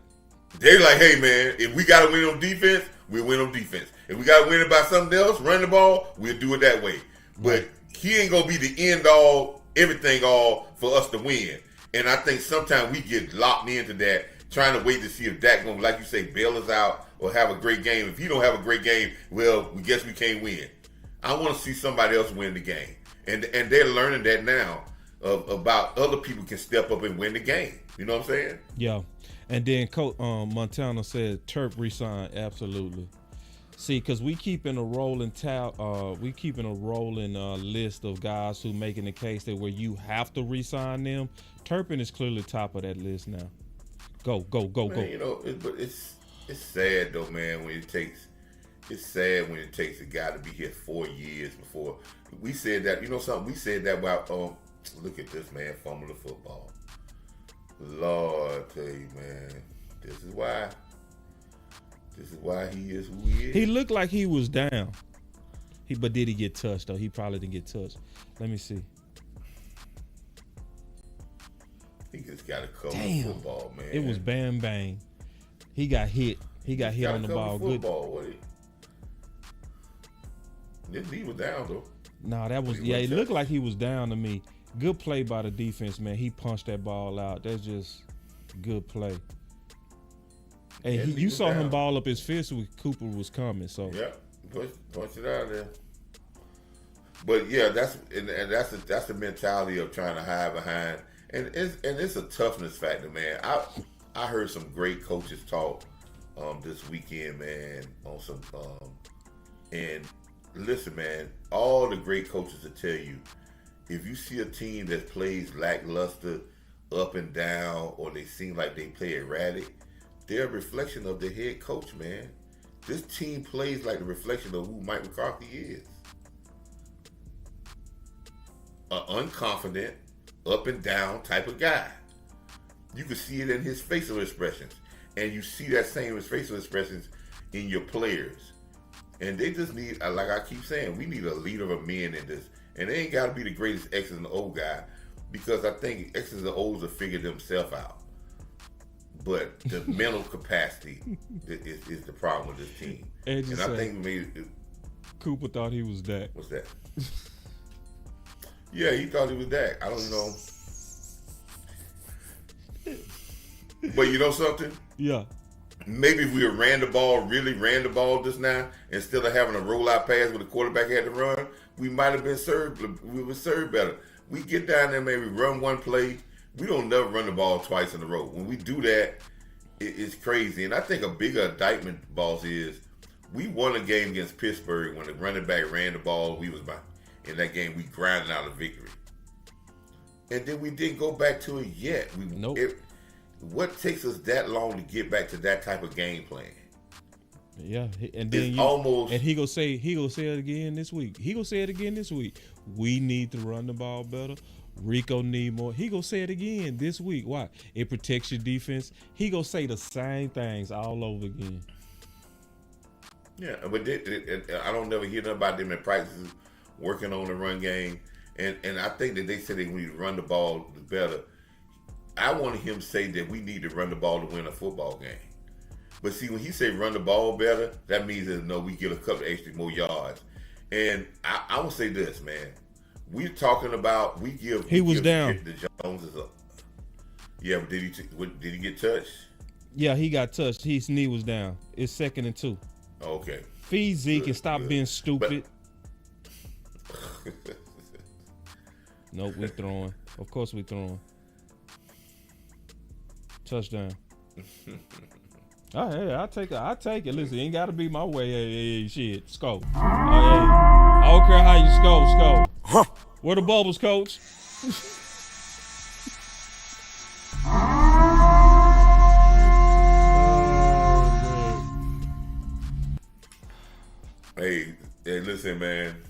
They're like, hey, man, if we got to win on defense, we'll win on defense. If we got to win it by something else, run the ball, we'll do it that way. But he ain't going to be the end all, everything all for us to win. And I think sometimes we get locked into that, trying to wait to see if Dak going to, like you say, bail us out or have a great game. If he don't have a great game, well, we guess we can't win. I want to see somebody else win the game. And they're learning that now about other people can step up and win the game. You know what I'm saying? Yeah. And then Coach Montana said Turp resign. Absolutely. See, because we keeping a rolling list of guys who making the case that where you have to resign them. Turpin is clearly top of that list now. Go. Man, you know, but it's sad though, man. It's sad when it takes a guy to be here 4 years before. We said that. You know something? We said that about. Look at this man fumble the football. Lord, I tell you, man, this is why he is who he is. He looked like he was down. But did he get touched though? He probably didn't get touched. Let me see. He just got to cover the football, man. It was bang bang. He got hit. He got hit on the ball. Good. This knee was down though. Nah, that was it looked like he was down to me. Good play by the defense, man. He punched that ball out. That's just good play. And you saw him ball up his fist when Cooper was coming. So yeah, punch it out there. But yeah, that's the mentality of trying to hide behind, and it's a toughness factor, man. I heard some great coaches talk this weekend, man, on some and listen, man, all the great coaches will tell you, if you see a team that plays lackluster, up and down, or they seem like they play erratic, they're a reflection of the head coach, man. This team plays like the reflection of who Mike McCarthy is. An unconfident, up and down type of guy. You can see it in his facial expressions. And you see that same facial expressions in your players. And they just need, like I keep saying, we need a leader of men in this. And they ain't got to be the greatest X's and O guy, because I think X's and O's will figure themselves out. But the mental capacity is the problem with this team. And I think maybe Cooper thought he was Dak. What's that? Yeah, he thought he was Dak. I don't know. But you know something? Yeah. Maybe if we ran the ball just now, instead of having a rollout pass where the quarterback had to run, we might have been served. We would serve better. We get down there, maybe run one play. We don't never run the ball twice in a row. When we do that, it's crazy. And I think a bigger indictment, boss, is we won a game against Pittsburgh when the running back ran the ball. We was in that game. We grinded out a victory, and then we didn't go back to it yet. Nope. What takes us that long to get back to that type of game plan? Yeah, and then he gonna say it again this week. We need to run the ball better. Rico need more. He gonna say it again this week. Why? It protects your defense. He gonna say the same things all over again. Yeah, but I don't never hear nothing about them in practices working on the run game. And I think that they said they need to run the ball better. I wanted him to say that we need to run the ball to win a football game. But see, when he say run the ball better, that means that no, we get a couple extra more yards. And I will say this, man. We're talking about He was down. The Joneses up. Yeah, but did he get touched? Yeah, he got touched. His knee was down. It's 2nd and 2. Okay. Feed Zeke and stop being stupid. Nope, we throwing. Of course we throwing. Touchdown. Hey, I'll take it. Listen, it ain't gotta be my way. Hey, shit. Scope. Hey, I don't care how you scope. Huh. Where the bubbles, coach? Hey, listen, man.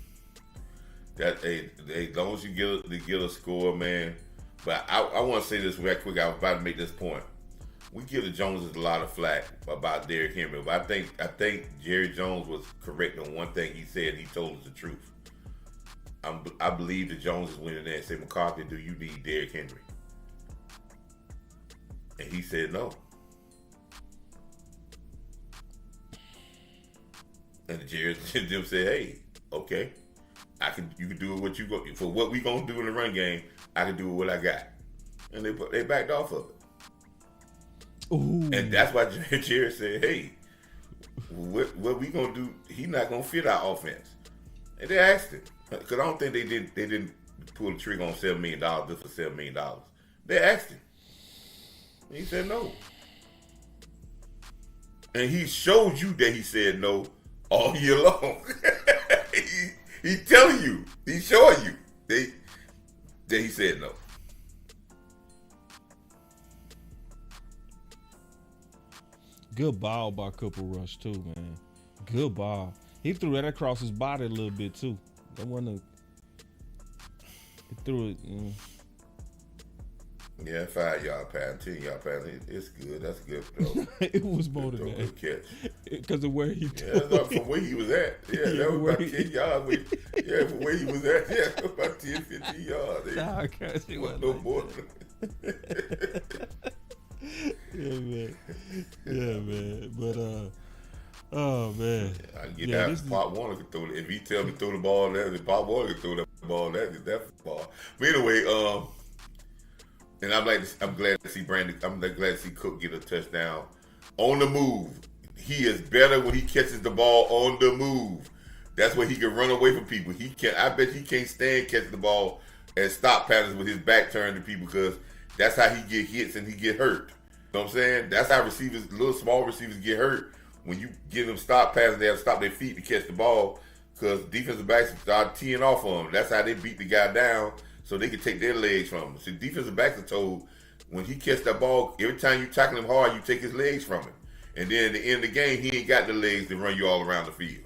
That as long as you get a score, man. But I want to say this real quick. I was about to make this point. We give the Joneses a lot of flack about Derrick Henry, but I think Jerry Jones was correct on one thing he said. He told us the truth. I believe the Joneses went in there and said, McCarthy, do you need Derrick Henry? And he said no. And the Jerry them said, hey, okay, you can do what you go for what we gonna do in the run game. I can do what I got, and they backed off of it. Ooh. And that's why Jerry said, hey, what we gonna do? He's not gonna fit our offense. And they asked him, because I don't think they didn't pull the trigger on $7 million just for $7 million. They asked him. And he said no. And he showed you that he said no all year long. He's telling you, he's showing you that he said no. Good ball by Cooper Rush too, man. Good ball. He threw that across his body a little bit too. That wasn't he threw it. Yeah, 5 yard pass, 10 yard pass. It's good. That's good though. It was more than that. Good catch. Because of where he from where he was at. Yeah, that was about 10 yards. From where he was at. Yeah, about 10, 15 yards. Nah, cause he wasn't no like more. Yeah, man. But oh man. I can get that. Pop Warner could throw it. If he tell me to throw the ball there, then Pop Warner could throw that ball. That's ball. But anyway, and I'm glad to see I'm glad to see Cook get a touchdown on the move. He is better when he catches the ball on the move. That's where he can run away from people. I bet he can't stand catching the ball and stop passes with his back turned to people, because that's how he get hits and he get hurt. You know what I'm saying? That's how little small receivers get hurt. When you give them stop passes, they have to stop their feet to catch the ball, because defensive backs start teeing off on them. That's how they beat the guy down, so they can take their legs from him. So defensive backs are told, when he catch that ball, every time you tackle him hard, you take his legs from him. And then at the end of the game, he ain't got the legs to run you all around the field.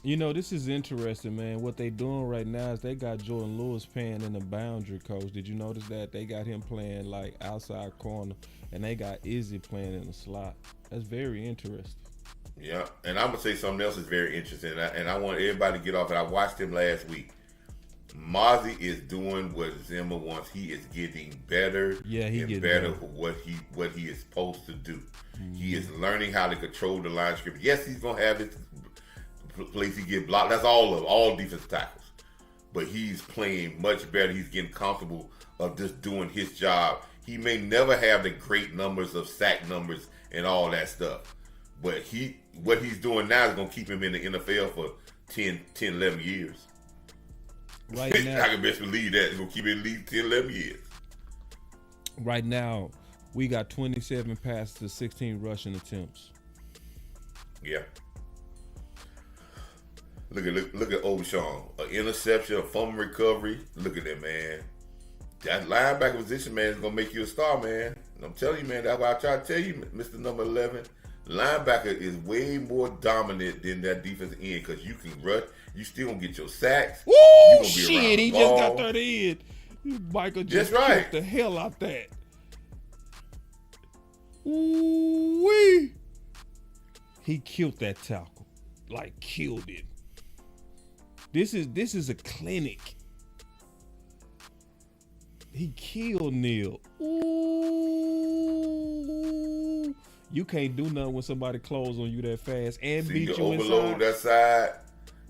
You know, this is interesting, man. What they doing right now is they got Jordan Lewis playing in the boundary, coach. Did you notice that? They got him playing like outside corner, and they got Izzy playing in the slot. That's very interesting. Yeah, and I'm gonna say something else is very interesting, and I want everybody to get off it. I watched him last week. Mozzie is doing what Zimmer wants. He is getting better. Yeah, he getting better for what he is supposed to do. Mm-hmm. He is learning how to control the line of scrimmage. Yes, he's gonna have his place he get blocked. That's all defensive tackles. But he's playing much better. He's getting comfortable of just doing his job. He may never have the great numbers of sack numbers and all that stuff, but what he's doing now is going to keep him in the NFL for 10, 11 years. Right now, I can best believe that. It's going to keep him at least 10, 11 years. Right now, we got 27 passes to 16 rushing attempts. Yeah. Look at O'Shawn. An interception, a fumble recovery. Look at that, man. That linebacker position, man, is going to make you a star, man. And I'm telling you, man, that's why I try to tell you, Mr. Number 11, linebacker is way more dominant than that defensive end, because you can rush. You still going to get your sacks. Woo, shit, he just got that in. Michael just kicked the hell out that. Ooh-wee. He killed that tackle. Like, killed it. This is a clinic. He killed Neil. Ooh. You can't do nothing when somebody close on you that fast and See, beat you you overload inside. that side.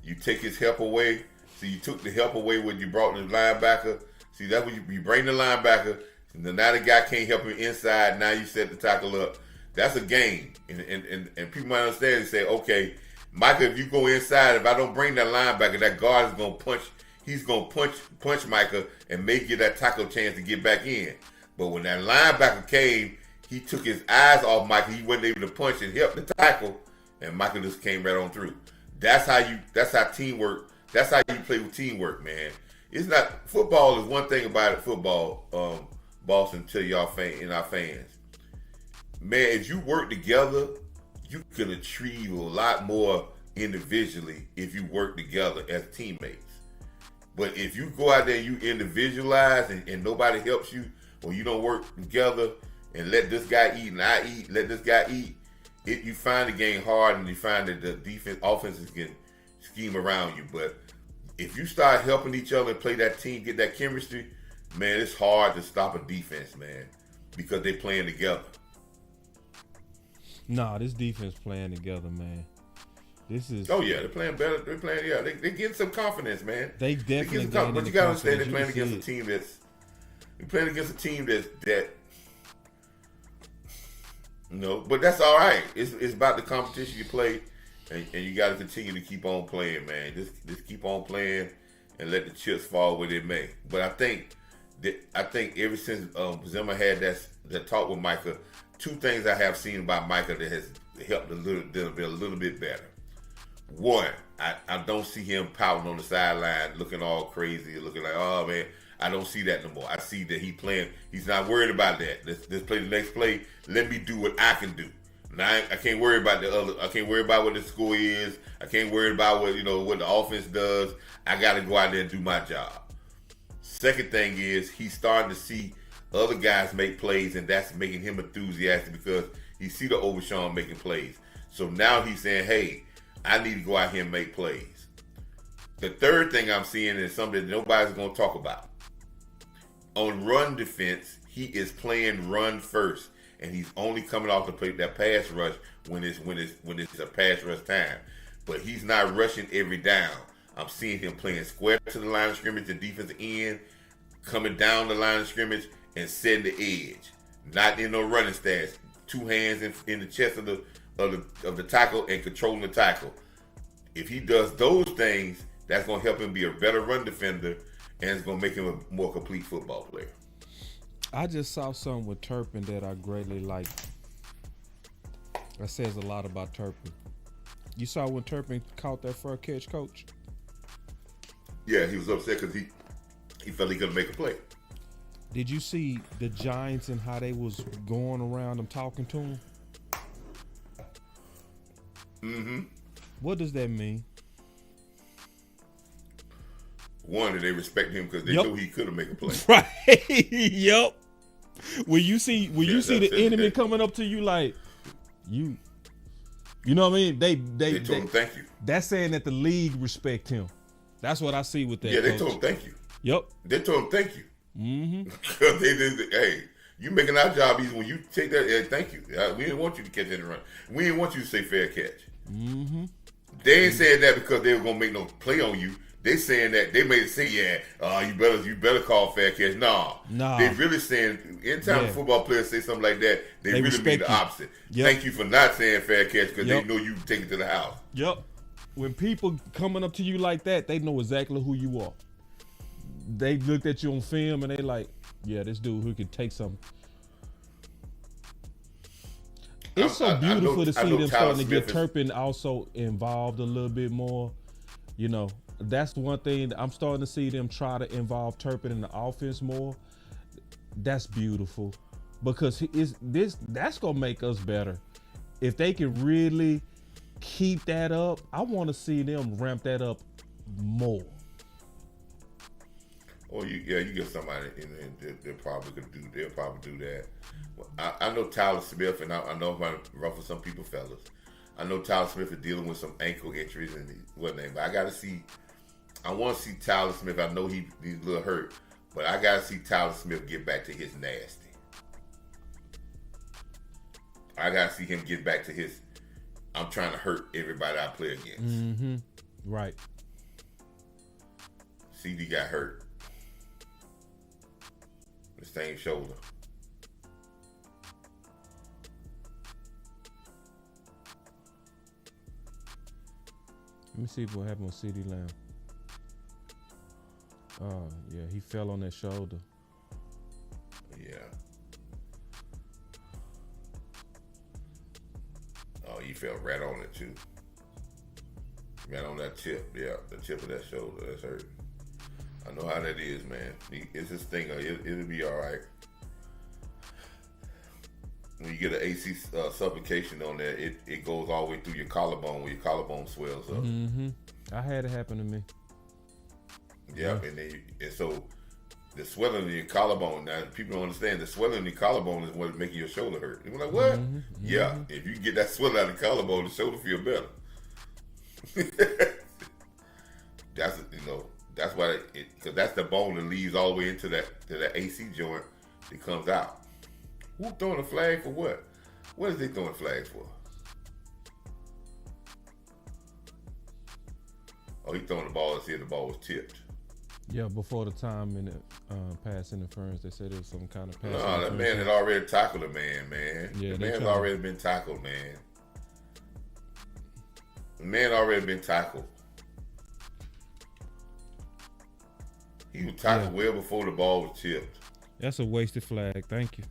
You take his help away. So you took the help away when you brought the linebacker. See, that's when you bring the linebacker. And then now the guy can't help him inside. Now you set the tackle up. That's a game. And people might understand and say, okay, Micah, if you go inside, if I don't bring that linebacker, that guard is going to punch. He's going to punch Micah and make you that tackle chance to get back in. But when that linebacker came, he took his eyes off Micah. He wasn't able to punch and help the tackle. And Micah just came right on through. That's how teamwork. That's how you play with teamwork, man. It's not football is one thing about it. Football, Boston, to y'all our fans, man. If you work together, you can achieve a lot more individually if you work together as teammates. But if you go out there and you individualize and nobody helps you, or you don't work together and let this guy eat and I eat, let this guy eat, you find the game hard and you find that the offenses can scheme around you. But if you start helping each other and play that team, get that chemistry, man, it's hard to stop a defense, man, because they're playing together. Nah, this defense playing together, man. This is. Oh yeah, they're playing better. They're playing. Yeah, they getting some confidence, man. They definitely. But you gotta understand, they're playing against a team that's. They're playing against a team that. No, but that's all right. It's about the competition you play, and you got to continue to keep on playing, man. Just keep on playing, and let the chips fall where they may. But I think ever since Zimmer had that talk with Micah, two things I have seen about Micah that has helped a little bit better. One, I don't see him pouting on the sideline, looking all crazy, looking like, oh man. I don't see that no more. I see that he's not worried about that. Let's play the next play. Let me do what I can do. Now I can't worry about I can't worry about what the score is. I can't worry about what the offense does. I gotta go out there and do my job. Second thing is he's starting to see other guys make plays, and that's making him enthusiastic because he see the Overshawn making plays. So now he's saying, hey, I need to go out here and make plays. The third thing I'm seeing is something that nobody's going to talk about. On run defense, he is playing run first, and he's only coming off to play that pass rush when it's a pass rush time. But he's not rushing every down. I'm seeing him playing square to the line of scrimmage, the defensive end, coming down the line of scrimmage and setting the edge. Not in no running stance. Two hands in the chest of the tackle and controlling the tackle. If he does those things, that's going to help him be a better run defender, and it's going to make him a more complete football player. I just saw something with Turpin that I greatly like. That says a lot about Turpin. You saw when Turpin caught that first catch, Coach? Yeah, he was upset because he felt he couldn't make a play. Did you see the Giants and how they was going around him talking to him? Mm-hmm. What does that mean? One, that they respect him because they knew he couldn't make a play. Right. Yep. When you see the enemy coming up to you like you know what I mean? They told him thank you. That's saying that the league respect him. That's what I see with that. Yeah, they Coach. told him thank you. Yep. They told him thank you. Mm-hmm. Because they did. Hey, you making our job easy when you take that. Hey, thank you. We didn't want you to catch any run. We didn't want you to say fair catch. Mm-hmm. They ain't saying that because they were gonna make no play on you. They saying that they made it say, you better call fair catch. Nah. They really saying anytime a football player say something like that, they really mean the opposite. Yep. Thank you for not saying fair catch because they know you can take it to the house. Yep. When people coming up to you like that, they know exactly who you are. They looked at you on film and they like, yeah, this dude who could take something. It's so beautiful to see them starting to get Turpin also involved a little bit more. You know, that's one thing. I'm starting to see them try to involve Turpin in the offense more. That's beautiful because that's gonna make us better. If they can really keep that up, I want to see them ramp that up more. Or you get somebody they'll probably do that. I know Tyler Smith, and I know I'm going to ruffle some people, fellas. I know Tyler Smith is dealing with some ankle injuries and whatnot, but I want to see Tyler Smith. I know he's a little hurt. But I gotta see Tyler Smith get back to his nasty. I gotta see him get back to his. I'm trying to hurt everybody I play against. Mm-hmm. Right. CD got hurt. The same shoulder. Let me see what happened with CD Lamb. Yeah, he fell on that shoulder. Yeah. Oh, he fell right on it too. Right on that tip. Yeah, the tip of that shoulder. That's hurt. I know how that is, man. It's this thing. It'll be all right. When you get an AC suffocation on there, it goes all the way through your collarbone where your collarbone swells up. Mm-hmm. I had it happen to me. Yeah, and so the swelling in your collarbone. Now, people don't understand the swelling in your collarbone is what's making your shoulder hurt. You're like, what? Mm-hmm. Yeah, if you get that swelling out of the collarbone, the shoulder feel better. That's why because that's the bone that leads all the way into that AC joint that comes out. Who throwing a flag for what? What is they throwing flags for? Oh, he throwing the ball and said the ball was tipped. Yeah, before the time in the pass interference, they said it was some kind of pass. No, that man had already tackled a man. Yeah, the man's already been tackled, man. The man already been tackled. He was tackled well before the ball was tipped. That's a wasted flag. Thank you.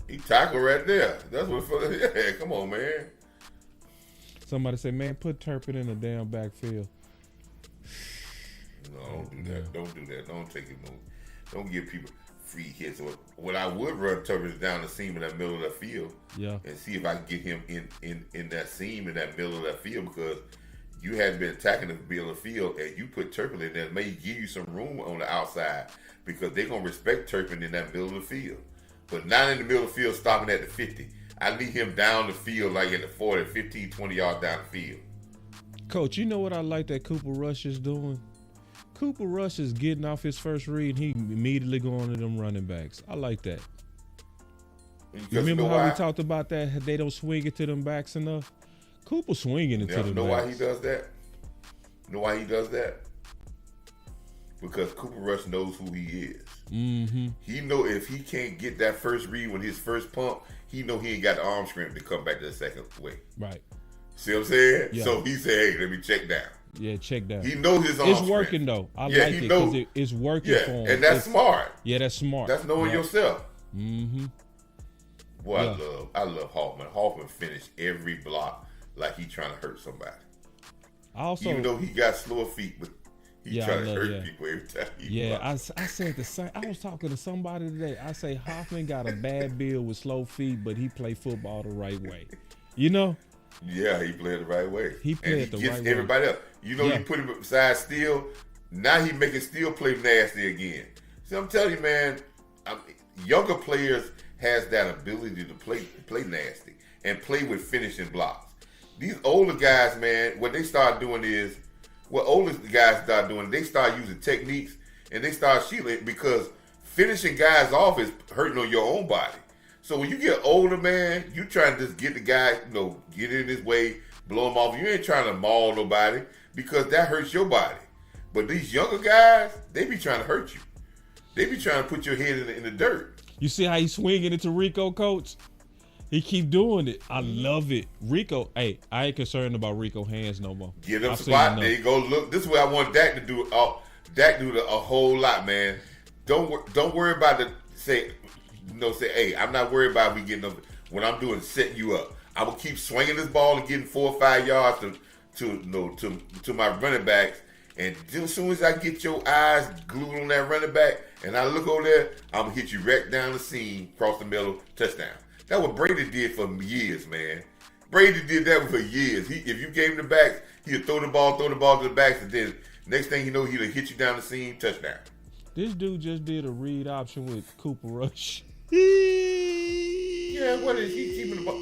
He tackled right there. That's what. Yeah, come on, man. Somebody said, "Man, put Turpin in the damn backfield." No, don't do that. Don't do that. Don't take it. Don't give people free hits. What I would run Turpin down the seam in that middle of that field. Yeah. And see if I can get him in that seam in that middle of that field, because you had been attacking the middle of the field and you put Turpin in there, it may give you some room on the outside because they're gonna respect Turpin in that middle of the field. But not in the middle of the field stopping at the 50. I need him down the field like at the 40, 15, 20 yards down the field. Coach, you know what I like that Cooper Rush is doing? Cooper Rush is getting off his first read and he immediately going to them running backs. I like that. Remember how we talked about that? They don't swing it to them backs enough? Cooper swinging it to them backs. Know why he does that? Know why he does that? Because Cooper Rush knows who he is. Mm-hmm. He know if he can't get that first read when his first pump, he know he ain't got the arm strength to come back to the second way. Right. See what I'm saying? Yeah. So he said, hey, let me check down. Yeah, check down. He knows his arm It's strength. working, though. I like it because it's working for him. And that's smart. Yeah, that's smart. That's knowing yourself. Mm-hmm. Boy, I love Hoffman. Hoffman finished every block like he trying to hurt somebody. Also, even though he got slower feet, but he trying to hurt people every time he blocks. I said the same. I was talking to somebody today. I say Hoffman got a bad build with slow feet, but he play football the right way. You know? Yeah, he played the right way. He played the right way. And he gets everybody up. You know, you put him beside Steele. Now he making Steele play nasty again. See, I'm telling you, man, younger players has that ability to play nasty and play with finishing blocks. These older guys, man, what they start doing is, what older guys start doing, they start using techniques and they start shielding, because finishing guys off is hurting on your own body. So when you get older, man, you trying to just get the guy, get in his way, blow him off. You ain't trying to maul nobody because that hurts your body. But these younger guys, they be trying to hurt you. They be trying to put your head in the dirt. You see how he's swinging it to Rico, Coach? He keep doing it. I love it. Rico, hey, I ain't concerned about Rico hands no more. Get him spot. There you go. Look, this is what I want Dak to do. Dak do a whole lot, man. Don't worry about say, hey, I'm not worried about me getting them. When I'm doing setting you up, I will keep swinging this ball and getting 4 or 5 yards to my running backs. And as soon as I get your eyes glued on that running back, and I look over there, I'm gonna hit you right down the seam, cross the middle, touchdown. That's what Brady did for years, man. Brady did that for years. If you gave him the backs, he'd throw the ball to the backs, and then next thing you know, he'd hit you down the seam, touchdown. This dude just did a read option with Cooper Rush. Yeah, what is he keeping the ball?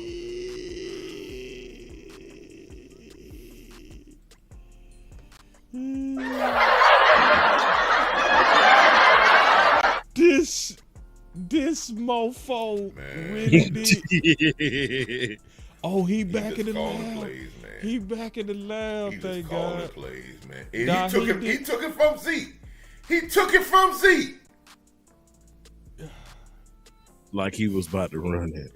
This mofo Man. really did. Oh, he back in the calling lab. plays, man. He back in the lab. He Thank just calling God. plays, man. And Nah, he took it from Zeke. He took it from Zeke. Like he was about to run it.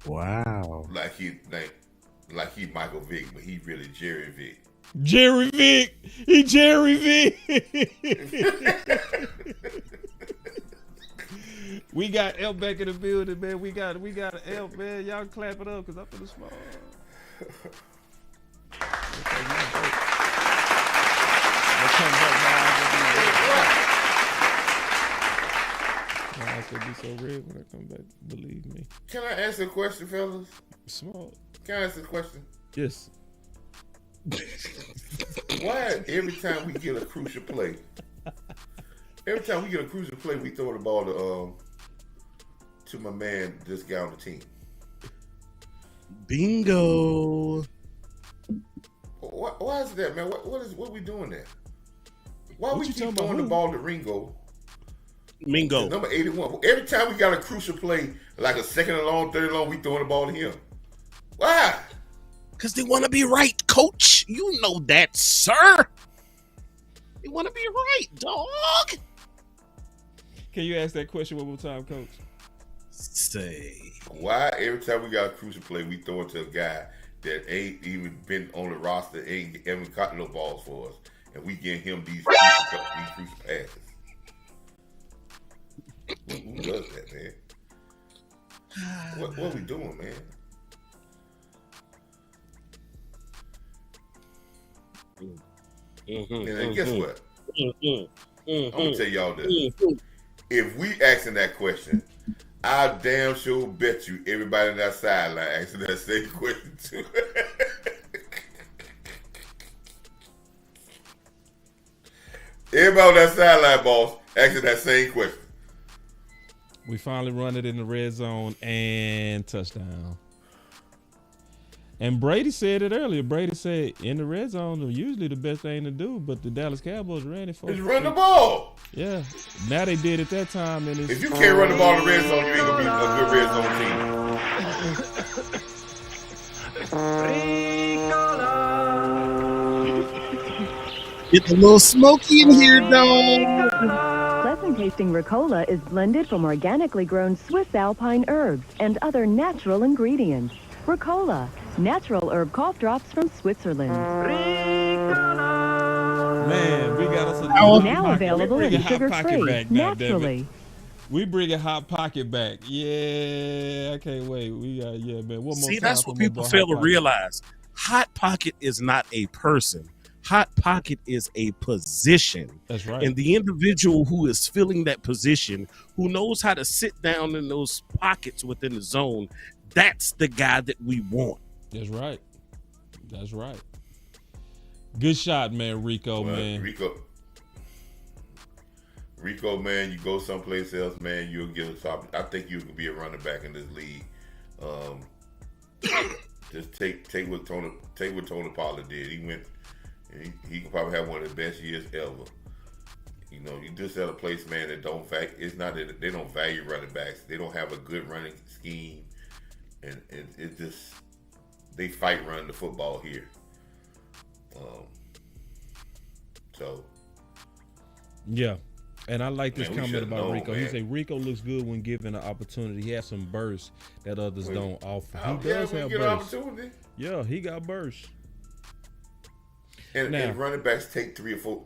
Wow. Like he Michael Vick, but he really Jerry Vick. Jerry Vick. He Jerry Vick. We got L back in the building, man. We got an L, man. Y'all clap it up because I'm for the small. I could be so red when I come back. Believe me. Can I ask a question, fellas? Small. Can I ask a question? Yes. Why every time we get a crucial play, we throw the ball to my man, this guy on the team? Bingo. Why is that, man? What we doing there? Why What we you keep talking throwing about the ball to Ringo? Mingo. Number 81. Every time we got a crucial play, like a second and long, third and long, we throwing the ball to him. Why? Because they want to be right, coach. You know that, sir. They want to be right, dog. Can you ask that question one more time, Coach? Say. Why every time we got a crucial play, we throw it to a guy that ain't even been on the roster, ain't caught no balls for us, and we get him these crucial passes? Who does that, man? What are we doing, man? And guess what? I'm gonna tell y'all this. If we asking that question, I damn sure bet you everybody on that sideline asking that same question too. Everybody on that sideline, boss, asking that same question. We finally run it in the red zone and touchdown. And Brady said it earlier. Brady said in the red zone, usually the best thing to do, but the Dallas Cowboys ran it for Just run the ball. Yeah. Now they did it that time. And if you can't run the ball in the red zone, you ain't going to be a good red zone team. It's a little smoky in here, dog. Pleasant tasting Ricola is blended from organically grown Swiss alpine herbs and other natural ingredients. Ricola, natural herb cough drops from Switzerland. Man, we got us a now available in sugar-free, naturally. We bringing Hot Pocket back. Yeah, I can't wait. We got man. One more See, time that's what people fail to realize. Hot Pocket is not a person. Hot Pocket is a position. That's right. And the individual who is filling that position, who knows how to sit down in those pockets within the zone, that's the guy that we want. That's right. That's right. Good shot, man, Rico, man. Rico, man, you go someplace else, man, you'll get a top. I think you could be a running back in this league. Just take what Tony Pollard did. He went. He could probably have one of the best years ever. You know, you just at a place, man, that don't value. It's not that they don't value running backs. They don't have a good running scheme, and it just they fight running the football here. So. Yeah. And I like this comment about Rico. Man. He said Rico looks good when given an opportunity. He has some bursts that others don't offer. He does have bursts. Yeah, he got bursts. And running backs take 3 or 4,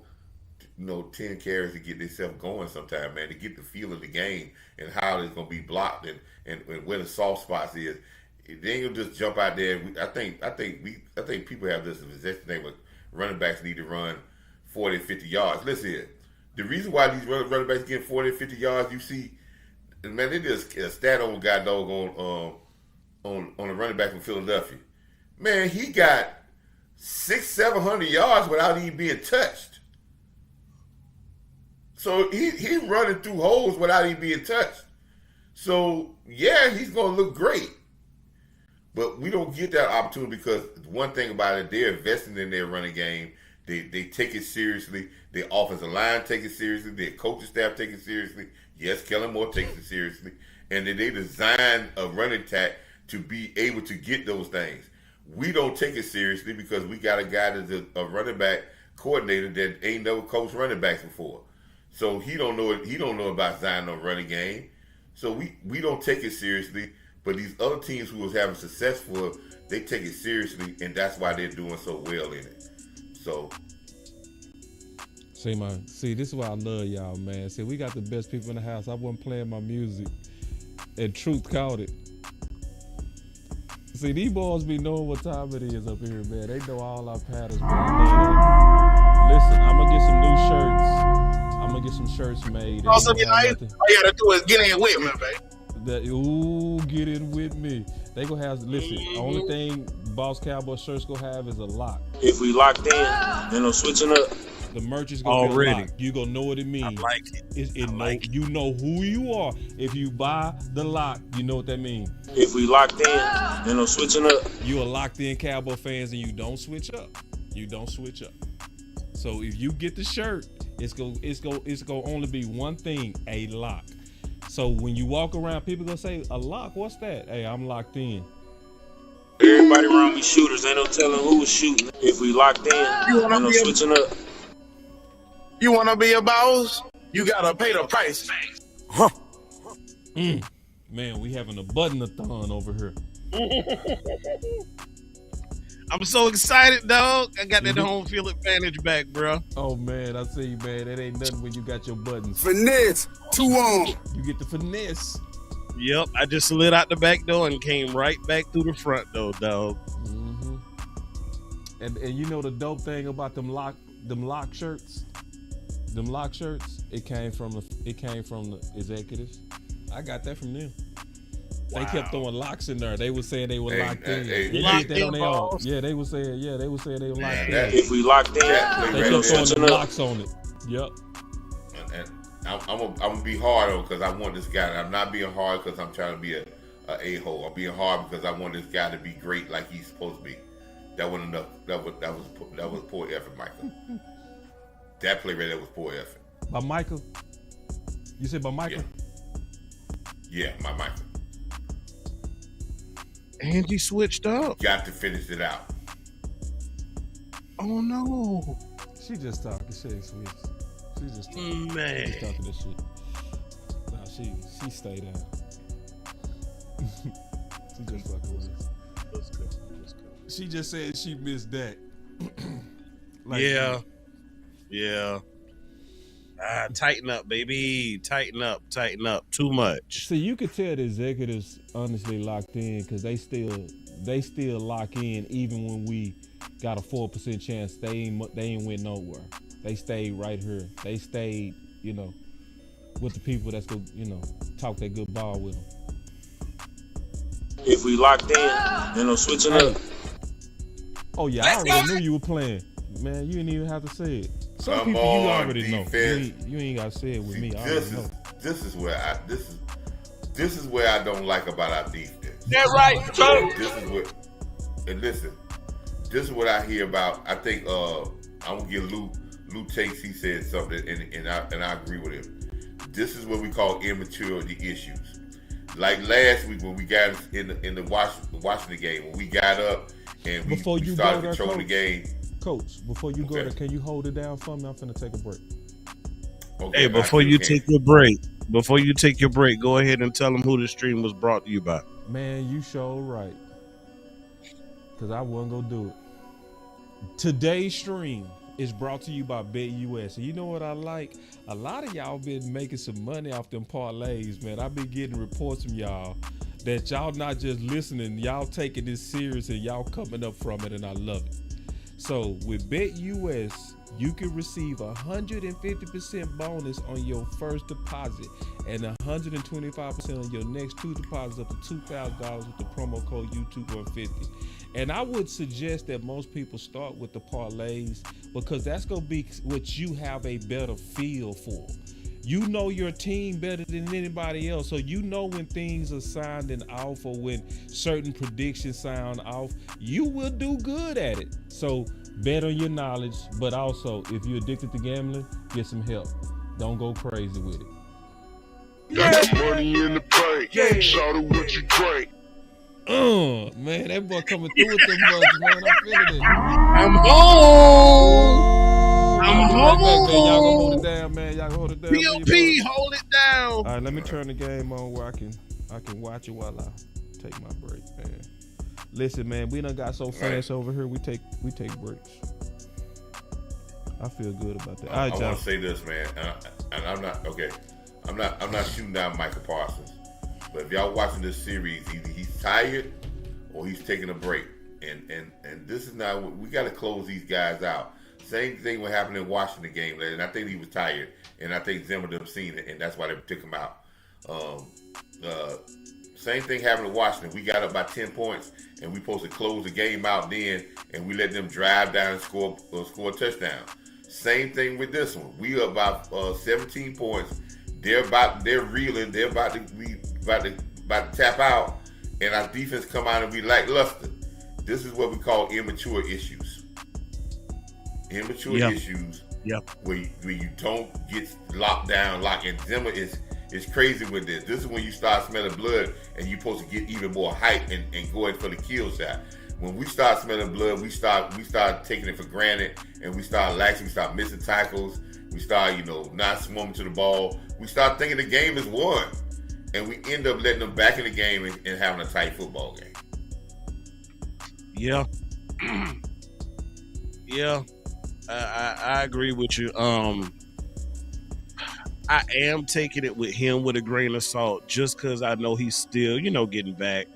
10 carries to get themselves going sometimes, man, to get the feel of the game and how it's going to be blocked and where the soft spots is. Then you'll just jump out there. I think people have this thing with running backs need to run 40, 50 yards. Listen here. The reason why these running backs get 40, 50 yards, you see, man, they did a stat on a guy on a running back from Philadelphia. Man, he got 600-700 yards without even being touched. So he running through holes without even being touched. So yeah, he's gonna look great. But we don't get that opportunity because one thing about it, they're investing in their running game. They take it seriously. Their offensive line take it seriously. Their coaching staff take it seriously. Yes, Kellen Moore takes it seriously, and then they designed a running attack to be able to get those things. We don't take it seriously because we got a guy that's a running back coordinator that ain't never coached running backs before, so he don't know it. He don't know about designing a running game. So we don't take it seriously. But these other teams who was having success for, they take it seriously, and that's why they're doing so well in it. So. See, this is why I love y'all, man. See, we got the best people in the house. I wasn't playing my music, and Truth caught it. See, these boys be knowing what time it is up here, man. They know all our patterns, man. Listen, I'm gonna get some new shirts. I'm gonna get some shirts made. Also, all you gotta do is get in with me, baby. Get in with me. They gonna have, listen, only thing Boss Cowboy shirts gonna have is a lock. If we locked in, then no switching up. The merch is gonna be locked. You gonna know what it means. I like it. You know who you are. If you buy the lock, you know what that means. If we locked in, then no switching up. You are locked in Cowboy fans, and you don't switch up. You don't switch up. So if you get the shirt, it's gonna only be one thing: a lock. So when you walk around, people gonna say, "A lock? What's that?" Hey, I'm locked in. Everybody around me shooters, ain't no telling who was shooting. If we locked in, ain't no switching up. You wanna be a boss? You gotta pay the price. Huh. Man, we having a button-a-thon over here. I'm so excited, dog. I got that home field advantage back, bro. Oh, man, I see you, man. That ain't nothing when you got your buttons. Finesse, 2 on. You get the finesse. Yep, I just slid out the back door and came right back through the front door, dog. Mm-hmm. And you know the dope thing about them lock shirts? Them lock shirts, it came from the executives. I got that from them. Wow. They kept throwing locks in there. They were saying they were locked in. They did that on their own. Yeah, they were saying they were locked in. If we locked in, they kept throwing the locks on it. Yep. And I'm gonna be hard on because I want this guy. I'm not being hard because I'm trying to be a hole. I'm being hard because I want this guy to be great like he's supposed to be. That wasn't enough. That was poor effort, Michael. That play right there was poor effort. By Michael? You said by Michael? Yeah, my Michael. Andy switched up. Got to finish it out. Oh no. She just talking. She ain't switched. She just talking. Man. She's talking this shit. Nah, she stayed out. She just fucking with us. Let's go. She just said she missed that. Yeah. Tighten up, baby. Tighten up. Too much. See, you could tell the executives honestly locked in because they still lock in even when we got a 4% chance. They ain't went nowhere. They stayed right here. They stayed, with the people that's gonna, talk that good ball with them. If we locked in, then no switching up. Oh yeah, I already knew you were playing. Man, you didn't even have to say it. Some people you already know. You ain't got to say it with me. I already know. This is where I don't like about our defense. That's right, Joe. This is what I hear about. I think I'm gonna give Lou takes. He said something, and I agree with him. This is what we call immaturity issues. Like last week when we got in the Washington game, when we got up and we started controlling the game. Coach, before you go there, can you hold it down for me? I'm finna take a break. Okay, hey, before you take your break, go ahead and tell them who the stream was brought to you by. Man, you sure right. Because I wasn't going to do it. Today's stream is brought to you by BetUS. And you know what I like? A lot of y'all been making some money off them parlays, man. I've been getting reports from y'all that y'all not just listening, y'all taking this serious and y'all coming up from it, and I love it. So with BetUS, you can receive 150% bonus on your first deposit and 125% on your next 2 deposits up to $2,000 with the promo code YouTube150. And I would suggest that most people start with the parlays because that's going to be what you have a better feel for. You know your team better than anybody else, so you know when things are sounding off or when certain predictions sound off. You will do good at it. So bet on your knowledge, but also if you're addicted to gambling, get some help. Don't go crazy with it. Got money in the bank. Yeah. Shout out what you drink. Man, that boy coming through with them bugs, man. I'm feeling it. I'm home. I'm home. Right back, man. Y'all gonna hold it down, man. Y'all gonna hold it down. POP, hold it down. All right, let me turn the game on where I can watch it while I take my break, man. Listen, man, we done got so fast over here. We take breaks. I feel good about that. I want to say this, man, and I'm not okay. I'm not shooting down Michael Parsons, but if y'all watching this series, either he's tired or he's taking a break, and this is now we got to close these guys out. Same thing what happened in Washington game, and I think he was tired, and I think Zimmer them seen it, and that's why they took him out. Same thing happened in Washington. We got up by 10 points, and we supposed to close the game out then, and we let them drive down and score a touchdown. Same thing with this one. We are about 17 points. They're reeling. They're about to tap out, and our defense come out and we lackluster. This is what we call immature issues. Issues. Yep. Where you don't get locked down. And Zimmer is crazy with this. This is when you start smelling blood, and you're supposed to get even more hype and go in for the kill shot. When we start smelling blood, we start taking it for granted, and we start laxing, we start missing tackles, we start, not swimming to the ball. We start thinking the game is won, and we end up letting them back in the game and having a tight football game. Yeah. Yeah. I agree with you. I am taking it with him with a grain of salt just because I know he's still, getting back.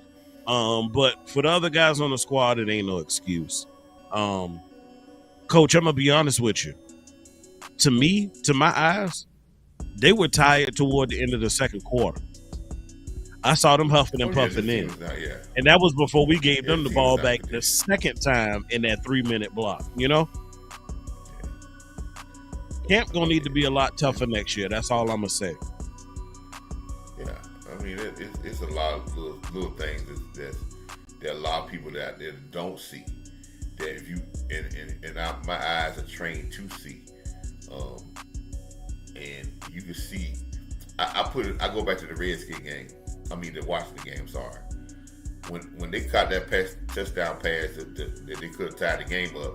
But for the other guys on the squad, it ain't no excuse. Coach, I'm gonna be honest with you. To me, to my eyes, they were tired toward the end of the second quarter. I saw them huffing and puffing in. And that was before we gave them the ball back the second time in that 3-minute block, Camp gonna need to be a lot tougher next year. That's all I'm gonna say. Yeah, I mean it's a lot of little things that there are a lot of people out there that don't see. That if you my eyes are trained to see, and you can see. I go back to the Redskin game. I mean the Washington game. Sorry, when they caught that touchdown pass that they could have tied the game up.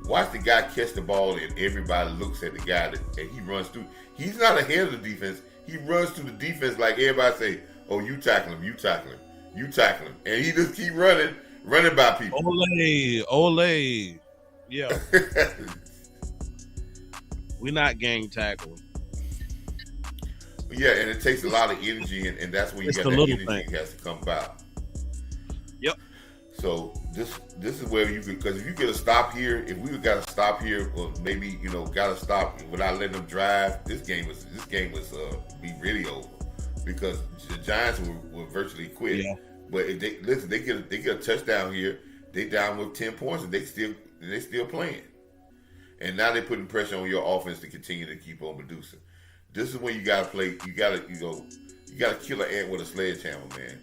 Watch the guy catch the ball and everybody looks at the guy and he runs through. He's not ahead of the defense. He runs through the defense like everybody say, "Oh, you tackle him, you tackle him, you tackle him," and he just keep running by people. Ole, yeah. We're not gang tackling. Yeah, and it takes a lot of energy, and that's when you got that energy that has to come about. Yep. So this is where you could, because if you get a stop here, if we got to stop here, or maybe got to stop without letting them drive, this game was be really over, because the Giants were virtually quit. Yeah. But if they get a touchdown here, they down with 10 points, and they still playing, and now they're putting pressure on your offense to continue to keep on producing. This is when you gotta play. You gotta kill an ant with a sledgehammer, man.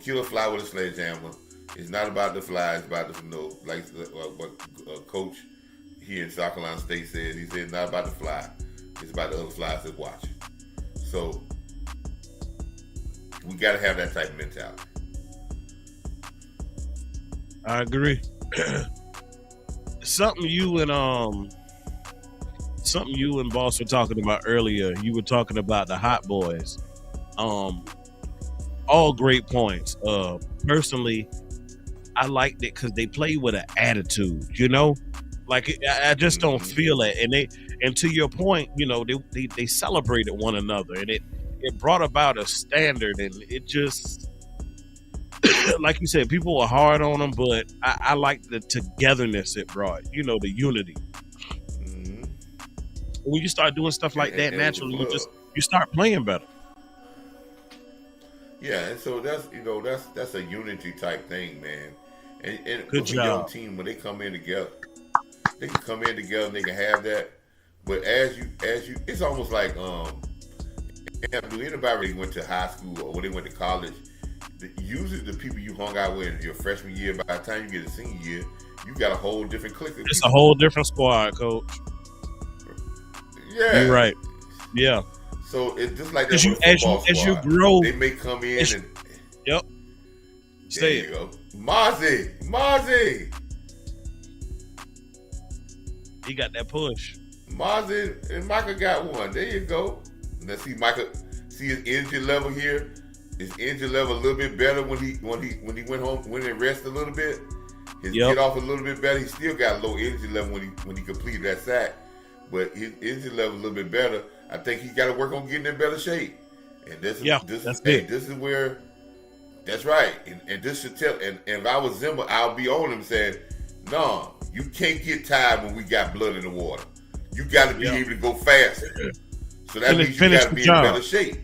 Kill a fly with a sledgehammer. It's not about the fly. It's about the like what Coach here in South Carolina State said. He said it's not about the fly. It's about the other flies that's watching. So we got to have that type of mentality. I agree. Something you and Boss were talking about earlier. You were talking about the hot boys. All great points. Personally, I liked it because they play with an attitude, Like I just don't feel it, and to your point, they celebrated one another, and it brought about a standard, and it just, like you said, people were hard on them, but I like the togetherness it brought, the unity. Mm-hmm. When you start doing stuff like that naturally, you start playing better. Yeah, and so that's a unity type thing, man. And good with job. A young team, when they come in together, they can come in together and they can have that. But as you, it's almost like do anybody really went to high school or when they went to college? Usually the people you hung out with in your freshman year, by the time you get to senior year, you got a whole different clique. It's a whole different squad, Coach. Yeah, you're right. Yeah. So it's just like that As you with a football as you squad. grow, They may come in and yep. there Say you it. go. Mozzie. He got that push. Mozzie and Micah got one. There you go. Let's see Micah. See his energy level here. His energy level a little bit better when he went home, went and rested a little bit. His get off a little bit better. He still got low energy level when he completed that sack, but his energy level a little bit better. I think he got to work on getting in better shape. And this is where. That's right. And this should tell. And if I was Zimmer, I'll be on him saying, "No, you can't get tired when we got blood in the water. You got to be able to go faster. So that means you got to be in better shape.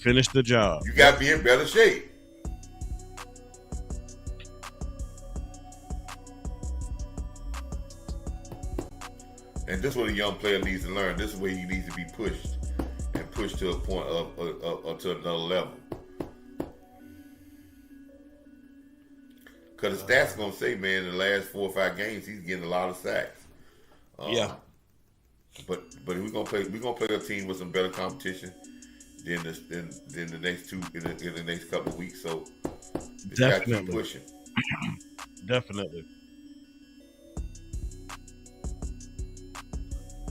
Finish the job. You got to be in better shape." And this is what a young player needs to learn. This is where he needs to be pushed and pushed to a point of to another level. Because the stats gonna say, man, in the last 4 or 5 games, he's getting a lot of sacks. But we're gonna play a team with some better competition than the next two in the next couple of weeks. So it's got to keep pushing. Definitely.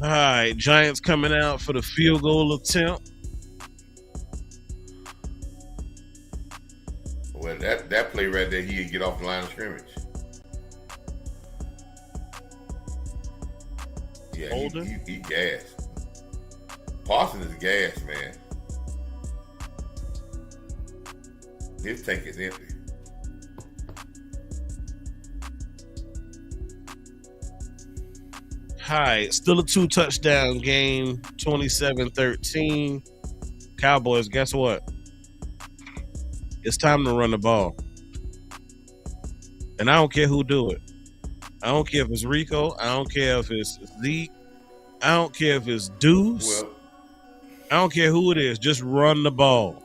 All right, Giants coming out for the field goal attempt. Well, that play right there, he didn't get off the line of scrimmage. Yeah, he gassed. Parsons is gassed, man. His tank is empty. Hi, still a 2-touchdown game, 27-13. Cowboys, guess what? It's time to run the ball. And I don't care who do it. I don't care if it's Rico. I don't care if it's Zeke. I don't care if it's Deuce. I don't care who it is. Just run the ball.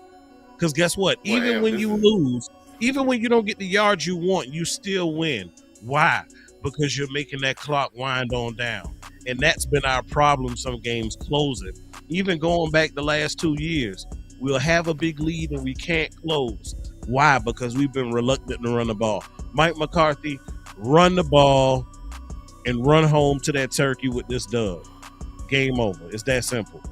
Because guess what? Even when you lose, even when you don't get the yards you want, you still win. Why? Because you're making that clock wind on down. And that's been our problem some games closing. Even going back the last 2 years, we'll have a big lead and we can't close. Why? Because we've been reluctant to run the ball. Mike McCarthy, run the ball and run home to that turkey with this dub. Game over. It's that simple.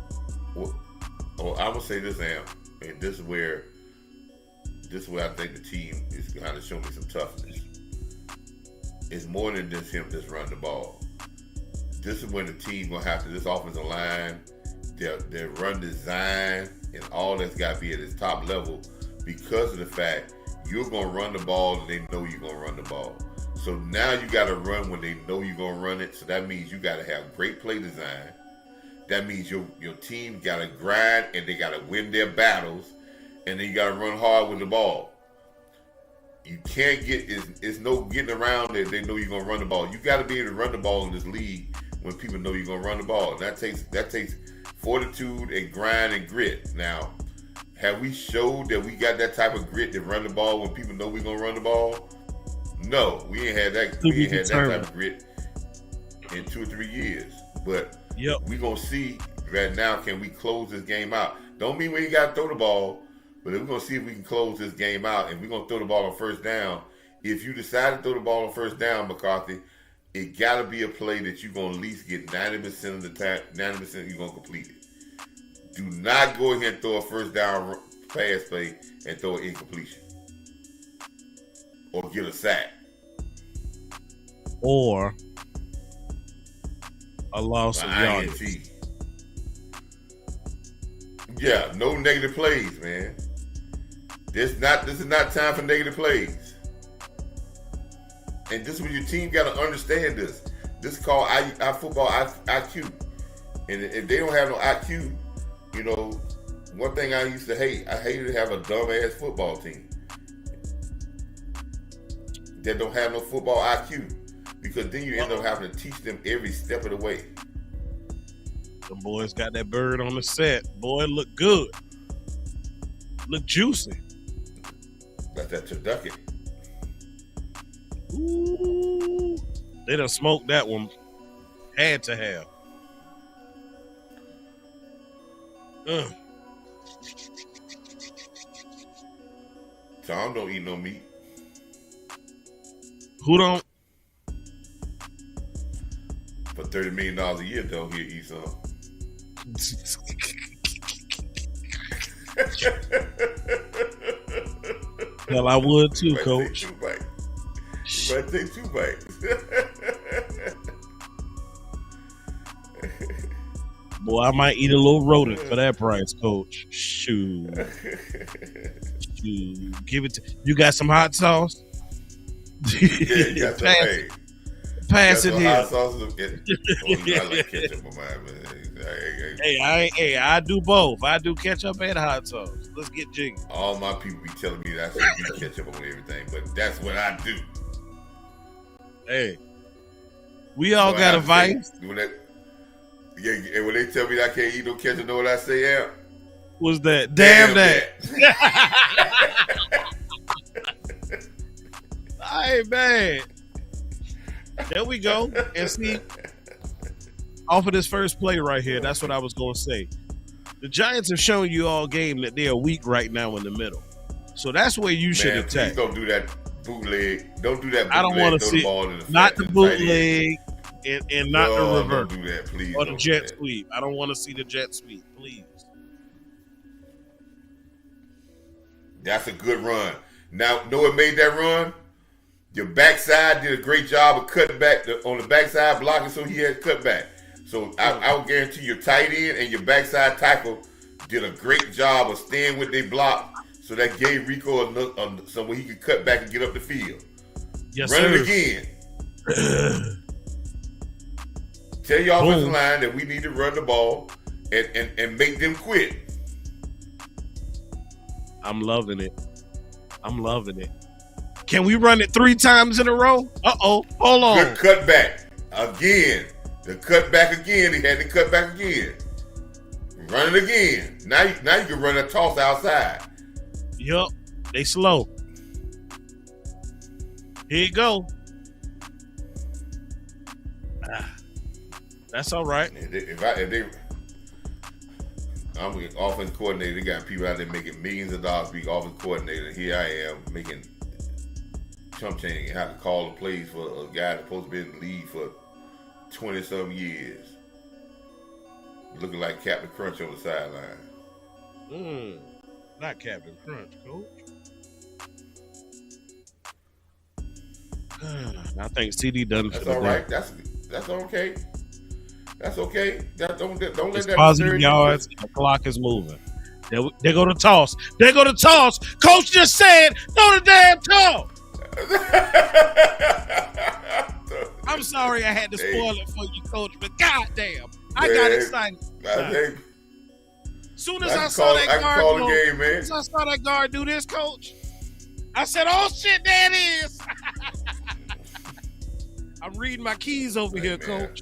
Well, I will say this, Am, and this is where I think the team is going to show me some toughness. It's more than just him just run the ball. This is when the team gonna have to, this offensive line, their run design and all that's got to be at its top level because of the fact you're gonna run the ball and they know you're gonna run the ball. So now you got to run when they know you're gonna run it. So that means you got to have great play design. That means your team got to grind and they got to win their battles, and then you got to run hard with the ball. You can't it's no getting around it. They know you're gonna run the ball. You got to be able to run the ball in this league when people know you're gonna run the ball. And that takes fortitude and grind and grit. Now, have we showed that we got that type of grit to run the ball when people know we're gonna run the ball? No, we ain't had that. We ain't had that type of grit in 2 or 3 years. But we gonna see right now. Can we close this game out? Don't mean we ain't got to throw the ball. But we're going to see if we can close this game out, and we're going to throw the ball on first down. If you decide to throw the ball on first down, McCarthy, it got to be a play that you're going to at least get 90% of the time, 90% you're going to complete it. Do not go ahead and throw a first down pass play and throw an incompletion. Or get a sack. Or a loss of yardage. Yeah, no negative plays, man. This is not time for negative plays. And this is when your team got to understand this. This is called football IQ. And if they don't have no IQ, you know, one thing I used to hate, I hated to have a dumbass football team that don't have no football IQ. Because then you end up having to teach them every step of the way. The boys got that bird on the set. Boy, look good. Look juicy. Got that turducken. Ooh. They done smoked that one. Had to have. Tom don't eat no meat. Who don't? For $30 million a year, though, he'll eat some. Hell, I would too, You Coach. might take 2 bites. Boy, I might eat a little rodent for that price, Coach. Shoot. Give it to you. Got some hot sauce? Yeah, you got some. Hey, pass it here. Hot sauce. I like ketchup on mine, man. Hey, I do both. I do ketchup and hot sauce. Let's get jiggy. All my people be telling me that I should eat ketchup on everything, but that's what I do. Hey, we all got a vice. And when they tell me that I can't eat no ketchup, know what I say? Yeah. What's that? Damn that. Hey, man. There we go. And see, off of this first play right here, that's what I was going to say. The Giants have shown you all game that they are weak right now in the middle. So that's where you should attack. Please don't do that bootleg. Don't do that bootleg. I don't want to see not the bootleg and not the reverse. Don't do that, please. Or the jet sweep. I don't want to see the jet sweep, please. That's a good run. Now, know what made that run? Your backside did a great job of cutting back on the backside blocking, so he had cut back. So I will guarantee your tight end and your backside tackle did a great job of staying with their block, so that gave Rico somewhere he could cut back and get up the field. Yes, Run sir. it again. Tell your offensive line that we need to run the ball and make them quit. I'm loving it. Can we run it 3 times in a row? Uh-oh. Hold on. Good cut back. Again. The cut back again. He had to cut back again. Run it again. Now you can run a toss outside. Yup. They slow. Here you go. That's all right. I'm an offense coordinator. They got people out there making millions of dollars being offense coordinator. Here I am making chump change and have to call the plays for a guy that's supposed to be in the league for 20-some years. Looking like Captain Crunch on the sideline. Not Captain Crunch, Coach. I think CD done for That's the all day. right. That's okay. That's okay. Don't let It's that positive yards. The clock is moving. They go to toss. They go to toss. Coach just said, no the damn toss. I'm sorry I had to spoil it for you, Coach, but goddamn, I got excited. Soon as I saw that guard do this, Coach, I said, "Oh shit, there it is." I'm reading my keys over here, Coach.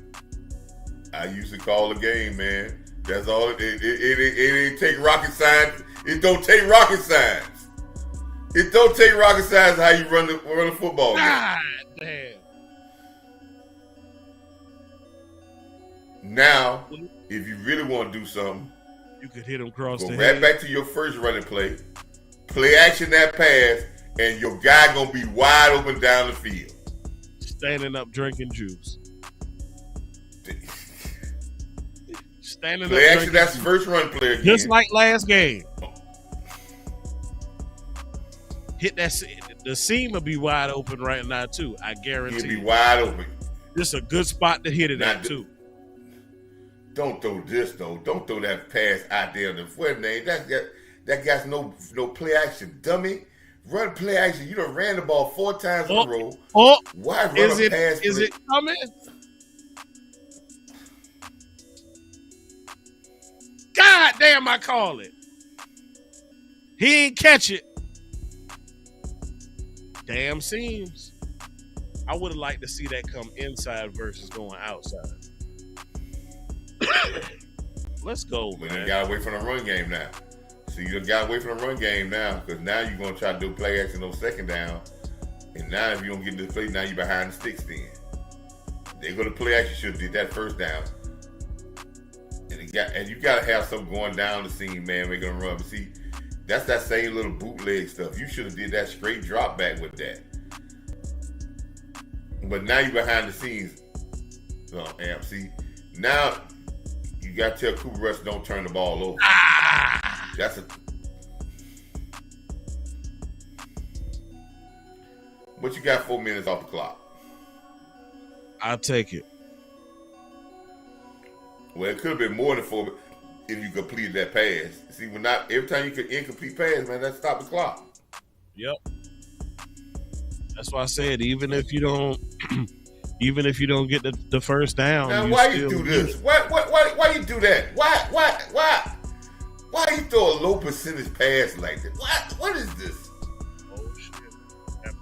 I used to call the game, man. That's all. It ain't take rocket science. It don't take rocket science. It don't take rocket science how you run a football game. God damn. Now, if you really want to do something, you could hit him across the go head. right back to your first running play. Play action that pass, and your guy gonna be wide open down the field. Standing up drinking juice. Standing play up action, that's first run play again. Just like last game. Hit that. The seam will be wide open right now too. I guarantee. He'll be wide open. This is a good spot to hit it at too. Don't throw this though. Don't throw that pass out there in the foot name. That guy's no play action, dummy. Run play action. You done ran the ball 4 times in a row. Why run a pass? Is it coming? God damn! I call it. He ain't catch it. Damn seams. I would have liked to see that come inside versus going outside. Let's go, man. But you got away from the run game now. So you done got away from the run game now, because now you're going to try to do play action on second down. And now if you don't get this play, now you're behind the sticks then. They go to play action, should have did that first down. And you gotta have something going down the seam, man, making a run. But see, that's that same little bootleg stuff. You should have did that straight drop back with that. But now you behind the scenes, Amp. See, now you gotta tell Cooper Rush don't turn the ball over. That's a. But you got 4 minutes off the clock. I'll take it. Well, it could have been more than 4 if you completed that pass. See, every time you could incomplete pass, man, that stopped the clock. Yep. That's why I said even if you don't get the first down. Now, why you do this? Why you do that? Why you throw a low percentage pass like that? What is this? Oh shit. Yep.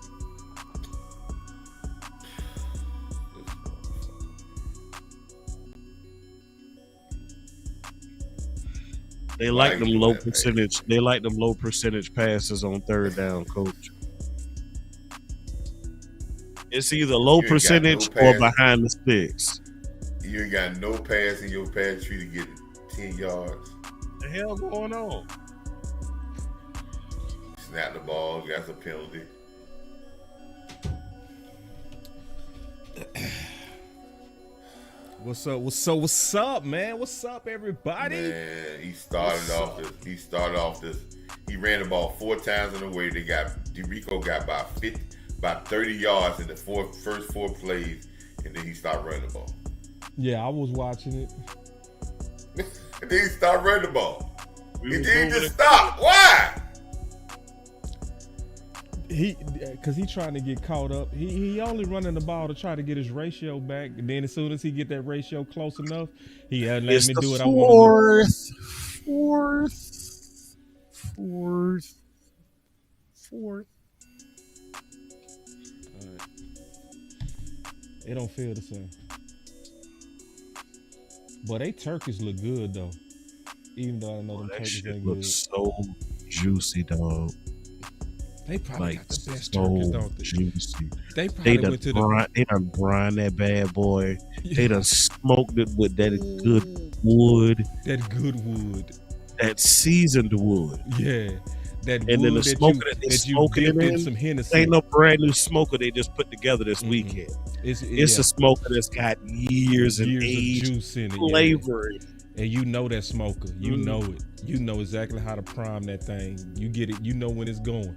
They like them low percentage. They like them low percentage passes on third down, coach. It's either low percentage or behind the sticks. You ain't got no pass in your pass tree to get 10 yards. The hell going on? Snap the ball, that's a penalty. What's up, man? What's up, everybody? Man, he started off this. He ran the ball 4 times in a way. DeRico got about 30 yards in the first 4 plays, and then he started running the ball. Yeah, I was watching it. And then he started running the ball. He didn't just stop. Why? Because he trying to get caught up. He only running the ball to try to get his ratio back. And then as soon as he get that ratio close enough, he let me do what I want to do. Fourth. All right. It don't feel the same. But they turkeys look good though. Even though I know them turkeys ain't good. So juicy, dog. They probably got the best turkeys, don't they? Juicy. They probably went to They done brined that bad boy. Yeah. They done smoked it with that good wood. That good wood. That seasoned wood. Yeah. That and wood then the smoker that you dipped in some Hennessy. Ain't no brand new smoker they just put together this weekend. It's a smoker that's got years of juice in it, flavor. Yeah. And you know that smoker. You know it. You know exactly how to prime that thing. You get it. You know when it's going.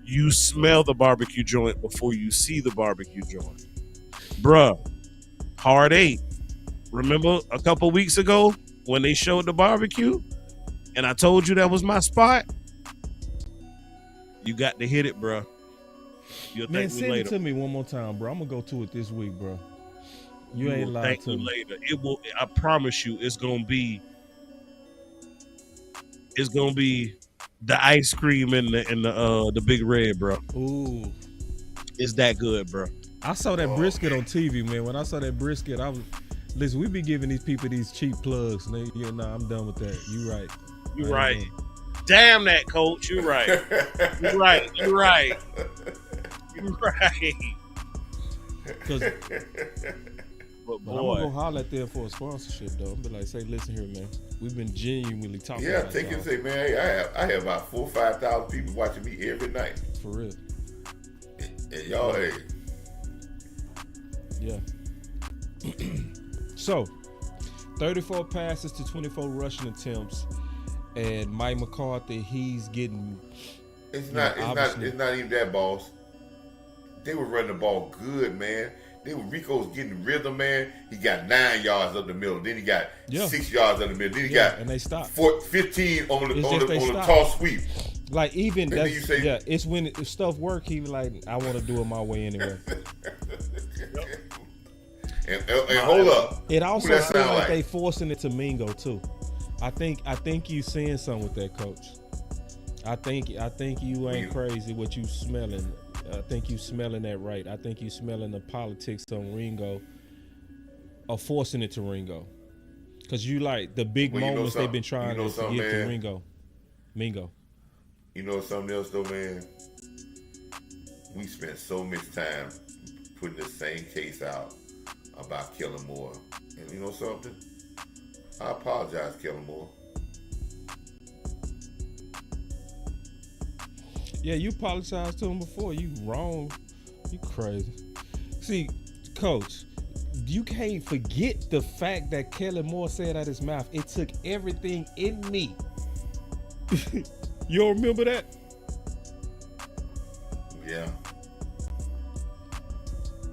You smell the barbecue joint before you see the barbecue joint. Bruh, Hard 8. Remember a couple weeks ago when they showed the barbecue and I told you that was my spot? You got to hit it, bruh. You'll Man, thank me send later. it to me one more time, bro. I'm going to go to it this week, bro. You ain't lying to me. Later. It will. I promise you, it's gonna be the ice cream and the Big Red, bro. Ooh, it's that good, bro. I saw that brisket on TV, man. When I saw that brisket, listen. We be giving these people these cheap plugs. And I'm done with that. You right. You right. Damn that, coach. You right. You right. You right. You right. Because. But I'm gonna go holler at them for a sponsorship though. I'm be like, say, listen here, man. We've been genuinely talking. Yeah, about take it and say, man, hey, I have about 4,000 or 5,000 people watching me every night. For real. And y'all, hey. Yeah. So, 34 passes to 24 rushing attempts, and Mike McCarthy, he's getting. It's not even that, boss. They were running the ball good, man. Rico's getting rhythm, man. He got 9 yards up the middle. Then he got 6 yards up the middle. Then he got and they stopped 15 on the toss sweep. Like even that's it's when stuff work. He like, I want to do it my way anyway. and hold up. It also feels like they forcing it to Mingo too. I think you seeing something with that, coach. I think you ain't crazy what you smelling. I think you smelling that right. I think you smelling the politics on Ringo, or forcing it to Ringo, because you like the big moments they've been trying to give to Ringo. Mingo. You know something else though, man? We spent so much time putting the same case out about Kellen Moore, and you know something? I apologize, Kellen Moore. Yeah, you apologized to him before. You wrong. You crazy. See, Coach, you can't forget the fact that Kellen Moore said out his mouth, it took everything in me. You don't remember that? Yeah.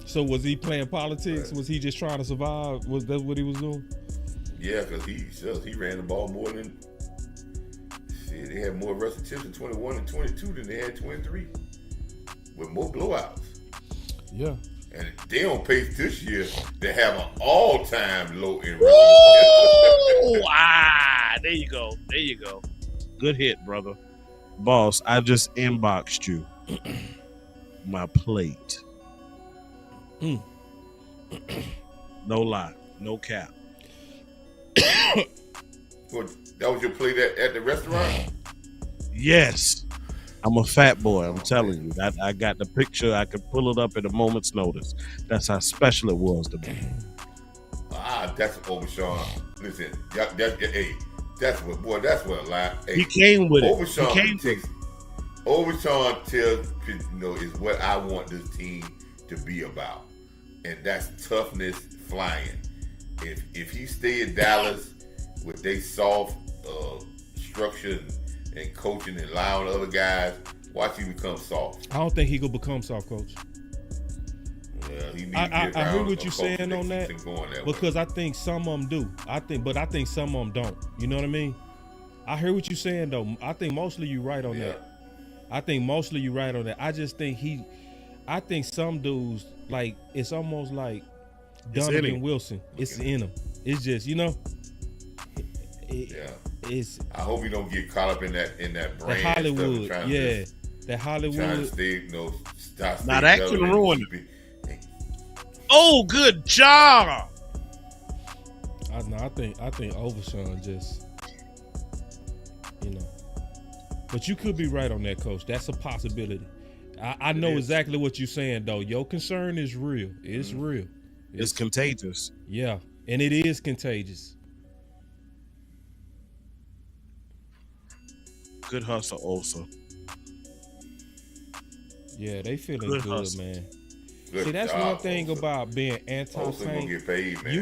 So was he playing politics? Right. Was he just trying to survive? Was that what he was doing? Yeah, because he ran the ball more than shit. They had more rushing attempts in 21 and 22 than they had 23, with more blowouts. Yeah. And they on pace this year to have an all-time low in rushing. There you go. There you go. Good hit, brother. Boss, I just inboxed you my plate. No lie, no cap. That was your plate at the restaurant? Yes. I'm a fat boy, I'm telling you. I got the picture. I could pull it up at a moment's notice. That's how special it was to me. That's Overshawn. Listen, that's what a lie. Hey, he came with Overshawn it. Overshawn tells is what I want this team to be about. And that's toughness flying. If he stay in Dallas with they soft structure and coaching and allowing other guys, watch him become soft. I don't think he could become soft, Coach. Well, he I hear what you're saying on that because I think some of them do. I think some of them don't. You know what I mean? I hear what you're saying though. I think mostly you're right on that. I just think I think some dudes, like, it's almost like Donovan Wilson. It's in him. It's just, it's. I hope you don't get caught up in that brand Hollywood. Stuff That Hollywood. Trying to stay, now that can ruin it. Oh, good job. I think Overshawn just, but you could be right on that, Coach. That's a possibility. I know exactly what you're saying, though. Your concern is real. It's real. It's contagious. Yeah, and it is contagious. Good hustle, also. Yeah, they feeling good, man. See, that's one thing about being anti-tank. Get paid, man.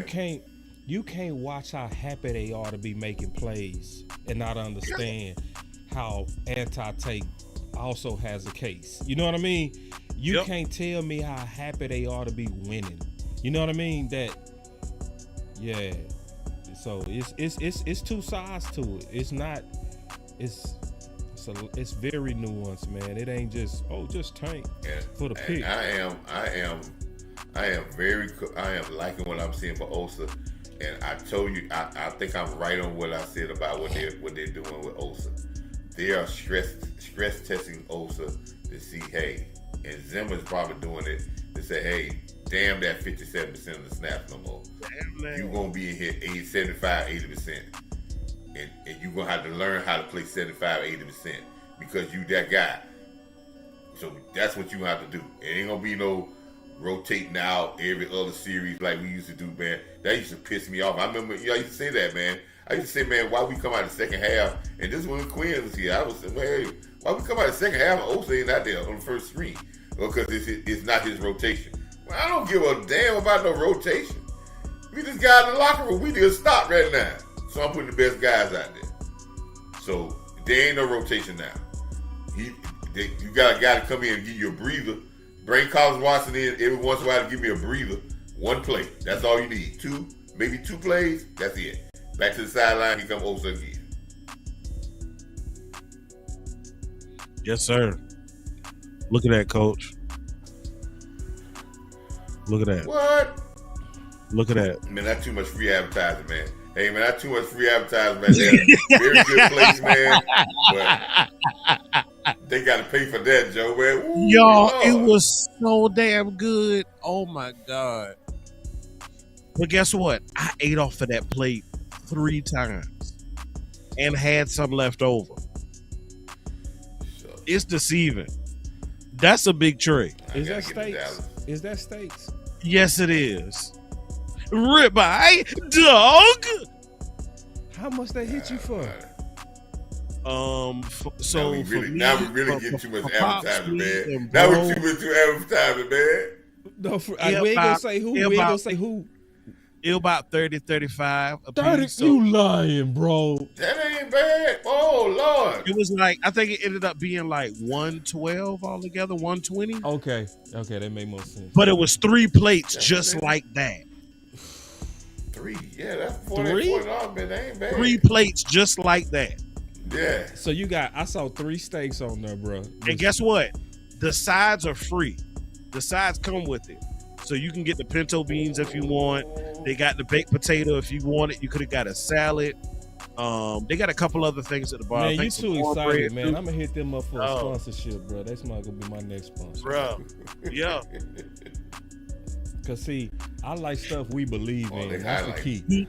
You can't watch how happy they are to be making plays and not understand how anti-tank also has a case. You know what I mean? You can't tell me how happy they are to be winning. You know what I mean? So it's two sides to it. It's not. It's very nuanced, man. It ain't just tank for the pick. I am liking what I'm seeing for Osa, and I told you I think I'm right on what I said about what they're doing with Osa. They are stress testing Osa to see, hey, and Zimmer's probably doing it to say, hey, damn that 57% of the snaps no more. You're gonna be in here 75, 80%. And you're going to have to learn how to play 75, 80% because you that guy. So that's what you have to do. It ain't going to be no rotating out every other series like we used to do, man. That used to piss me off. I remember, I used to say that, man. I used to say, man, why we come out the second half, and this is when Quinn was here, I was saying, man, why we come out the second half and Osa ain't out there on the first screen? Because it's not his rotation. Well, I don't give a damn about no rotation. We just got in the locker room. We just stop right now. So I'm putting the best guys out there. So there ain't no rotation now. You got a guy to come in and give you a breather. Bring Collins Watson in every once in a while to give me a breather. One play. That's all you need. Maybe two plays. That's it. Back to the sideline. Here come Osa again. Yes, sir. Look at that, Coach. Look at that. What? Look at that. Man, that's too much free advertising, man. Hey, man, that's too much free advertising right there. Very good place, man. But they got to pay for that, Joe. Man. Ooh, y'all, Lord. It was so damn good. Oh, my God. But guess what? I ate off of that plate 3 times and had some left over. It's deceiving. That's a big tray. Is that steaks? Is that steaks? Yes, it is. Ribeye, dog. How much they hit you for? So now we really get too much advertising, man. Now we too much advertising, man. No, we ain't gonna say who. We ain't gonna say who. It about 30, 35 a 30, piece. you lying, bro. That ain't bad. Oh, Lord. It was like, I think it ended up being like 112 altogether, 120. Okay, that made more sense. But it was 3 plates just like that. 3, yeah, that's $40, man. That ain't bad. 3 plates just like that. Yeah. So I saw 3 steaks on there, bro. And guess what? The sides are free. The sides come with it. So you can get the pinto beans if you want. They got the baked potato if you want it. You could have got a salad. They got a couple other things at the bar. Man, you too excited, man. I'm gonna hit them up for a sponsorship, bro. That's not gonna be my next sponsor, bro. Yeah. Cause see, I like stuff we believe in. That's the key.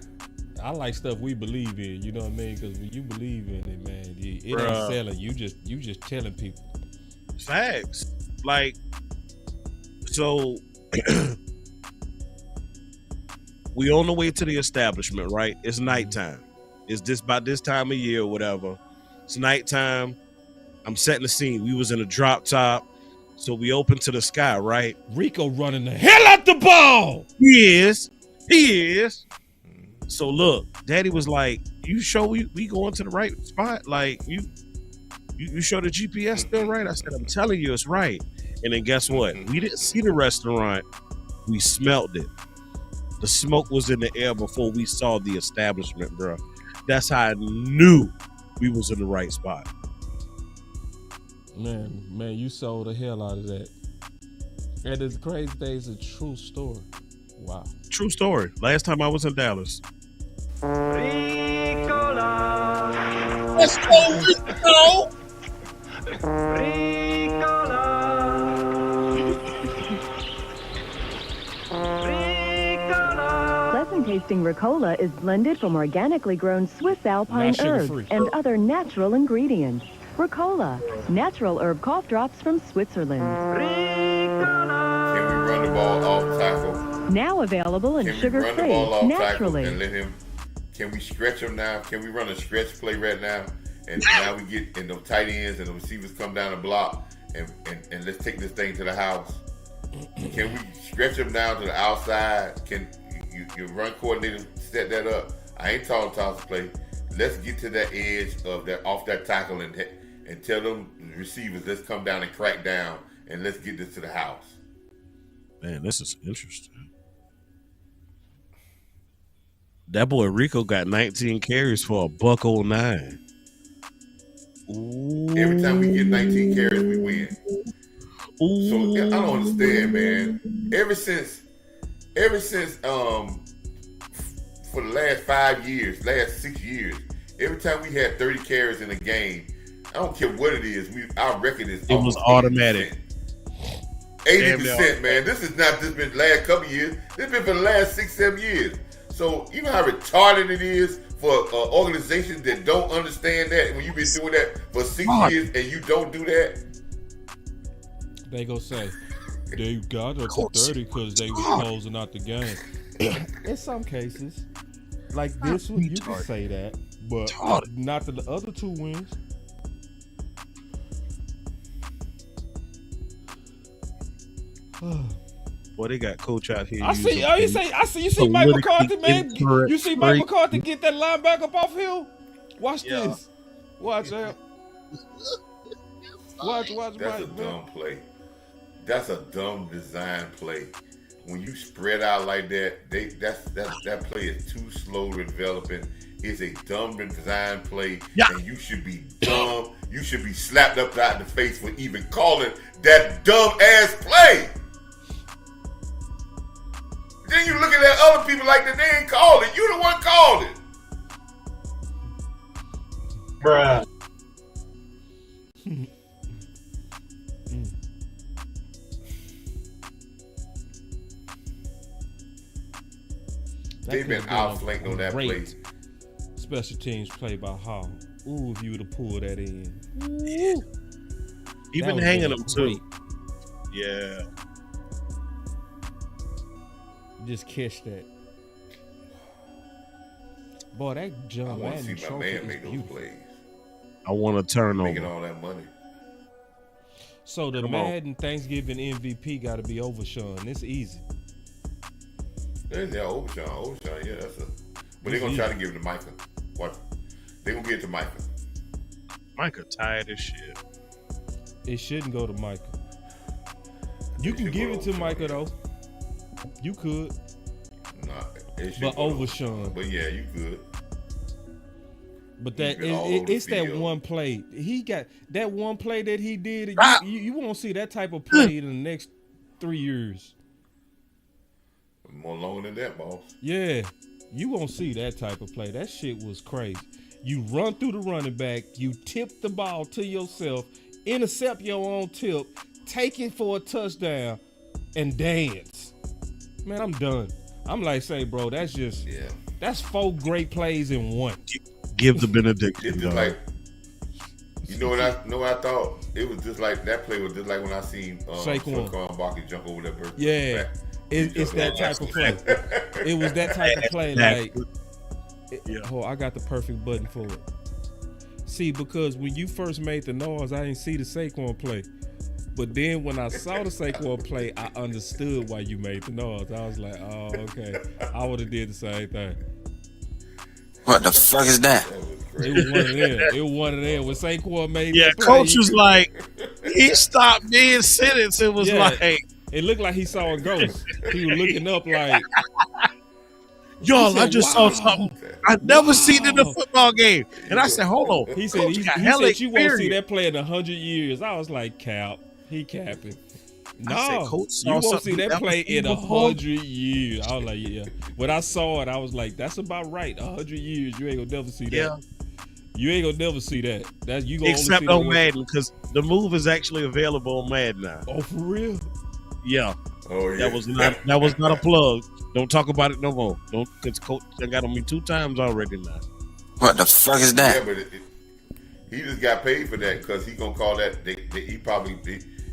I like stuff we believe in. You know what I mean? Because when you believe in it, man, it ain't selling. You just telling people. Facts. Like, so we on the way to the establishment, right? It's nighttime. It's this about this time of year or whatever. It's nighttime. I'm setting the scene. We was in a drop top. So we open to the sky, right? Rico running the hell out the ball. He is. So look, Daddy was like, "You sure we going to the right spot? Like you sure the GPS still right?" I said, "I'm telling you, it's right." And then guess what? We didn't see the restaurant. We smelled it. The smoke was in the air before we saw the establishment, bro. That's how I knew we was in the right spot. Man, you sold the hell out of that. And it's crazy thing, it's a true story. Wow. True story. Last time I was in Dallas. Let's go, Rico. Pleasant tasting Ricola is blended from organically grown Swiss Alpine herbs and other natural ingredients. Ricola, natural herb cough drops from Switzerland. Can we run the ball off tackle? Now available in sugar-free, naturally. And let him. Can we stretch him now? Can we run a stretch play right now? And now we get in the tight ends and the receivers come down the block and let's take this thing to the house. Can we stretch him down to the outside? Can your run coordinator set that up? I ain't talking toss play. Let's get to that edge of that off that tackle and tell them receivers, let's come down and crack down and let's get this to the house. Man, this is interesting. That boy Rico got 19 carries for $109. Ooh. Every time we get 19 carries, we win. Ooh. So I don't understand, man. Ever since for the last 5 years, last 6 years, every time we had 30 carries in a game, I don't care what it is, our record is. It was automatic. 80%, man. This is not just been the last couple of years. This has been for the last 6-7 years. So you know how retarded it is for organizations that don't understand that when you've been doing that for 6 years and you don't do that. They go say they got up to 30 because they was closing out the game. In some cases, like this one, you can say that, but not the other 2 wins. Boy, they got coach out here. I see Mike McCarthy, man. You see Mike McCarthy get that linebacker up off hill? Watch this. Watch out. Watch That's Mike, a dumb play. That's a dumb design play. When you spread out like that, that play is too slow to developing. It's a dumb design play, and you should be dumb. You should be slapped upside the face for even calling that dumb ass play. Then you looking at other people like that they ain't called it. You the one called it. Bruh. They've been outflanked on that play. Special teams play by Hall. Ooh, if you would have pulled that in. You've been hanging them too. Yeah. Just catch that. Boy, that I John want to Madden see my trophy man is make those beautiful. plays. I want to turn Making over. all that money. So the Come on. Madden Thanksgiving MVP got to be Overshawn. It's easy. Yeah, Overshawn, yeah, that's a. But they're gonna try to give it to Micah. What? They gonna give it to Micah. Micah tired as shit. It shouldn't go to Micah. You can give it to Micah though. You could. Nah, it should But go to Overshawn. But yeah, you could. But that He's been all over the it's that field. one play. He got that one play that he did. You won't see that type of Hmm. play in the next 3 years. More longer than that, boss. Yeah, you won't see that type of play. That shit was crazy. You run through the running back, you tip the ball to yourself, intercept your own tip, take it for a touchdown, and dance. Man, I'm done. I'm like, say, bro, that's 4 great plays in one. Give the benediction. It's just like, you know what I thought? It was just like that play was just like when I seen Saquon Barkley jump over that person. Yeah, it's that type of play. It was that type of play. Like, I got the perfect button for it. See, because when you first made the noise, I didn't see the Saquon play. But then when I saw the Saquon play, I understood why you made the noise. I was like, oh, okay. I would have did the same thing. What the fuck is that? It was one of them. It was one of them. When Saquon made Yeah, the play, coach was like, he stopped mid-sentence. It was like, it looked like he saw a ghost. He was looking up like, y'all, said, I just saw something I've never seen in a football game. And I said, hold on. He said, he said you won't see that play in 100 years. I was like, Cap, he capping. No, you won't see that play in 100 years. I was like, yeah. When I saw it, I was like, that's about right. 100 years, you ain't gonna never see that. Yeah. You ain't gonna never see that. That's you gonna Except only see on Madden, because the move is actually available on Madden now. Oh, for real? Yeah. Oh yeah. That was not a plug. Don't talk about it no more. Don't, because coach done got on me 2 times already now. What the fuck is that? Yeah, but he just got paid for that because he gonna call that.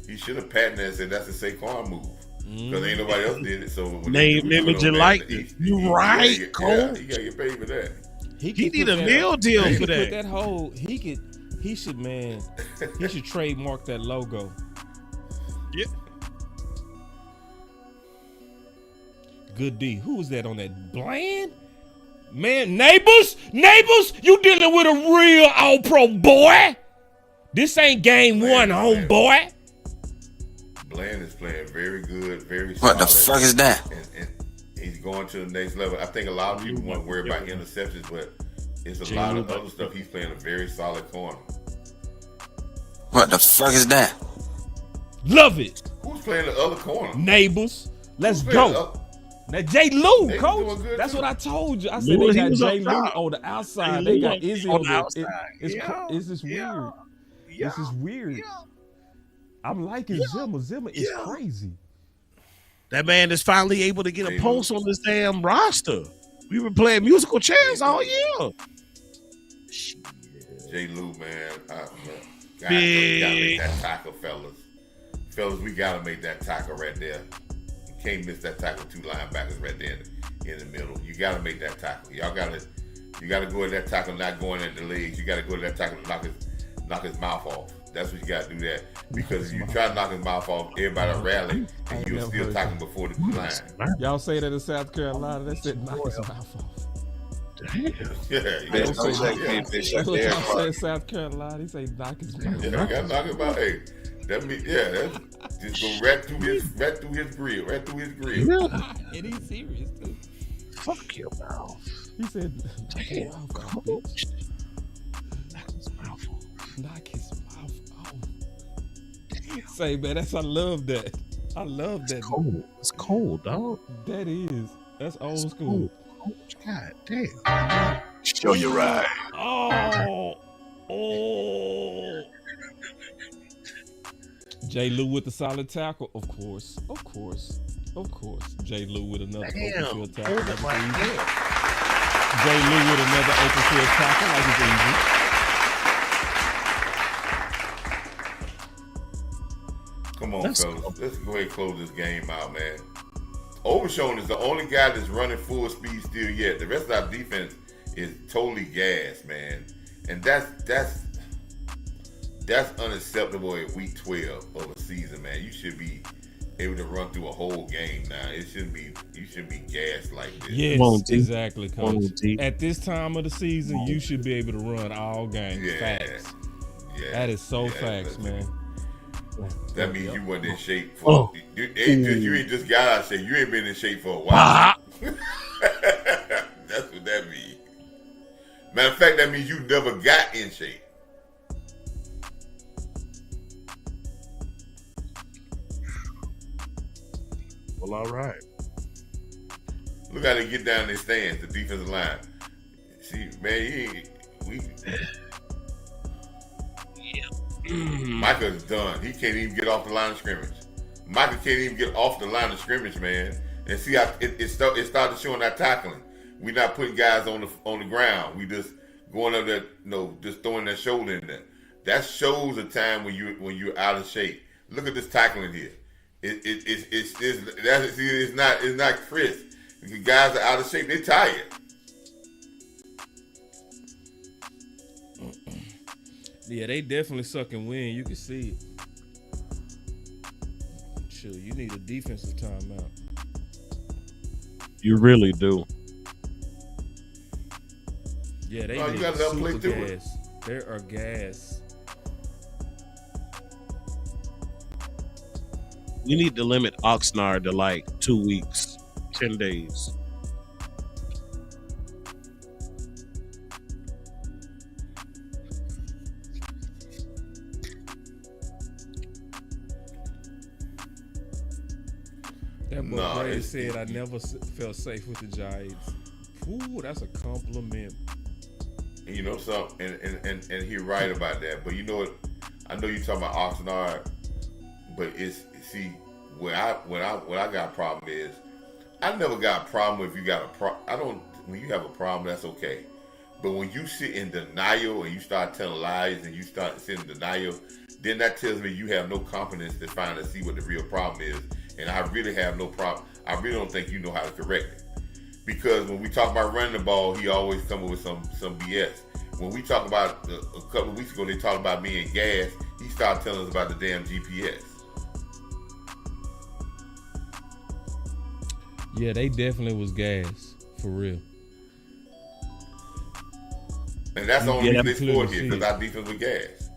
He should have patented that and said that's a Saquon move because ain't nobody else did it. So name, image, and likeness. You right, Cole? He gotta get paid for that. He need a meal deal for that. Put that whole he should trademark that logo. Yeah. Good D. Who was that on that? Bland? Man, neighbors, you dealing with a real all-pro boy. This ain't game one, homeboy. Bland is playing very good, very solid. What the fuck is that? And he's going to the next level. I think a lot of people want to worry about interceptions, but it's a lot of other stuff. He's playing a very solid corner. What the fuck is that? Love it. Who's playing the other corner? Neighbors. Let's go. Now Jay Lou, coach. That's what I told you. I said they got Jay Lou on the outside. They got Izzy on the outside. It's just weird. This is weird. I'm liking Zimmer. Zimmer is crazy. That man is finally able to get a pulse on this damn roster. We've been playing musical chairs all year. Jay Lou, man. Gotta make that tackle, fellas. Fellas, we gotta make that tackle right there. You can't miss that tackle. 2 linebackers right there in the middle. You gotta make that tackle. You gotta go at that tackle, not going at the legs. You gotta go to that tackle and knock his mouth off. That's what you gotta do that. Because if you try to knock his mouth off, everybody rally and you'll still tackle before the line. Y'all say that in South Carolina. They said knock his mouth off. Damn. Yeah. That's what y'all say in South Carolina. He say knock his mouth off. Yeah, you gotta knock him out. Hey, that means that's just go right through his grill. And he's serious too. Fuck your mouth. He said knock his mouth off, bitch. Knock his mouth off. Say, man, I love that. I love that. It's cold, dog. That is. That's old school. God damn. Show you right. Oh. Jay Lou with the solid tackle, of course. Jay Lou with another open field tackle. Jay Lou with another open field tackle, like it's easy. Come on, fellas. Let's go ahead and close this game out, man. Overshawn is the only guy that's running full speed still yet. The rest of our defense is totally gas, man, and that's unacceptable at week 12 of a season, man. You should be able to run through a whole game now. You shouldn't be gassed like this. Yes, exactly, Coach. At this time of the season, you should be able to run all games. Facts. Yeah, that is so facts, man. That means you wasn't in shape for. You ain't just got out of shape. You ain't been in shape for a while. That's what that means. Matter of fact, that means you never got in shape. Well, all right. Look how they get down their stands, the defensive line. See, man, Micah's done. He can't even get off the line of scrimmage. Micah can't even get off the line of scrimmage, man. And see, it started showing that tackling. We're not putting guys on the ground. We just going up there, just throwing that shoulder in there. That shows a time when you're out of shape. Look at this tackling here. It's not crisp. The guys are out of shape. They're tired. Yeah, they definitely sucking wind. You can see it. Sure, you need a defensive timeout. You really do. Yeah, they you got to play through it. They are gas. We need to limit Oxnard to like 2 weeks, 10 days. That boy Brady said, I never felt safe with the Giants. Ooh, that's a compliment. And you know something, and he's right about that. But you know what? I know you're talking about Oxnard, but when I got a problem is, I never got a problem if you got a problem. When you have a problem, that's okay. But when you sit in denial and you start telling lies and you start sitting in denial, then that tells me you have no confidence to finally see what the real problem is. And I really have no problem. I really don't think you know how to correct it. Because when we talk about running the ball, he always come up with some BS. When we talk about a couple of weeks ago, they talked about being gas. He started telling us about the damn GPS. Yeah, they definitely was gas for real. And that's the only reason they scored here, because our defense was gas.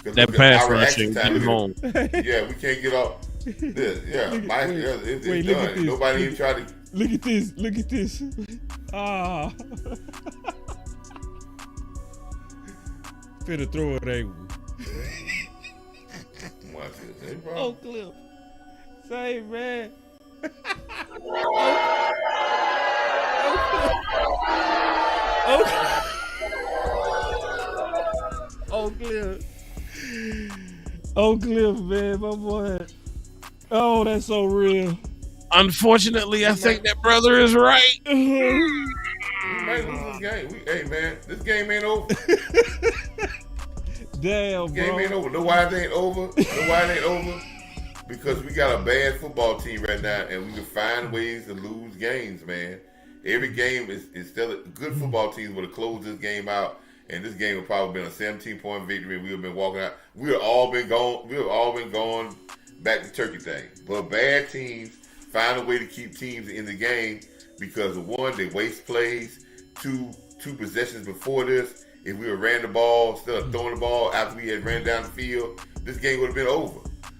That pass rushing, get home. Yeah, we can't get off this. Yeah, it's done. Nobody even tried to. Look at this. Look at this. Ah. Finna throw it angle. Watch this. Hey, bro. Oh, clip. Say, man. Oh, Cliff. Oh, Cliff, man, my boy. Oh, that's so real. Unfortunately, I think that brother is right. We might lose this game. Hey, man, this game ain't over. Damn, this game ain't over. Know why it ain't over? Know why it ain't over? Because we got a bad football team right now, and we can find ways to lose games, man. Every game is still good football teams would have closed this game out, and this game would probably been a 17-point victory, and we would have been walking out. We would have all been gone back to turkey thing. But bad teams find a way to keep teams in the game because one, they waste plays. Two possessions before this, if we had ran the ball instead of throwing the ball after we had ran down the field, this game would have been over.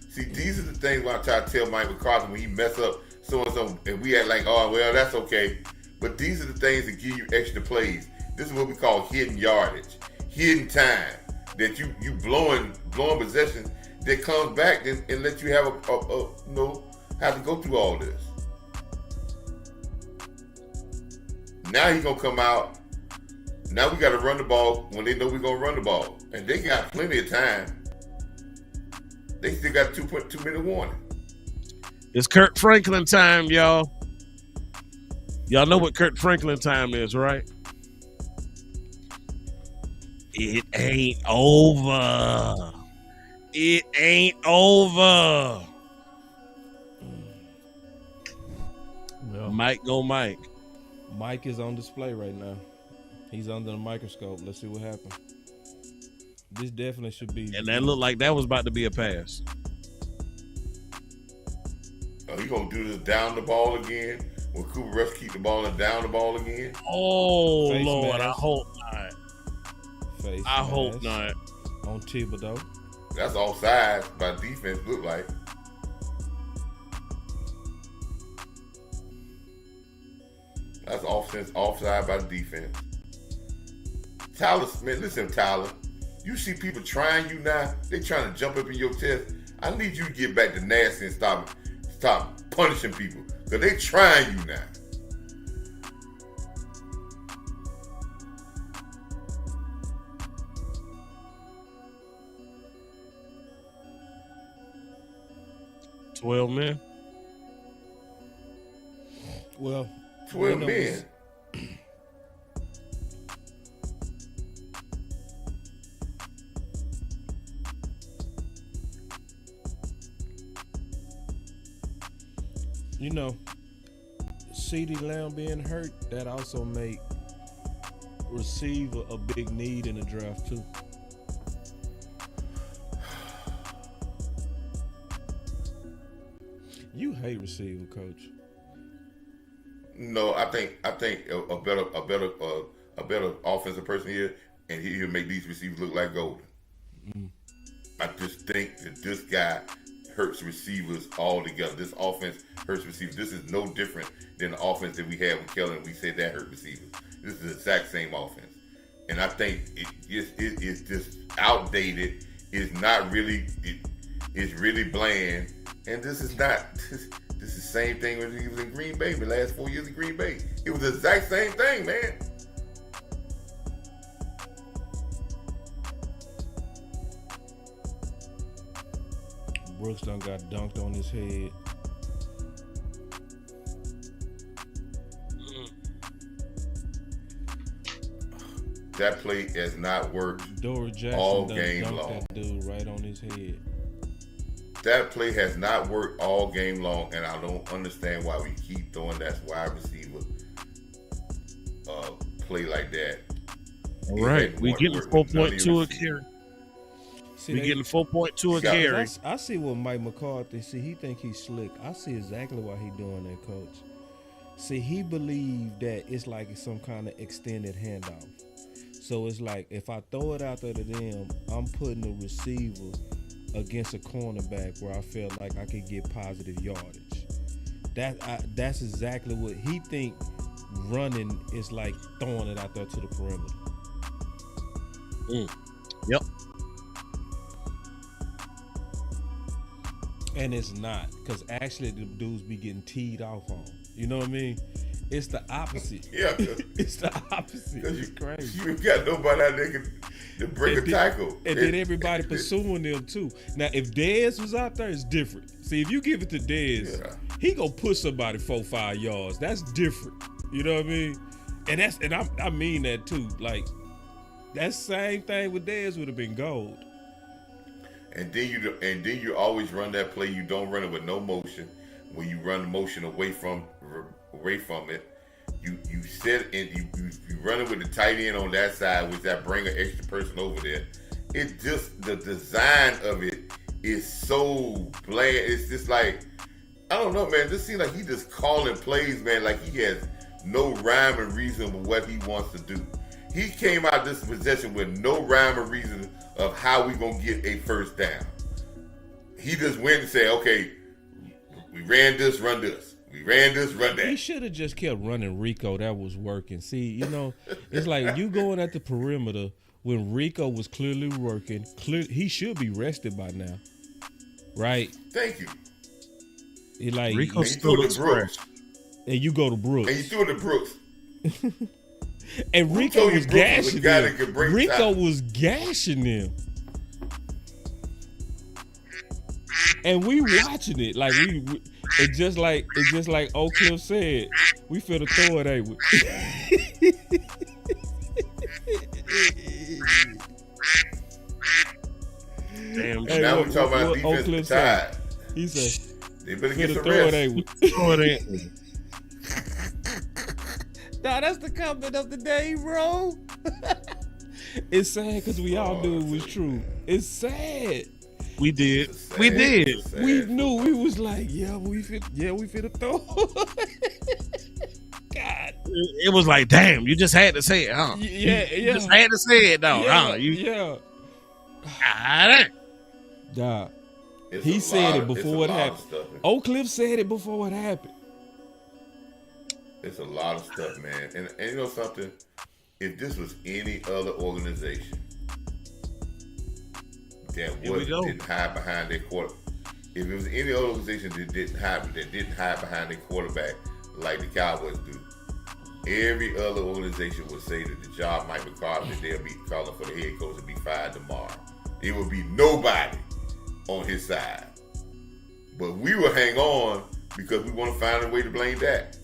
See, these are the things when I try to tell Mike McCarthy when he mess up so-and-so, and we act like, oh, well, that's okay. But these are the things that give you extra plays. This is what we call hidden yardage, hidden time, that you blowing possessions that comes back and let you have have to go through all this. Now he's gonna come out. Now we got to run the ball when they know we're gonna run the ball, and they got plenty of time. They still got 2.2-minute warning. It's Kurt Franklin time, y'all. Y'all know what Kurt Franklin time is, right? It ain't over. It ain't over. Well, Mike go Mike. Mike is on display right now. He's under the microscope. Let's see what happens. This definitely should be. And that looked like that was about to be a pass. He gonna do this down the ball again? Will Cooper Rush keep the ball and down the ball again? Oh Face Lord, mask. I hope not. Face I mask hope not. On Thibodeau. That's offside by defense. Look like. That's offside by defense. Tyler Smith, listen, Tyler. You see people trying you now. They trying to jump up in your chest. I need you to get back to nasty and stop punishing people. Because they trying you now. $12 Well, 12 men. You know, CeeDee Lamb being hurt, that also make receiver a big need in the draft too. You hate receiver, coach. No, I think a better offensive person here, and he'll make these receivers look like golden. I just think that this guy hurts receivers all together. This offense hurts receivers. This is no different than the offense that we had with Kellen. We said that hurt receivers. This is the exact same offense, and I think it's just outdated. It's not really. It's really bland, and this is not. This is the same thing when he was in Green Bay. The last 4 years in Green Bay, it was the exact same thing, man. Brooks done got dunked on his head. That play has not worked Dory Jackson all done game dunked long. that dude right on his head. That play has not worked all game long, and I don't understand why we keep throwing that wide receiver play like that. All right, we getting 4.2 a carry. We getting 4.2 a carry. I see what Mike McCarthy see. He think he's slick. I see exactly why he doing that, coach. See, he believed that it's like some kind of extended handoff. So it's like if I throw it out there to them, I'm putting a receiver against a cornerback where I feel like I could get positive yardage. That's exactly what he think. Running is like throwing it out there to the perimeter. Yep. And it's not, because actually the dudes be getting teed off on. You know what I mean? It's the opposite. Yeah. It's the opposite. It's crazy. You got nobody out there to break a tackle. And then everybody pursuing them too. Now, if Dez was out there, it's different. See, if you give it to Dez, he gonna push somebody 4-5 yards. That's different. You know what I mean? And I mean that too. Like, that same thing with Dez would have been gold. And then you always run that play. You don't run it with no motion. When you run the motion away from it, you set and you run it with the tight end on that side, which that bring an extra person over there. It just, the design of it is so bland. It's just like, I don't know, man. This seems like he just calling plays, man, like he has no rhyme and reason for what he wants to do. He came out this possession with no rhyme or reason of how we gonna get a first down. He just went and said, okay, we ran this, run this. We ran this, run that. He should have just kept running Rico. That was working. See, you know, it's like you going at the perimeter when Rico was clearly working. He should be rested by now, right? Thank you. He like Rico still looks fresh. And you go to Brooks. And you threw it to Brooks. And Rico was gashing him. Rico time. was gashing him. And we watching it. Like it's just like Oak Cliff said, we finna throw it, ain't we? Damn. Hey, now we talking about defensive side. He said, they better get some throw rest. it, ain't we? Throw it in. Nah, that's the comment of the day, bro. It's sad because we all knew it was true. It's sad. We did. We did. We knew. We was like, yeah, we finna throw. God. It was like, damn, you just had to say it, huh? You just had to say it, though, huh? Nah. He said it before it happened. Oak Cliff said it before it happened. It's a lot of stuff, man. And you know something? If this was any other organization that didn't hide behind their quarterback, if it was any other organization that didn't hide behind their quarterback like the Cowboys do, every other organization would say that the job might be called, that they'll be calling for the head coach to be fired tomorrow. It would be nobody on his side. But we will hang on because we want to find a way to blame that.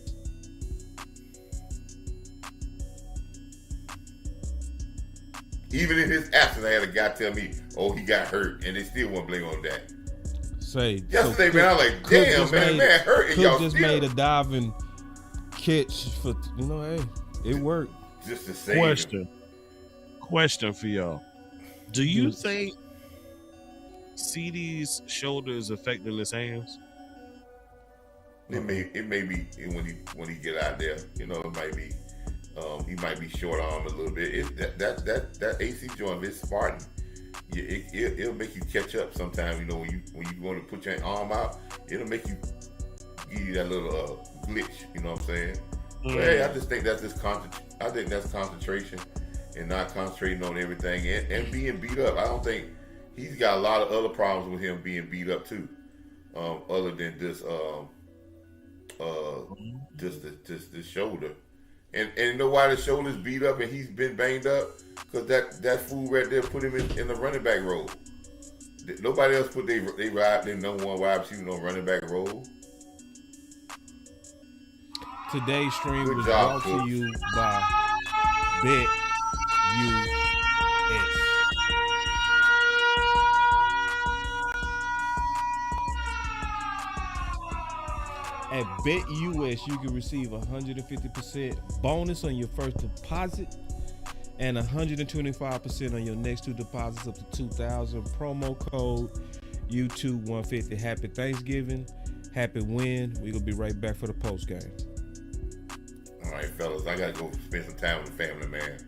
Even in his absence, I had a guy tell me, "Oh, he got hurt," and they still want to blame on that. Yesterday, man, I was like, "Damn, man, hurt." And y'all just made a diving catch for, hey, it worked. Just to say. Question for y'all: do you think CD's shoulder is affecting his hands? It may be when he get out there. It might be. He might be short armed a little bit. That AC joint is Spartan. It'll make you catch up sometimes. When you want to put your arm out, it'll make you give you that little glitch. You know what I'm saying? But hey, I just think that's I think that's concentration and not concentrating on everything and being beat up. I don't think he's got a lot of other problems with him being beat up too, other than this the shoulder. And you know why the shoulder's beat up and he's been banged up? Because that fool right there put him in the running back role. Nobody else put their number one wide receiver on running back role. Today's stream was brought to you by BetUS. At BetUS, you can receive 150% bonus on your first deposit and 125% on your next two deposits up to $2,000. Promo code YouTube150. Happy Thanksgiving. Happy win. We're going to be right back for the post game. All right, fellas. I got to go spend some time with the family, man.